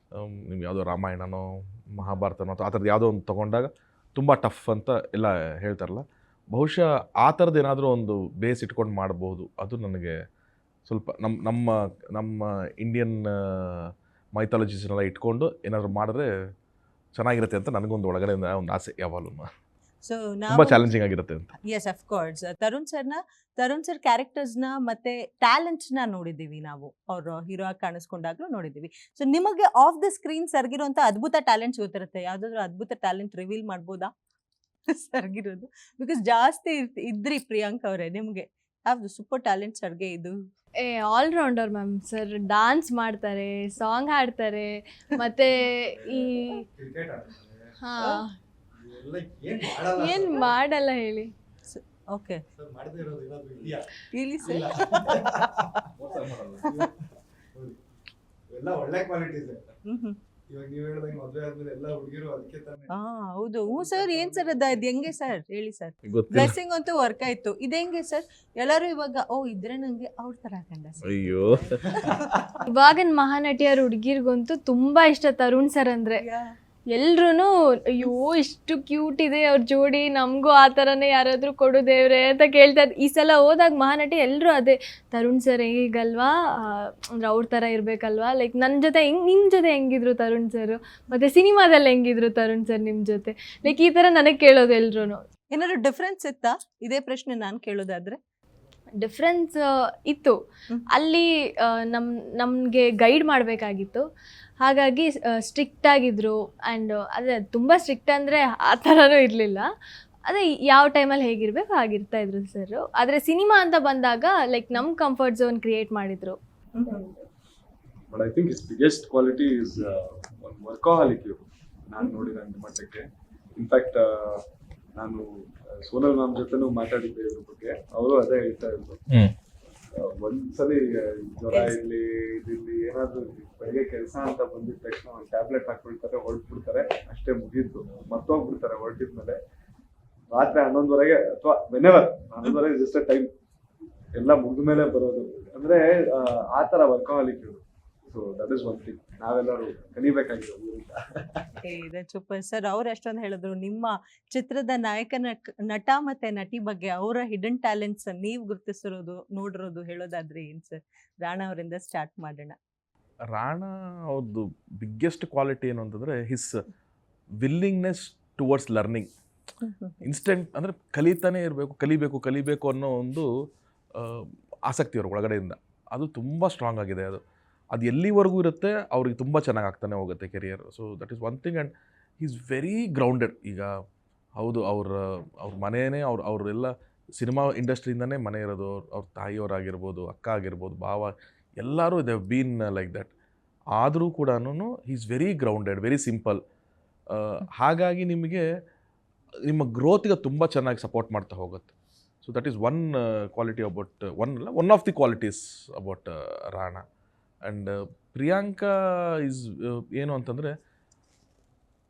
ನೀವು ಯಾವುದೋ ರಾಮಾಯಣನೋ ಮಹಾಭಾರತನೋ ಅಥವಾ ಆ ಥರದ್ದು ಯಾವುದೋ ಒಂದು ತೊಗೊಂಡಾಗ ತುಂಬ ಟಫ್ ಅಂತ ಎಲ್ಲ ಹೇಳ್ತಾರಲ್ಲ. ಬಹುಶಃ ಆ ಥರದ್ದು ಏನಾದರೂ ಒಂದು ಬೇಸ್ ಇಟ್ಕೊಂಡು ಮಾಡ್ಬೋದು. ಅದು ನನಗೆ ಸ್ವಲ್ಪ ನಮ್ಮ ಇಂಡಿಯನ್ ಮೈಥಾಲಜೀಸ್ನೆಲ್ಲ ಇಟ್ಕೊಂಡು ಏನಾದರೂ ಮಾಡಿದ್ರೆ ಚೆನ್ನಾಗಿರುತ್ತೆ ಅಂತ ನನಗೊಂದು ಒಳಗಡೆಯಿಂದ ಒಂದು ಆಸೆ ಯಾವಾಗಲೂ. ಸೊ ತುಂಬ ಚಾಲೆಂಜಿಂಗ್ ಆಗಿರುತ್ತೆ ಅಂತ. Yes, of course. Tarun sir ಕ್ಯಾರೆಕ್ಟರ್ಸ್ನ ಮತ್ತೆ ಟ್ಯಾಲೆಂಟ್ನ ನೋಡಿದ್ದೀವಿ ನಾವು, ಅವರು ಹೀರೋ ಆಗಿ ಕಾಣಿಸ್ಕೊಂಡಾಗ್ಲೂ ನೋಡಿದ್ದೀವಿ. ಸೊ ನಿಮಗೆ ಆಫ್ ದ ಸ್ಕ್ರೀನ್ ಸರ್ಗಿರುವಂಥ ಅದ್ಭುತ ಟ್ಯಾಲೆಂಟ್ಸ್ ಗೊತ್ತಿರುತ್ತೆ, ಯಾವುದಾದ್ರೂ ಅದ್ಭುತ ಟ್ಯಾಲೆಂಟ್ ರಿವೀಲ್ ಮಾಡ್ಬೋದಾ ಸರ್ಗಿರೋದು? ಬಿಕಾಸ್ ಜಾಸ್ತಿ ಇದ್ರಿ ಪ್ರಿಯಾಂಕ್ ಅವರೇ, ನಿಮಗೆ ಯಾವ್ದು ಸೂಪರ್ ಟ್ಯಾಲೆಂಟ್ಸ್ ಅಡ್ಗೆ ಇದು? All rounder ma'am sir. ಡಾನ್ಸ್ ಮಾಡ್ತಾರೆ, ಸಾಂಗ್ ಹಾಡ್ತಾರೆ, ಮತ್ತೆ ಈ ಕ್ರಿಕೆಟ್ ಆಡ್ತಾರೆ, ಹಾ ಇವೆಲ್ಲ ಏನ್ ಮಾಡಲ್ಲ ಏನ್ sir. ಮಾಡಲ್ಲ ಹೇಳಿ. ಓಕೆ, Sir, ಮಾಡದೇ ಇರೋದು ಏನಾದ್ರು ಇದೆಯಾ? ಇಲ್ಲಿ ಸರ್. ಇಲ್ಲ. ಹೌದು. ಇವೆಲ್ಲ ಒಳ್ಳೆ ಕ್ವಾಲಿಟೀಸ್. ಇವಾಗ ನೀವ್ ಹೇಳ್ದಂಗೆ ಮದ್ವೆ ಆದ್ಮೇಲೆ ಎಲ್ಲ ಹುಡುಗಿರು ಅದಕ್ಕೆ ತಾನೇ ಹಾ ಹೌದು. ಹ್ಞೂ ಸರ್, ಏನ್ ಸರ್ ಅದು ಹೆಂಗೆ ಸರ್ ಹೇಳಿ ಸರ್? ಗೊತ್ತಿಲ್ಲ. ಬ್ಲೆಸ್ಸಿಂಗ್ ಅಂತೂ ವರ್ಕ್ ಆಯ್ತು. ಇದೇಂಗೆ ಸರ್? ಎಲ್ಲರೂ ಇವಾಗ ಓ ಇದ್ರೆ ನಂಗೆ ಅವ್ರ ತರ ಕಂಡ ಸರ್. ಅಯ್ಯೋ ಇವಾಗಿನ ಮಹಾನಟಿಯರ ಹುಡುಗಿರ್ಗಂತೂ ತುಂಬಾ ಇಷ್ಟ ತರುಣ್ ಸರ್ ಅಂದ್ರೆ. ಎಲ್ರು ಅಯ್ಯೋ ಇಷ್ಟು ಕ್ಯೂಟ್ ಇದೆ ಅವ್ರ ಜೋಡಿ, ನಮಗೂ ಆ ಥರನೇ ಯಾರಾದರೂ ಕೊಡು ದೇವ್ರೆ ಅಂತ ಕೇಳ್ತಾ ಇದ್ರು. ಈ ಸಲ ಹೋದಾಗ ಮಹಾನಟಿ ಎಲ್ಲರೂ ಅದೇ ತರುಣ್ ಸರ್ ಹೇಗಲ್ವಾ, ಅಂದ್ರೆ ಅವ್ರ ಥರ ಇರಬೇಕಲ್ವಾ, ಲೈಕ್ ನನ್ನ ಜೊತೆ ನಿಮ್ಮ ಜೊತೆ ಹೆಂಗಿದ್ರು ತರುಣ್ ಸರ್, ಮತ್ತು ಸಿನಿಮಾದಲ್ಲಿ ಹೆಂಗಿದ್ರು ತರುಣ್ ಸರ್ ನಿಮ್ಮ ಜೊತೆ, ಲೈಕ್ ಈ ಥರ ನನಗೆ ಕೇಳೋದು ಎಲ್ರೂ. ಏನಾದ್ರು ಡಿಫ್ರೆನ್ಸ್ ಇತ್ತಾ? ಇದೇ ಪ್ರಶ್ನೆ ನಾನು ಕೇಳೋದಾದ್ರೆ. ಡಿಫ್ರೆನ್ಸ್ ಇತ್ತು. ಅಲ್ಲಿ ನಮಗೆ ಗೈಡ್ ಮಾಡಬೇಕಾಗಿತ್ತು, ಹಾಗಾಗಿ ಸ್ಟ್ರಿಕ್ಟ್ ಆಗಿದ್ರು. ಆ್ಯಂಡ್ ಅದೇ ತುಂಬ ಸ್ಟ್ರಿಕ್ಟ್ ಅಂದರೆ ಆ ಥರನೂ ಇರಲಿಲ್ಲ. ಅದೇ ಯಾವ ಟೈಮಲ್ಲಿ ಹೇಗಿರ್ಬೇಕು ಹಾಗಿರ್ತಾ ಇದ್ರು ಸರ್. ಆದರೆ ಸಿನಿಮಾ ಅಂತ ಬಂದಾಗ ಲೈಕ್ ನಮ್ಮ ಕಂಫರ್ಟ್ ಝೋನ್ ಕ್ರಿಯೇಟ್ ಮಾಡಿದರು. But I think is biggest quality is ಒಂದು ವರ್ಕಾಹಲಿಕ್ ಇವರು ನಾನು ನೋಡಿದ ಮಟ್ಟಕ್ಕೆ. ಇನ್ಫ್ಯಾಕ್ಟ್ ನಾನು ಸೋನಲ್ ಮ್ಯಾಮ್ ಜೊತೆನೂ ಮಾತಾಡಿದ್ದೆ ಇದ್ರ ಬಗ್ಗೆ. ಅವರು ಅದೇ ಹೇಳ್ತಾ ಇದ್ರು, ಒಂದ್ಸಲಿ ಜ್ವರ ಇರ್ಲಿ ಇದಿರ್ಲಿ ಏನಾದ್ರು ಬೆಳಗ್ಗೆ ಕೆಲಸ ಅಂತ ಬಂದಿದ ತಕ್ಷಣ ಒಂದು ಟ್ಯಾಬ್ಲೆಟ್ ಹಾಕ್ಬಿಡ್ತಾರೆ, ಹೊರಟ್ಬಿಡ್ತಾರೆ, ಅಷ್ಟೇ ಮುಗೀತು, ಮರ್ತೋಗ್ಬಿಡ್ತಾರೆ. ಹೊರಟಿದ್ಮೇಲೆ ರಾತ್ರಿ 11:30 ಅಥವಾ ವೆನೆವರ್ 11:30 ಜಸ್ಟ್ ಟೈಮ್ ಎಲ್ಲ ಮುಗಿದ ಮೇಲೆ ಬರೋದು. ಅಂದ್ರೆ ಆ ತರ ವರ್ಕಾಹಲಿಕ್ ಇವರು. So that is one thing ನಾವೆಲ್ಲರೂ ಕಲಿಬೇಕಾಗಿರೋದು. ಇದೆ ಸೂಪರ್ ಸರ್. ಅವ್ರು ಎಷ್ಟೊಂದು ಹೇಳಿದ್ರು ನಿಮ್ಮ ಚಿತ್ರದ ನಾಯಕ ನಟ ಮತ್ತೆ ನಟಿ ಬಗ್ಗೆ, ಅವರ ಹಿಡನ್ ಟ್ಯಾಲೆಂಟ್ಸ್ ನೀವು ಗುರುತಿಸಿರೋದು ನೋಡಿರೋದು ಹೇಳೋದಾದ್ರೆ ಏನ್ ಸರ್? ರಾಣಾ ಅವರಿಂದ ಸ್ಟಾರ್ಟ್ ಮಾಡೋಣ. ರಾಣಾ ಅವ್ರದ್ದು ಬಿಗ್ಗೆಸ್ಟ್ ಕ್ವಾಲಿಟಿ ಏನು ಅಂತಂದರೆ his willingness towards learning. Instant ಅಂದರೆ ಕಲಿತಾನೇ ಇರಬೇಕು, ಕಲಿಬೇಕು ಅನ್ನೋ ಒಂದು ಆಸಕ್ತಿ ಅವ್ರ ಒಳಗಡೆಯಿಂದ. ಅದು ತುಂಬ ಸ್ಟ್ರಾಂಗ್ ಆಗಿದೆ. ಅದು ಎಲ್ಲಿವರೆಗೂ ಇರುತ್ತೆ ಅವ್ರಿಗೆ ತುಂಬ ಚೆನ್ನಾಗಿ ಆಗ್ತಾನೆ ಹೋಗುತ್ತೆ career. So that is one thing. And he is very grounded. ಈಗ ಹೌದು ಅವ್ರ ಮನೆಯೇ ಅವರೆಲ್ಲ ಸಿನಿಮಾ ಇಂಡಸ್ಟ್ರಿಯಿಂದನೇ ಮನೆ ಇರೋದು. ಅವ್ರ ತಾಯಿಯವರಾಗಿರ್ಬೋದು, ಅಕ್ಕ ಆಗಿರ್ಬೋದು, ಭಾವ, ಎಲ್ಲರೂ ದೇ ಬೀನ್ ಲೈಕ್ ದಟ್. ಆದರೂ ಕೂಡ he is very grounded, very simple. ಹಾಗಾಗಿ ನಿಮಗೆ ನಿಮ್ಮ ಗ್ರೋತಿಗೆ ತುಂಬ ಚೆನ್ನಾಗಿ ಸಪೋರ್ಟ್ ಮಾಡ್ತಾ ಹೋಗುತ್ತೆ. So that is one quality about one of the qualities about Rana. And Priyanka is ಏನು ಅಂತಂದರೆ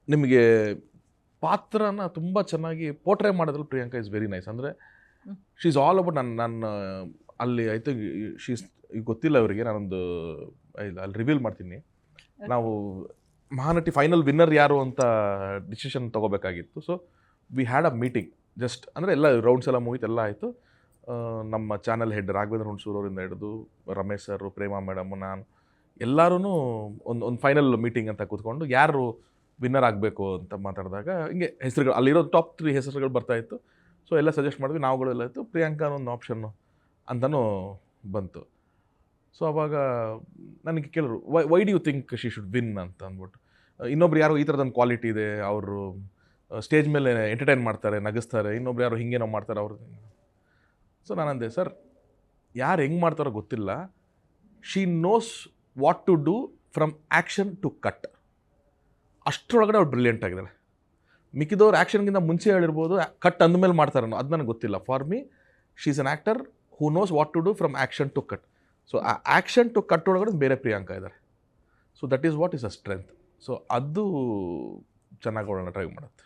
ನಿಮಗೆ ಪಾತ್ರನ ತುಂಬ ಚೆನ್ನಾಗಿ ಪೋರ್ಟ್ರೇ ಮಾಡೋದ್ರಲ್ಲಿ ಪ್ರಿಯಾಂಕಾ ಇಸ್ ವೆರಿ ನೈಸ್. ಅಂದರೆ ಶಿ ಈಸ್ ಆಲ್ ಅಬೌಟ್ ನಾನು ಅಲ್ಲಿ ಐ ಥಿಂಕ್ ಶೀಸ್ ಈಗ ಗೊತ್ತಿಲ್ಲ ಅವರಿಗೆ, ನಾನೊಂದು ಅಲ್ಲಿ ರಿವೀಲ್ ಮಾಡ್ತೀನಿ. ನಾವು ಮಹಾನಟಿ ಫೈನಲ್ ವಿನ್ನರ್ ಯಾರು ಅಂತ ಡಿಸಿಷನ್ ತೊಗೋಬೇಕಾಗಿತ್ತು. So we had a meeting just, ಅಂದರೆ ಎಲ್ಲ ರೌಂಡ್ಸ್ ಎಲ್ಲ ಮುಗಿತು, ಎಲ್ಲ ಆಯಿತು. ನಮ್ಮ ಚಾನಲ್ ಹೆಡ್ ರಾಘವೇಂದ್ರ ಹುಣಸೂರು ಅವರಿಂದ ಹಿಡಿದು ರಮೇಶ್ ಸರ್, ಪ್ರೇಮಾ ಮೇಡಮ್, ನಾನು ಎಲ್ಲರೂ ಒಂದು ಫೈನಲ್ ಮೀಟಿಂಗ್ ಅಂತ ಕೂತ್ಕೊಂಡು ಯಾರು ವಿನ್ನರ್ ಆಗಬೇಕು ಅಂತ ಮಾತಾಡಿದಾಗ ಹಿಂಗೆ ಹೆಸರುಗಳು ಅಲ್ಲಿರೋ ಟಾಪ್ 3 ಹೆಸರುಗಳು ಬರ್ತಾಯಿತ್ತು. ಸೊ ಎಲ್ಲ ಸಜೆಸ್ಟ್ ಮಾಡಿದ್ವಿ, ನಾವುಗಳು ಎಲ್ಲ ಇತ್ತು. ಪ್ರಿಯಾಂಕಾ ಒಂದು ಆಪ್ಷನ್ನು ಅಂತಲೂ ಬಂತು. ಸೊ ಅವಾಗ ನನಗೆ ಕೇಳಿದ್ರು, why do you think she should win ಅಂತ ಅಂದ್ಬಿಟ್ಟು. ಇನ್ನೊಬ್ರು ಯಾರೋ ಈ ಥರದೊಂದು ಕ್ವಾಲಿಟಿ ಇದೆ, ಅವರು ಸ್ಟೇಜ್ ಮೇಲೆ ಎಂಟರ್ಟೈನ್ ಮಾಡ್ತಾರೆ, ನಗಿಸ್ತಾರೆ, ಇನ್ನೊಬ್ರು ಯಾರು ಹಿಂಗೇನೋ ಮಾಡ್ತಾರೆ ಅವರು. ಸೊ ನಾನಂದೆ, ಸರ್ ಯಾರು ಹೆಂಗೆ ಮಾಡ್ತಾರೋ ಗೊತ್ತಿಲ್ಲ, she knows what to do from action to cut. ಅಷ್ಟರೊಳಗಡೆ ಅವ್ರು ಬ್ರಿಲಿಯಂಟ್ ಆಗಿದ್ದಾಳೆ. ಮಿಕ್ಕಿದವ್ರು ಆ್ಯಕ್ಷನ್ಗಿಂತ ಮುಂಚೆ ಹೇಳಿರ್ಬೋದು, ಕಟ್ ಅಂದಮೇಲೆ ಮಾಡ್ತಾರೋ ಅದು ನನಗೆ ಗೊತ್ತಿಲ್ಲ. For me she is an actor who knows what to do from action to cut. So ಆ ಆ್ಯಕ್ಷನ್ ಟು ಕಟ್ ಒಳಗಡೆ ಬೇರೆ ಪ್ರಿಯಾಂಕಾ ಇದ್ದಾರೆ. So that is what is a strength. So ಅದು ಚೆನ್ನಾಗಿ ಅವಳನ್ನ ಟ್ರೈ ಮಾಡುತ್ತೆ.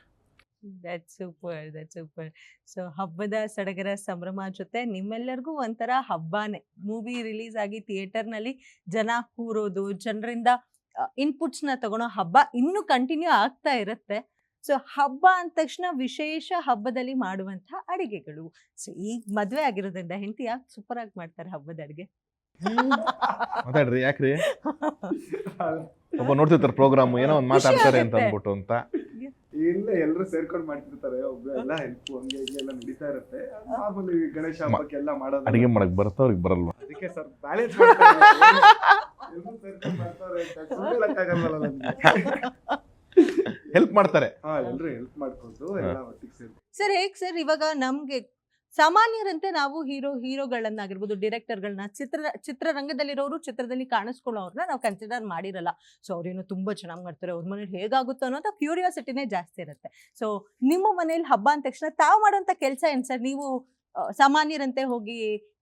That's super. ಸೊ ಹಬ್ಬದ ಸಡಗರ ಸಂಭ್ರಮ ಜೊತೆ ನಿಮ್ಮೆಲ್ಲರಿಗೂ ಒಂಥರ ಹಬ್ಬನೇ. ಮೂವಿ ರಿಲೀಸ್ ಆಗಿ ಥಿಯೇಟರ್ನಲ್ಲಿ ಜನ ಕೂರೋದು, ಜನರಿಂದ ಇನ್ಪುಟ್ಸ್ನ ತಗೊಳೋ ಹಬ್ಬ ಇನ್ನೂ ಕಂಟಿನ್ಯೂ ಆಗ್ತಾ ಇರುತ್ತೆ. ಸೊ ಹಬ್ಬ ಅಂದ ತಕ್ಷಣ ವಿಶೇಷ ಹಬ್ಬದಲ್ಲಿ ಮಾಡುವಂಥ ಅಡಿಗೆಗಳು. ಸೊ ಈಗ ಮದುವೆ ಆಗಿರೋದ್ರಿಂದ ಹೆಂಡತಿ ಯಾಕೆ ಸೂಪರ್ ಆಗಿ ಮಾಡ್ತಾರೆ ಹಬ್ಬದ ಅಡುಗೆ? ಮಾತಾಡ್ರಿ, ಯಾಕ್ರಿ ಒಬ್ಬ ನೋಡ್ತಿರ್ತಾರೆ ಪ್ರೋಗ್ರಾಮ್, ಏನೋ ಒಂದು ಮಾತಾಡ್ತಾರೆ ಅಂತ ಅಂದ್ಬಿಟ್ಟು ಅಂತ. ಇಲ್ಲ, ಎಲ್ಲರೂ ಸೇರ್ಕೊಂಡು ಮಾಡ್ತಿರ್ತಾರೆ, ಒಬ್ರು ಎಲ್ಲ ಹೆಲ್ಪ್ ಹಂಗೆ ಹಿಂಗೆ ಎಲ್ಲ ನಡೀತಾ ಇರುತ್ತೆ. ಮಾಮೂಲಿ ಗಣೇಶ ಹಬ್ಬಕ್ಕೆ ಎಲ್ಲ ಮಾಡೋದು. ಅಡಿಗೆ ಮಾಡಕ್ ಬರುತ್ತಾ ಅವ್ರಿಗೆ ಬರಲ್ವಾ? ಅದಕ್ಕೆ ಸರ್ ಬ್ಯಾಲೆನ್ಸ್ ಮಾಡ್ತಾರೆ, ಎಲ್ಲರೂ ಸೇರ್ಕೊಂಡು ಮಾಡ್ತಾರೆ ಅಂತ ಸುಮ್ಮನೆ ನಮ್ಗೆ ಹೆಲ್ಪ್ ಮಾಡ್ತಾರೆ. ಎಲ್ಲರೂ ಹೆಲ್ಪ್ ಮಾಡ್ಕೊಂಡು ಎಲ್ಲ ಒಟ್ಟಿಗೆ ಸೇರಿ. ಸರ್ ಹೇಗೆ ಸರ್ ಇವಾಗ ನಮಗೆ ಸಾಮಾನ್ಯರಂತೆ ನಾವು ಹೀರೋಗಳನ್ನಾಗಿರ್ಬೋದು, ಡೈರೆಕ್ಟರ್ಗಳನ್ನ, ಚಿತ್ರರಂಗದಲ್ಲಿರೋರು ಚಿತ್ರದಲ್ಲಿ ಕಾಣಿಸ್ಕೊಳ್ಳೋರ್ನ ನಾವು ಕನ್ಸಿಡರ್ ಮಾಡಿರಲ್ಲ. ಸೊ ಅವ್ರೇನೋ ತುಂಬಾ ಚೆನ್ನಾಗಿ ಮಾಡ್ತಾರೆ, ಅವ್ರ ಮನೇಲಿ ಹೇಗಾಗುತ್ತೋ ಅನ್ನೋ ಕ್ಯೂರಿಯಾಸಿಟಿನೇ ಜಾಸ್ತಿ ಇರುತ್ತೆ. ಸೊ ನಿಮ್ಮ ಮನೇಲಿ ಹಬ್ಬ ಅಂದ ತಕ್ಷಣ ತಾವು ಮಾಡೋಂಥ ಕೆಲಸ ಏನು ಸರ್? ನೀವು ಸಾಮಾನ್ಯರಂತೆ ಹೋಗಿ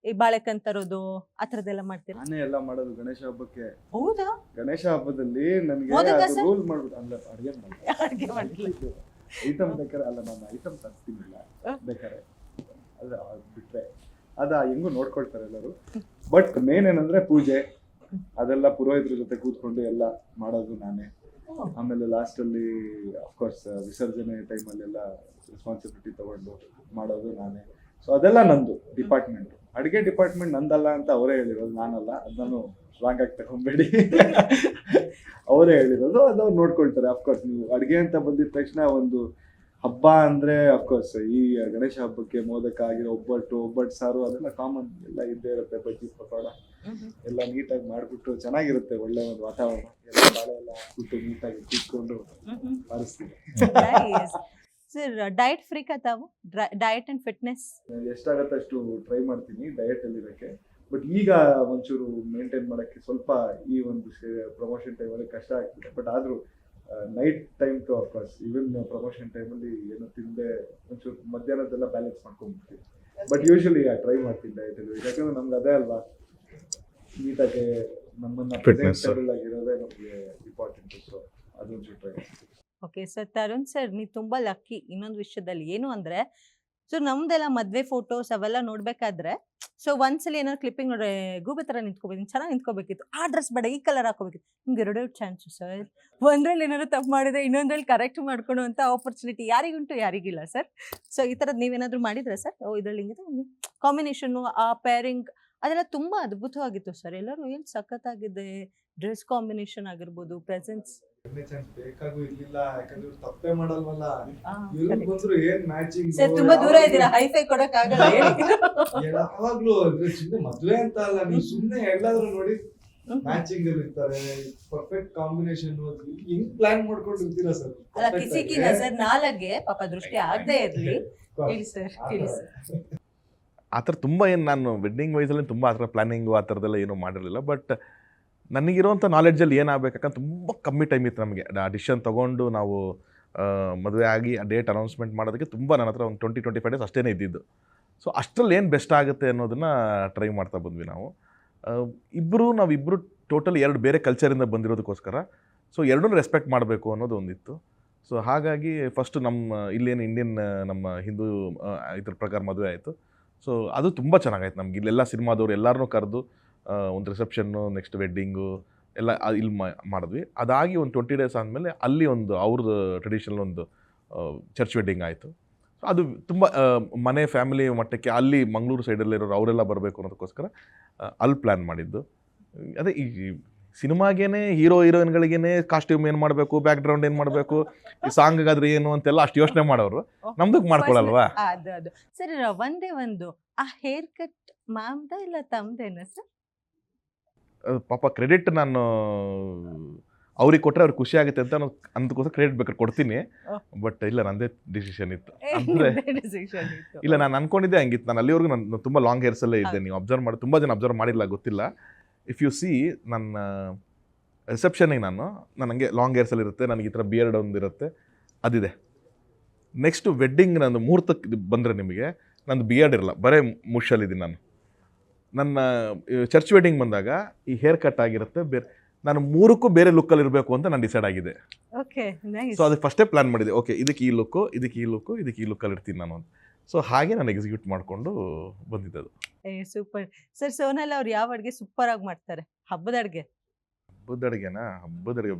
ಈ ಬಾಳೆಕನ್ ತರೋದು ಆ ಥರದ್ದೆಲ್ಲ ಮಾಡ್ತೀರಾ? ನಾನೇ ಎಲ್ಲ ಮಾಡೋದು ಗಣೇಶ ಹಬ್ಬಕ್ಕೆ. ಹೌದಾ? ಗಣೇಶ ಹಬ್ಬದಲ್ಲಿ ನನಗೆ ಮೋದಕ ಸರ್? ರೂಲ್ ಮಾಡ್ಬಿಟ್ಟು ಅಲ್ಲ, ಅಡುಗೆ ಅಡ್ಗೆ ಮಾಡ್ಲಿಲ್ಲ. ಐಟಮ್ ಬೇಕಾರೆ ಅಲ್ಲ, ನಾನು ಐಟಮ್ ತರ್ತೀನಿಲ್ಲ ಬೇಕಾರೆ, ಅದ ಬಿಟ್ರೆ ಅದ ಹೆಂಗು ನೋಡ್ಕೊಳ್ತಾರೆ ಎಲ್ಲರೂ. ಬಟ್ ಮೇನ್ ಏನಂದ್ರೆ ಪೂಜೆ ಅದೆಲ್ಲ ಪುರೋಹಿತರ ಜೊತೆ ಕೂತ್ಕೊಂಡು ಎಲ್ಲ ಮಾಡೋದು ನಾನೇ. ಆಮೇಲೆ ಲಾಸ್ಟ್ ಅಲ್ಲಿ ಅಫ್ಕೋರ್ಸ್ ವಿಸರ್ಜನೆ ಟೈಮಲ್ಲೆಲ್ಲ ರೆಸ್ಪಾನ್ಸಿಬಿಲಿಟಿ ತಗೊಂಡು ಮಾಡೋದು ನಾನೇ. ಸೊ ಅದೆಲ್ಲ ನಂದು ಡಿಪಾರ್ಟ್ಮೆಂಟ್. ಅಡುಗೆ ಡಿಪಾರ್ಟ್ಮೆಂಟ್ ನಂದಲ್ಲ ಅಂತ ಅವರೇ ಹೇಳಿರೋದು, ನಾನಲ್ಲ. ಅದನ್ನು ರಾಂಗ್ ಆಗಿ ತಗೊಂಬೇಡಿ. ಅವರೇ ಹೇಳಿರೋದು, ಅದು ಅವ್ರು ನೋಡ್ಕೊಳ್ತಾರೆ. ಅಫ್ಕೋರ್ಸ್ ನೀವು ಅಡುಗೆ ಅಂತ ಬಂದಿದ ತಕ್ಷಣ ಒಂದು ಹಬ್ಬ ಅಂದ್ರೆ ಅಫ್ಕೋರ್ಸ್ ಈ ಗಣೇಶ ಹಬ್ಬಕ್ಕೆ ಮೋದಕ ಆಗಿರೋ ಒಬ್ಬಟ್ಟು ಸಾರು ಅದೆಲ್ಲ ಕಾಮನ್, ಎಲ್ಲ ಇದ್ದೇ ಇರುತ್ತೆ. ಬಜ್ಜಿ ಪಕೋಡ ಎಲ್ಲ ನೀಟಾಗಿ ಮಾಡಿಬಿಟ್ಟು ಚೆನ್ನಾಗಿರುತ್ತೆ, ಒಳ್ಳೆ ಒಂದು ವಾತಾವರಣ. ಎಲ್ಲ ಬಾಳೆ ಎಲ್ಲ ಹಾಕ್ಬಿಟ್ಟು ನೀಟಾಗಿ ಕೂತ್ಕೊಂಡು ಬಾರಿಸ್ತೀವಿ. ಸರ್ ಡಯಟ್ ಫ್ರೀಕಾ ತಾವು? ಡಯಟ್ ಅಂಡ್ ಫಿಟ್ನೆಸ್ ಎಷ್ಟಾಗತ್ತೆ ಅಷ್ಟು ಟ್ರೈ ಮಾಡ್ತೀನಿ ಡಯಟ್ ಅಲ್ಲಿ ಇರೋಕ್ಕೆ. ಬಟ್ ಈಗ ಒಂಚೂರು ಮೇಂಟೈನ್ ಮಾಡೋಕ್ಕೆ ಸ್ವಲ್ಪ ಈ ಒಂದು ಪ್ರಮೋಷನ್ ಟೈಮಲ್ಲಿ ಕಷ್ಟ ಆಗ್ತಿದೆ. ಬಟ್ ಆದರೂ night time to of course even promotion ಟೈಮಲ್ಲಿ ಏನು ತಿಂದೆ ಒಂಚೂರು ಮಧ್ಯಾಹ್ನದೆಲ್ಲ ಬ್ಯಾಲೆನ್ಸ್ ಮಾಡ್ಕೊಂಡ್ಬಿಡ್ತೀವಿ. ಬಟ್ ಯೂಶಲಿ ಟ್ರೈ ಮಾಡ್ತೀನಿ ಡಯಟಲ್ಲಿ, ಯಾಕಂದ್ರೆ ನಮ್ಗೆ ಅದೇ ಅಲ್ವಾ, ನೀಟಾಗಿ ನಮ್ಮನ್ನ ಪ್ರೆಸೆಂಟೇಬಲ್ ಆಗಿರೋದೇ ನಮಗೆ ಇಂಪಾರ್ಟೆಂಟ್. ಸೊ ಅದೊಂಚೂರು ಟ್ರೈ ಮಾಡ್ತೀವಿ. Okay sir. ತರುಣ್ ಸರ್, ನೀವು ತುಂಬ ಲಕ್ಕಿ ಇನ್ನೊಂದು ವಿಷಯದಲ್ಲಿ. ಏನು ಅಂದರೆ, ಸೊ ನಮ್ದೆಲ್ಲ ಮದುವೆ ಫೋಟೋಸ್ ಅವೆಲ್ಲ ನೋಡಬೇಕಾದ್ರೆ, ಸೊ ಒಂದ್ಸಲ ಏನಾದ್ರು ಕ್ಲಿಪ್ಪಿಂಗ್ ನೋಡ್ರೆ ಗೂಬೆ ಥರ ನಿಂತ್ಕೋಬೇಕು, ಚೆನ್ನಾಗಿ ನಿಂತ್ಕೋಬೇಕಿತ್ತು, ಆ ಡ್ರೆಸ್ ಬೇಡ ಈ ಕಲರ್ ಹಾಕೋಬೇಕಿತ್ತು. ನಿಮ್ಗೆ ಎರಡೇ ಚಾನ್ಸು ಸರ್. ಒಂದ್ರಲ್ಲಿ ಏನಾದ್ರು ತಪ್ಪು ಮಾಡಿದ್ರೆ ಇನ್ನೊಂದ್ರಲ್ಲಿ ಕರೆಕ್ಟ್ ಮಾಡ್ಕೊಳ್ಳುವಂಥ ಆಪರ್ಚುನಿಟಿ ಯಾರಿಗುಂಟು, ಯಾರಿಗಿಲ್ಲ ಸರ್. ಸೊ ಈ ಥರದ್ದು ನೀವೇನಾದರೂ ಮಾಡಿದ್ರೆ ಸರ್? ಇದರಲ್ಲಿ ಹಿಂಗಿದೆ ಕಾಂಬಿನೇಷನ್ನು, ಆ ಪೇರಿಂಗ್ ಅದೆಲ್ಲ ತುಂಬ ಅದ್ಭುತವಾಗಿತ್ತು ಸರ್. ಎಲ್ಲರೂ ಏನು ಸಖತ್ತಾಗಿದೆ, ಡ್ರೆಸ್ ಕಾಂಬಿನೇಷನ್ ಆಗಿರ್ಬೋದು, ಪ್ರೆಸೆನ್ಸ್. ಬೇಕಾಗೂ ಇರ್ಲಿಲ್ಲ, ಯಾಕಂದ್ರೆ ಇವ್ರು ತಪ್ಪೇ ಮಾಡಲ್ವಲ್ಲ. ಇವ್ರು ಬಂದ್ರು ಏನ್ ಮ್ಯಾಚಿಂಗ್ ಸರ್ ತುಂಬಾ ದೂರ ಇದ್ದೀರಾ, ಹೈಫೈ ಕೊಡಕ್ ಆಗಲ್ಲ. ಯಾವಾಗ್ಲೂ ಸುಮ್ನೆ ಮದ್ವೆ ಅಂತ ಅಲ್ಲ, ನೀವು ಸುಮ್ನೆ ಎಲ್ಲಾದ್ರೂ ನೋಡಿ ಮ್ಯಾಚಿಂಗ್ ಇರ್ತಾರೆ, ಪರ್ಫೆಕ್ಟ್ ಕಾಂಬಿನೇಷನ್. ಹಿಂಗ್ ಪ್ಲಾನ್ ಮಾಡ್ಕೊಂಡು ಇರ್ತೀರಾ ಸರ್? ಅಲ್ಲ, ಕಿಸಿಕಿ ನಜರ್ ನಾಲ್ಗೆ ಪಾಪ ದೃಷ್ಟಿ ಆಗದೆ ಇರ್ಲಿ. ಹೇಳಿ ಸರ್, ಹೇಳಿ ಸರ್. ಆ ಥರ ತುಂಬ ಏನು ನಾನು ವೆಡ್ಡಿಂಗ್ ವೈಸಲ್ಲಿ ತುಂಬ ಆ ಥರ ಪ್ಲ್ಯಾನಿಂಗು ಆ ಥರದ್ದೆಲ್ಲ ಏನೂ ಮಾಡಿರಲಿಲ್ಲ. ಬಟ್ ನನಗಿರೋಂಥ ನಾಲೆಡ್ಜಲ್ಲಿ ಏನಾಗಬೇಕಂತ ತುಂಬ ಕಮ್ಮಿ ಟೈಮ್ ಇತ್ತು ನಮಗೆ. ಆ ಡಿಸಿಷನ್ ತೊಗೊಂಡು ನಾವು ಮದುವೆ ಆಗಿ ಆ ಡೇಟ್ ಅನೌನ್ಸ್ಮೆಂಟ್ ಮಾಡೋದಕ್ಕೆ ತುಂಬ ನನ್ನ ಹತ್ರ ಒಂದು 20-25 ಡೇಸ್ ಅಷ್ಟೇ ಇದ್ದಿದ್ದು. ಸೊ ಅಷ್ಟರಲ್ಲಿ ಏನು ಬೆಸ್ಟ್ ಆಗುತ್ತೆ ಅನ್ನೋದನ್ನು ಟ್ರೈ ಮಾಡ್ತಾ ಬಂದ್ವಿ ನಾವು. ನಾವಿಬ್ಬರು ಟೋಟಲ್ 2 ಬೇರೆ ಕಲ್ಚರಿಂದ ಬಂದಿರೋದಕ್ಕೋಸ್ಕರ ಸೊ ಎರಡನ್ನೂ ರೆಸ್ಪೆಕ್ಟ್ ಮಾಡಬೇಕು ಅನ್ನೋದು ಒಂದಿತ್ತು. ಸೊ ಹಾಗಾಗಿ ಫಸ್ಟು ಇಲ್ಲೇನು ಇಂಡಿಯನ್ ನಮ್ಮ ಹಿಂದೂ ಇದ್ರ ಪ್ರಕಾರ ಮದುವೆ ಆಯಿತು. ಸೊ ಅದು ತುಂಬ ಚೆನ್ನಾಗಾಯ್ತು ನಮ್ಗೆ. ಇಲ್ಲೆಲ್ಲ ಸಿನಿಮಾದವ್ರು ಎಲ್ಲರನ್ನೂ ಕರೆದು ಒಂದು ರಿಸೆಪ್ಷನ್ನು, ನೆಕ್ಸ್ಟ್ ವೆಡ್ಡಿಂಗು ಎಲ್ಲ ಇಲ್ಲಿ ಮಾಡಿದ್ವಿ. ಅದಾಗಿ ಒಂದು 20 ಡೇಸ್ ಆದಮೇಲೆ ಅಲ್ಲಿ ಒಂದು ಅವ್ರದ್ದು ಟ್ರೆಡಿಷನಲ್ ಒಂದು ಚರ್ಚ್ ವೆಡ್ಡಿಂಗ್ ಆಯಿತು. ಸೊ ಅದು ತುಂಬ ಮನೆ ಫ್ಯಾಮಿಲಿ ಮಟ್ಟಕ್ಕೆ ಅಲ್ಲಿ ಮಂಗಳೂರು ಸೈಡಲ್ಲಿರೋರು ಅವರೆಲ್ಲ ಬರಬೇಕು ಅನ್ನೋದಕ್ಕೋಸ್ಕರ ಅಲ್ಲಿ ಪ್ಲ್ಯಾನ್ ಮಾಡಿದ್ದು. ಅದೇ ಈ ಸಿನಿಮಾಗೇನೆ ಹೀರೋಯಿನ್ಗಳಿಗೇನೆ ಕಾಸ್ಟ್ಯೂಮ್ ಏನು ಮಾಡಬೇಕು, ಬ್ಯಾಕ್ ಗ್ರೌಂಡ್ ಏನು ಮಾಡಬೇಕು, ಈ ಸಾಂಗ್ಗಾದ್ರೆ ಏನು ಅಂತೆಲ್ಲ ಅಷ್ಟು ಯೋಚನೆ ಮಾಡೋರು. ನಮ್ದಕ್ಕೆ ಮಾಡ್ಕೊಳಲ್ವಾ? ಅದು ಸರ್ ಒಂದೇ ಒಂದು, ಆ ಹೇರ್ ಕಟ್ ಮ್ಯಾಮ್ದ ಇಲ್ಲ ತಮ್ದೇನ ಸರ್? ಪಾಪ ಕ್ರೆಡಿಟ್ ನಾನು ಅವ್ರಿಗೆ ಕೊಟ್ಟರೆ ಅವ್ರಿಗೆ ಖುಷಿ ಆಗುತ್ತೆ ಅಂತ ಅಂದಕ್ಕೋಸ್ಕರ ಕ್ರೆಡಿಟ್ ಬೇಕಾದ್ರೆ ಕೊಡ್ತೀನಿ. ಬಟ್ ಇಲ್ಲ, ನಂದೇ ಡಿಸಿಷನ್ ಇತ್ತು. ಅಂದರೆ ಇಲ್ಲ, ನಾನು ಅನ್ಕೊಂಡಿದ್ದೆ ಹಂಗಿತ್ತು. ನಾನು ಅಲ್ಲಿವರೆಗೂ ನಾನು ತುಂಬ ಲಾಂಗ್ ಹೇರ್ಸಲ್ಲೇ ಇದ್ದೆ. ನೀವು ಅಬ್ಸರ್ವ್ ಮಾಡಿ, ತುಂಬ ಜನ ಅಬ್ಸರ್ವ್ ಮಾಡಿಲ್ಲ, ಗೊತ್ತಿಲ್ಲ. ಇಫ್ ಯು ಸಿ ನನ್ನ ರಿಸೆಪ್ಷನಿಗೆ ನನಗೆ ಲಾಂಗ್ ಹೇರ್ಸಲ್ಲಿ ಇರುತ್ತೆ, ನನಗೆ ಈ ಥರ ಬಿಯರ್ಡ್ ಒಂದಿರುತ್ತೆ, ಅದಿದೆ. ನೆಕ್ಸ್ಟು ವೆಡ್ಡಿಂಗ್ ನಂದು ಮುಹೂರ್ತಕ್ಕೆ ಬಂದರೆ ನಿಮಗೆ ನಂದು ಬಿಯರ್ಡ್ ಇರಲ್ಲ, ಬರೀ ಮುಷಲ್ಲಿದ್ದೀನಿ ನಾನು. ನನ್ನ ಚರ್ಚ್ ವೆಡ್ಡಿಂಗ್ ಬಂದಾಗ ಈ ಹೇರ್ ಕಟ್ ಆಗಿರುತ್ತೆ, ಬೇರೆ ನಾನು 3ಕ್ಕೂ ಬೇರೆ ಲುಕ್ಕಲ್ಲಿ ಇರಬೇಕು ಅಂತ ನಾನು ಡಿಸೈಡ್ ಆಗಿದೆ. ಓಕೆ, ಸೊ ಅದಕ್ಕೆ ಫಸ್ಟೇ ಪ್ಲ್ಯಾನ್ ಮಾಡಿದೆ. ಓಕೆ, ಇದಕ್ಕೆ ಈ ಲುಕ್ಕು, ಇದಕ್ಕೆ ಈ ಲುಕ್ಕು, ಇದಕ್ಕೆ ಈ ಲುಕ್ಕಲ್ಲಿ ಇರ್ತೀನಿ ನಾನು ಅಂತ. ಸೊ ಹಾಗೆ ನಾನು ಎಕ್ಸಿಕ್ಯೂಟ್ ಮಾಡಿಕೊಂಡು ಬಂದಿದ್ದದು. Super sir. ಸೋನಲ್ ಅವ್ರು ಯಾವ ಅಡುಗೆ ಸೂಪರ್ ಆಗಿ ಮಾಡ್ತಾರೆ? ಹಬ್ಬದ ಅಡುಗೆ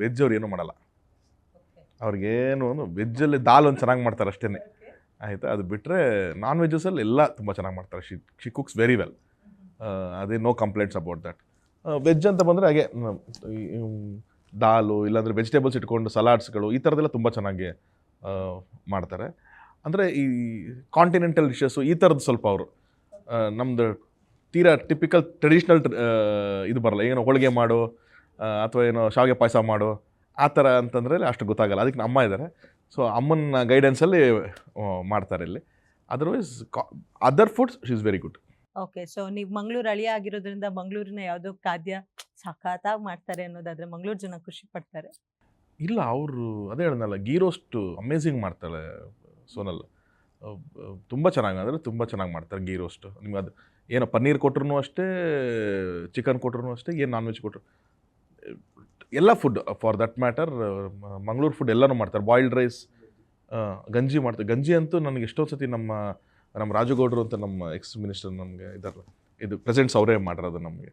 ವೆಜ್ ಅವ್ರು ಏನೂ ಮಾಡಲ್ಲ. ಅವ್ರಿಗೇನು ವೆಜ್ಜಲ್ಲಿ ದಾಲ್ ಒಂದು ಚೆನ್ನಾಗಿ ಮಾಡ್ತಾರೆ ಅಷ್ಟೇ, ಆಯಿತಾ? ಅದು ಬಿಟ್ಟರೆ ನಾನ್ ವೆಜ್ಜಸಲ್ಲಿ ಎಲ್ಲ ತುಂಬ ಚೆನ್ನಾಗಿ ಮಾಡ್ತಾರೆ. She cooks very well. ಅದೇ no complaints about that. Veg ಅಂತ ಬಂದರೆ ಹಾಗೆ ದಾಲು, ಇಲ್ಲಾಂದರೆ ವೆಜಿಟೇಬಲ್ಸ್ ಇಟ್ಕೊಂಡು ಸಲಾಡ್ಸ್ಗಳು, ಈ ಥರದ್ದೆಲ್ಲ ತುಂಬ ಚೆನ್ನಾಗಿ ಮಾಡ್ತಾರೆ. ಅಂದರೆ ಈ ಕಾಂಟಿನೆಂಟಲ್ ಡಿಶಸ್ಸು ಈ ಥರದ್ದು ಸ್ವಲ್ಪ ಅವರು ನಮ್ಮದು ತೀರಾ ಟಿಪಿಕಲ್ ಟ್ರೆಡಿಷ್ನಲ್ ಇದು ಬರಲ್ಲ. ಏನೋ ಹೋಳಿಗೆ ಮಾಡು ಅಥವಾ ಏನೋ ಶಾವಿಗೆ ಪಾಯಸ ಮಾಡು ಆ ಥರ ಅಂತಂದರೆ ಅಷ್ಟು ಗೊತ್ತಾಗಲ್ಲ. ಅದಕ್ಕೆ ನಮ್ಮ ಅಮ್ಮ ಇದ್ದಾರೆ. ಸೊ ಅಮ್ಮನ ಗೈಡೆನ್ಸಲ್ಲಿ ಮಾಡ್ತಾರೆ ಇಲ್ಲಿ. Otherwise other foods she is very good. Okay, so ನೀವು ಮಂಗಳೂರು ಅಳಿಯ ಆಗಿರೋದ್ರಿಂದ ಮಂಗಳೂರಿನ ಯಾವುದೋ ಖಾದ್ಯ ಸಖತ್ತಾಗಿ ಮಾಡ್ತಾರೆ ಅನ್ನೋದಾದ್ರೆ ಮಂಗಳೂರು ಜನ ಖುಷಿ ಪಡ್ತಾರೆ. ಇಲ್ಲ, ಅವರು ಅದೇ ಹೇಳಿದ್ನಲ್ಲ, ಗೀ ರೋಸ್ಟ್ ಅಮೇಝಿಂಗ್ ಮಾಡ್ತಾಳೆ ಸೋನಲ್. ತುಂಬ ಚೆನ್ನಾಗಿ ಅಂದರೆ ತುಂಬ ಚೆನ್ನಾಗಿ ಮಾಡ್ತಾರೆ ಗೀ ರೋಸ್ಟ್. ನಿಮ್ಗೆ ಅದು ಏನೋ ಪನ್ನೀರ್ ಕೊಟ್ರು ಅಷ್ಟೇ, ಚಿಕನ್ ಕೊಟ್ರು ಅಷ್ಟೇ, ಏನು ನಾನ್ ವೆಜ್ ಕೊಟ್ಟರು, ಎಲ್ಲ food for that matter Mangaluru food ಎಲ್ಲನೂ ಮಾಡ್ತಾರೆ. ಬಾಯ್ಲ್ಡ್ ರೈಸ್, ಗಂಜಿ ಮಾಡ್ತಾರೆ. ಗಂಜಿ ಅಂತೂ ನನಗೆ ಎಷ್ಟೊಂದು ಸತಿ ನಮ್ಮ ರಾಜುಗೌಡರು ಅಂತ ನಮ್ಮ ಎಕ್ಸ್ ಮಿನಿಸ್ಟರ್ ನಮಗೆ ಇದಾರಲ್ಲ, ಇದು ಪ್ರೆಸೆಂಟ್ಸ್ ಅವರೇ ಮಾಡಿರೋದು ನಮಗೆ.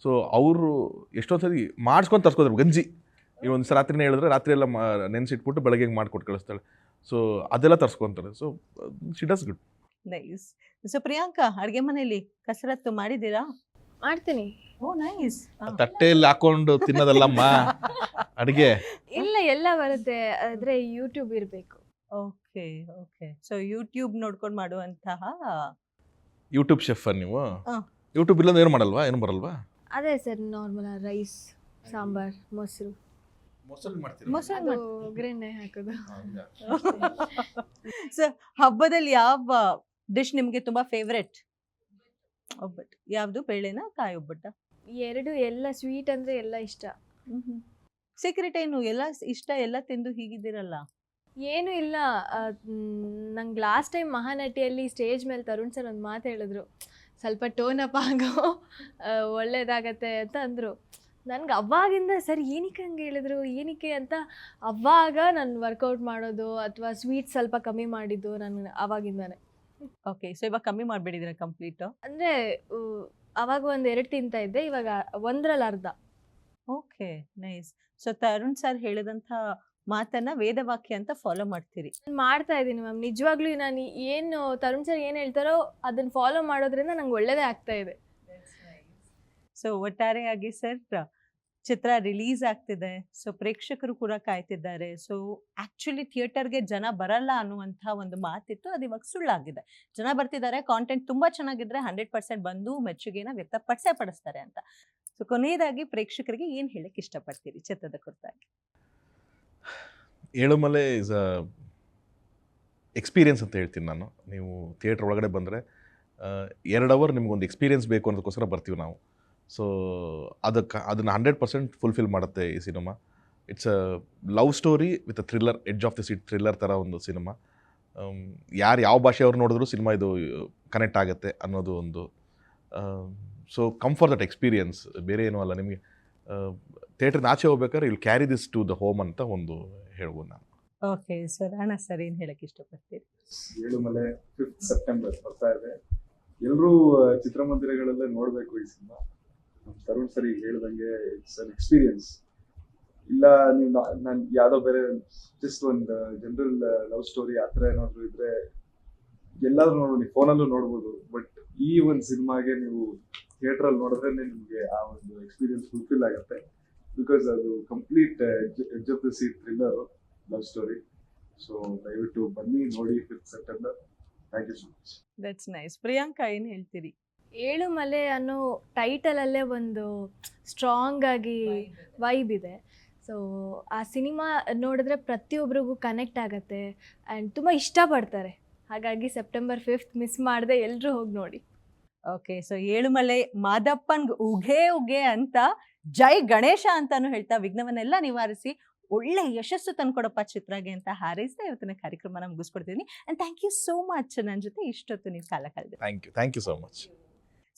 ಸೊ ಅವರು ಎಷ್ಟೊಂದು ಸತಿ ಮಾಡಿಸ್ಕೊಂಡು ತರ್ಸ್ಕೊತಾರೆ ಗಂಜಿ. ಈ ಒಂದು ದಿವಸ ರಾತ್ರಿನೇ ಹೇಳಿದ್ರೆ ರಾತ್ರಿ ಎಲ್ಲ ನೆನೆಸಿಟ್ಬಿಟ್ಟು ಬೆಳಗ್ಗೆ ಮಾಡಿಕೊಟ್ಟು ಕಳಿಸ್ತಾಳೆ. ಸೊ ಅದೆಲ್ಲ ತರ್ಸ್ಕೊತಾರೆ. So she does good. Nice. So Priyanka, ಅಡುಗೆ ಮನೆಯಲ್ಲಿ ಕಸರತ್ತು ಮಾಡಿದ್ದೀರಾ? ಮಾಡ್ತೀನಿ. Oh nice. ತಟ್ಟೆಯಲ್ಲಿ ಹಾಕೊಂಡು ತಿನ್ನೋದಲ್ಲಮ್ಮ ಅಡುಗೆ. ಇಲ್ಲ, ಎಲ್ಲ ಬರುತ್ತೆ, ಆದರೆ ಯೂಟ್ಯೂಬ್ ಇರಬೇಕು. Okay okay. ಸೊ ಯೂಟ್ಯೂಬ್ ನೋಡ್ಕೊಂಡು ಮಾಡುವಂತಹ ಯೂಟ್ಯೂಬ್ ಶೆಫ್ ನೀವು? ಹಾ. ಯೂಟ್ಯೂಬ್ ಇಲ್ಲಂದ್ರೆ ಏನು ಮಾಡಲ್ವಾ? ಏನು ಬರಲ್ವಾ? ಅದೇ ಸರ್, ನಾರ್ಮಲ್ ರೈಸ್, ಸಾಂಬಾರ್, ಮೊಸರು, ಮೊಸರು ಅದು ಒಗ್ಗರಣೆ ಹಾಕೋದು. ಸೊ ಹಬ್ಬದಲ್ಲಿ ಯಾವ ಡಿಶ್ ನಿಮಗೆ ತುಂಬಾ ಫೇವ್ರೆಟ್? ಒಬ್ಬಟ್ಟು. ಯಾವುದು, ಬೇಳೆನಾ ಕಾಯಿ ಒಬ್ಬಟ್ಟ? ಎರಡು, ಎಲ್ಲ ಸ್ವೀಟ್ ಅಂದರೆ ಎಲ್ಲ ಇಷ್ಟ. ಸೀಕ್ರೆಟ್ ಏನು? ಎಲ್ಲ ಇಷ್ಟ, ಎಲ್ಲ ತಿಂದು ಹೀಗಿದ್ದೀರಲ್ಲ? ಏನೂ ಇಲ್ಲ. ನಂಗೆ ಲಾಸ್ಟ್ ಟೈಮ್ ಮಹಾನಟಿಯಲ್ಲಿ ಸ್ಟೇಜ್ ಮೇಲೆ ತರುಣ್ ಸರ್ ಒಂದು ಮಾತು ಹೇಳಿದ್ರು, ಸ್ವಲ್ಪ ಟೋನ್ ಅಪ್ ಆಗೋ, ಒಳ್ಳೇದಾಗತ್ತೆ ಅಂತ ಅಂದರು. ನನಗೆ ಅವಾಗಿಂದ ಸರ್ ಏನಕ್ಕೆ ಹಂಗೆ ಹೇಳಿದ್ರು, ಏನಕ್ಕೆ ಅಂತ ಅವಾಗ ನಾನು ವರ್ಕೌಟ್ ಮಾಡೋದು ಅಥವಾ ಸ್ವೀಟ್ ಸ್ವಲ್ಪ ಕಮ್ಮಿ ಮಾಡಿದ್ದು ನಾನು ಅವಾಗಿಂದಾನೆ. ಓಕೆ, ಸೊ ಇವಾಗ ಕಮ್ಮಿ ಮಾಡಿಬಿಟ್ಟಿದ್ದೀರಾ ಕಂಪ್ಲೀಟು? ಅಂದರೆ ಅವಾಗ 1-2 ತಿಂತಾ ಇದ್ದೆ, ಇವಾಗ 1ರಲ್ಲಿ ಅರ್ಧ. Okay nice. So Tarun sir ಹೇಳಿದಂಥ ಮಾತನ್ನ ವೇದವಾಕ್ಯ ಅಂತ ಫಾಲೋ ಮಾಡ್ತೀರಿ? ನಾನು ಮಾಡ್ತಾ ಇದ್ದೀನಿ ಮ್ಯಾಮ್, ನಿಜವಾಗ್ಲೂ. ನಾನು ಏನು ತರುಣ್ ಸರ್ ಏನು ಹೇಳ್ತಾರೋ ಅದನ್ನು ಫಾಲೋ ಮಾಡೋದ್ರಿಂದ ನಂಗೆ ಒಳ್ಳೇದೇ ಆಗ್ತಾ ಇದೆ. ಸೊ ಒಟ್ಟಾರೆಯಾಗಿ ಸರ್, ಚಿತ್ರ ರಿಲೀಸ್ ಆಗ್ತಿದೆ. ಸೊ ಪ್ರೇಕ್ಷಕರು ಕೂಡ ಕಾಯ್ತಿದ್ದಾರೆ. ಸೊ ಆ್ಯಕ್ಚುಲಿ ಥಿಯೇಟರ್ಗೆ ಜನ ಬರಲ್ಲ ಅನ್ನುವಂಥ ಒಂದು ಮಾತಿತ್ತು, ಅದು ಇವಾಗ ಸುಳ್ಳಾಗಿದೆ. ಜನ ಬರ್ತಿದ್ದಾರೆ, ಕಾಂಟೆಂಟ್ ತುಂಬ ಚೆನ್ನಾಗಿದ್ರೆ 100% ಬಂದು ಮೆಚ್ಚುಗೆನ ವ್ಯಕ್ತಪಡಿಸೇ ಪಡಿಸ್ತಾರೆ ಅಂತ. ಸೊ ಕೊನೆಯದಾಗಿ ಪ್ರೇಕ್ಷಕರಿಗೆ ಏನು ಹೇಳಕ್ಕೆ ಇಷ್ಟಪಡ್ತೀರಿ ಚಿತ್ರದ ಕುರಿತಾಗಿ? ಏಳುಮಲೆ ಇಸ್ ಅ ಎಕ್ಸ್ಪೀರಿಯನ್ಸ್ ಅಂತ ಹೇಳ್ತೀನಿ ನಾನು. ನೀವು ಥಿಯೇಟ್ರ್ ಒಳಗಡೆ ಬಂದರೆ 2 ಅವರ್ ನಿಮ್ಗೊಂದು ಎಕ್ಸ್ಪೀರಿಯನ್ಸ್ ಬೇಕು ಅನ್ನೋದಕ್ಕೋಸ್ಕರ ಬರ್ತೀವಿ ನಾವು. ಸೊ ಅದನ್ನು 100% ಫುಲ್ಫಿಲ್ ಮಾಡುತ್ತೆ ಈ cinema. It's a love story with a thriller, edge of the seat thriller ಥರ ಒಂದು ಸಿನಿಮಾ. ಯಾವ ಭಾಷೆಯವ್ರು ನೋಡಿದ್ರು ಸಿನಿಮಾ ಇದು ಕನೆಕ್ಟ್ ಆಗುತ್ತೆ ಅನ್ನೋದು ಒಂದು. So come for that experience, ಬೇರೆ ಏನೂ ಅಲ್ಲ. ನಿಮಗೆ ಥಿಯೇಟ್ರಿಂದ ಆಚೆ ಹೋಗ್ಬೇಕಾದ್ರೆ ಇಲ್ಲಿ carry this to the home ಅಂತ ಒಂದು ಹೇಳ್ಬೋದು ನಾನು. ಓಕೆ ಸರ್, ಅಣ್ಣ ಸರ್ ಏನು ಹೇಳಕ್ಕೆ ಇಷ್ಟಪಡ್ತೀರಿ? ಏಳುಮಲೆ 5th ಸೆಪ್ಟೆಂಬರ್ ಬರ್ತಾ ಇದೆ. ಎಲ್ಲರೂ ಚಿತ್ರಮಂದಿರಗಳಲ್ಲೇ ನೋಡಬೇಕು ಈ ಸಿನಿಮಾ. ತರುಣ್ ಸರಿ ಹೇಳ್ದಂಗೆ ಇಟ್ಸ್ ಅನ್ ಎಕ್ಸ್ಪೀರಿಯನ್ಸ್. ಇಲ್ಲ ನೀವು ನಾನು ಯಾವುದೋ ಬೇರೆ ಜಸ್ಟ್ ಒಂದು ಜನರಲ್ ಲವ್ ಸ್ಟೋರಿ ಆ ಥರ ಏನಾದರೂ ಇದ್ರೆ ಎಲ್ಲಾದ್ರೂ ನೋಡಿ, ಫೋನಲ್ಲೂ ನೋಡ್ಬೋದು. ಬಟ್ ಈ ಒಂದು ಸಿನಿಮಾಗೆ ನೀವು ಥಿಯೇಟ್ರಲ್ಲಿ ನೋಡಿದ್ರೆ ನಿಮಗೆ ಆ ಒಂದು ಎಕ್ಸ್ಪೀರಿಯನ್ಸ್ ಫುಲ್ಫಿಲ್ ಆಗುತ್ತೆ. ಬಿಕಾಸ್ ಅದು complete edge of the seat thriller love story. So ದಯವಿಟ್ಟು ಬನ್ನಿ ನೋಡಿ 5th September. Thank you so much. That's nice. Priyanka ಏನು ಹೇಳ್ತೀರಿ? ಏಳುಮಲೆ ಅನ್ನೋ ಟೈಟಲಲ್ಲೇ ಒಂದು ಸ್ಟ್ರಾಂಗ್ ಆಗಿ ವೈಬ್ ಇದೆ. ಸೊ ಆ ಸಿನಿಮಾ ನೋಡಿದ್ರೆ ಪ್ರತಿಯೊಬ್ಬರಿಗೂ ಕನೆಕ್ಟ್ ಆಗುತ್ತೆ ಆ್ಯಂಡ್ ತುಂಬ ಇಷ್ಟಪಡ್ತಾರೆ. ಹಾಗಾಗಿ ಸೆಪ್ಟೆಂಬರ್ 5th ಮಿಸ್ ಮಾಡದೆ ಎಲ್ಲರೂ ಹೋಗಿ ನೋಡಿ. ಓಕೆ, ಸೊ ಏಳುಮಲೆ ಮಾದಪ್ಪನ್ಗೆ ಉಗೆ ಅಂತ ಜೈ ಗಣೇಶ ಅಂತಾನು ಹೇಳ್ತಾ ವಿಘ್ನವನ್ನೆಲ್ಲ ನಿವಾರಿಸಿ ಒಳ್ಳೆ ಯಶಸ್ಸು ತಂದ್ಕೊಡಪ್ಪ ಚಿತ್ರಗೆ ಅಂತ ಹಾರೈಸ್ತಾ ಇವತ್ತಿನ ಕಾರ್ಯಕ್ರಮನ ಮುಗಿಸ್ಕೊಡ್ತೀನಿ. And thank you so much ನನ್ನ ಜೊತೆ ಇಷ್ಟೊತ್ತು ನೀವು ಕಾಲ ಕಳೆದು. Thank you so much.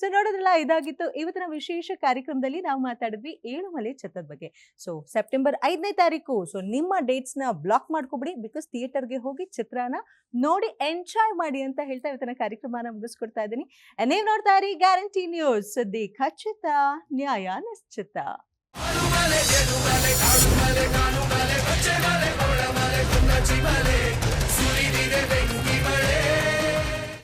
So ನೋಡೋದ್ರಲ್ಲ, ಇದಾಗಿತ್ತು ಇವತ್ತಿನ ವಿಶೇಷ ಕಾರ್ಯಕ್ರಮದಲ್ಲಿ ನಾವು ಮಾತಾಡಿದ್ವಿ ಏಳುಮಲೆ ಚಿತ್ರದ ಬಗ್ಗೆ. ಸೊ ಸೆಪ್ಟೆಂಬರ್ 5ನೇ ತಾರೀಕು. ಸೊ ನಿಮ್ಮ ಡೇಟ್ಸ್ನ ಬ್ಲಾಕ್ ಮಾಡ್ಕೊಬಿಡಿ, ಬಿಕಾಸ್ ಥಿಯೇಟರ್ಗೆ ಹೋಗಿ ಚಿತ್ರನ ನೋಡಿ ಎಂಜಾಯ್ ಮಾಡಿ ಅಂತ ಹೇಳ್ತಾ ಇವತ್ತಿನ ಕಾರ್ಯಕ್ರಮನ ಮುಗಿಸ್ಕೊಡ್ತಾ ಇದ್ದೀನಿ. ನೀವು ನೋಡ್ತಾ ಇರಿ ಗ್ಯಾರಂಟಿ ನ್ಯೂಸ್, ಸುದ್ದಿ ಖಚಿತ, ನ್ಯಾಯ ನಿಶ್ಚಿತ.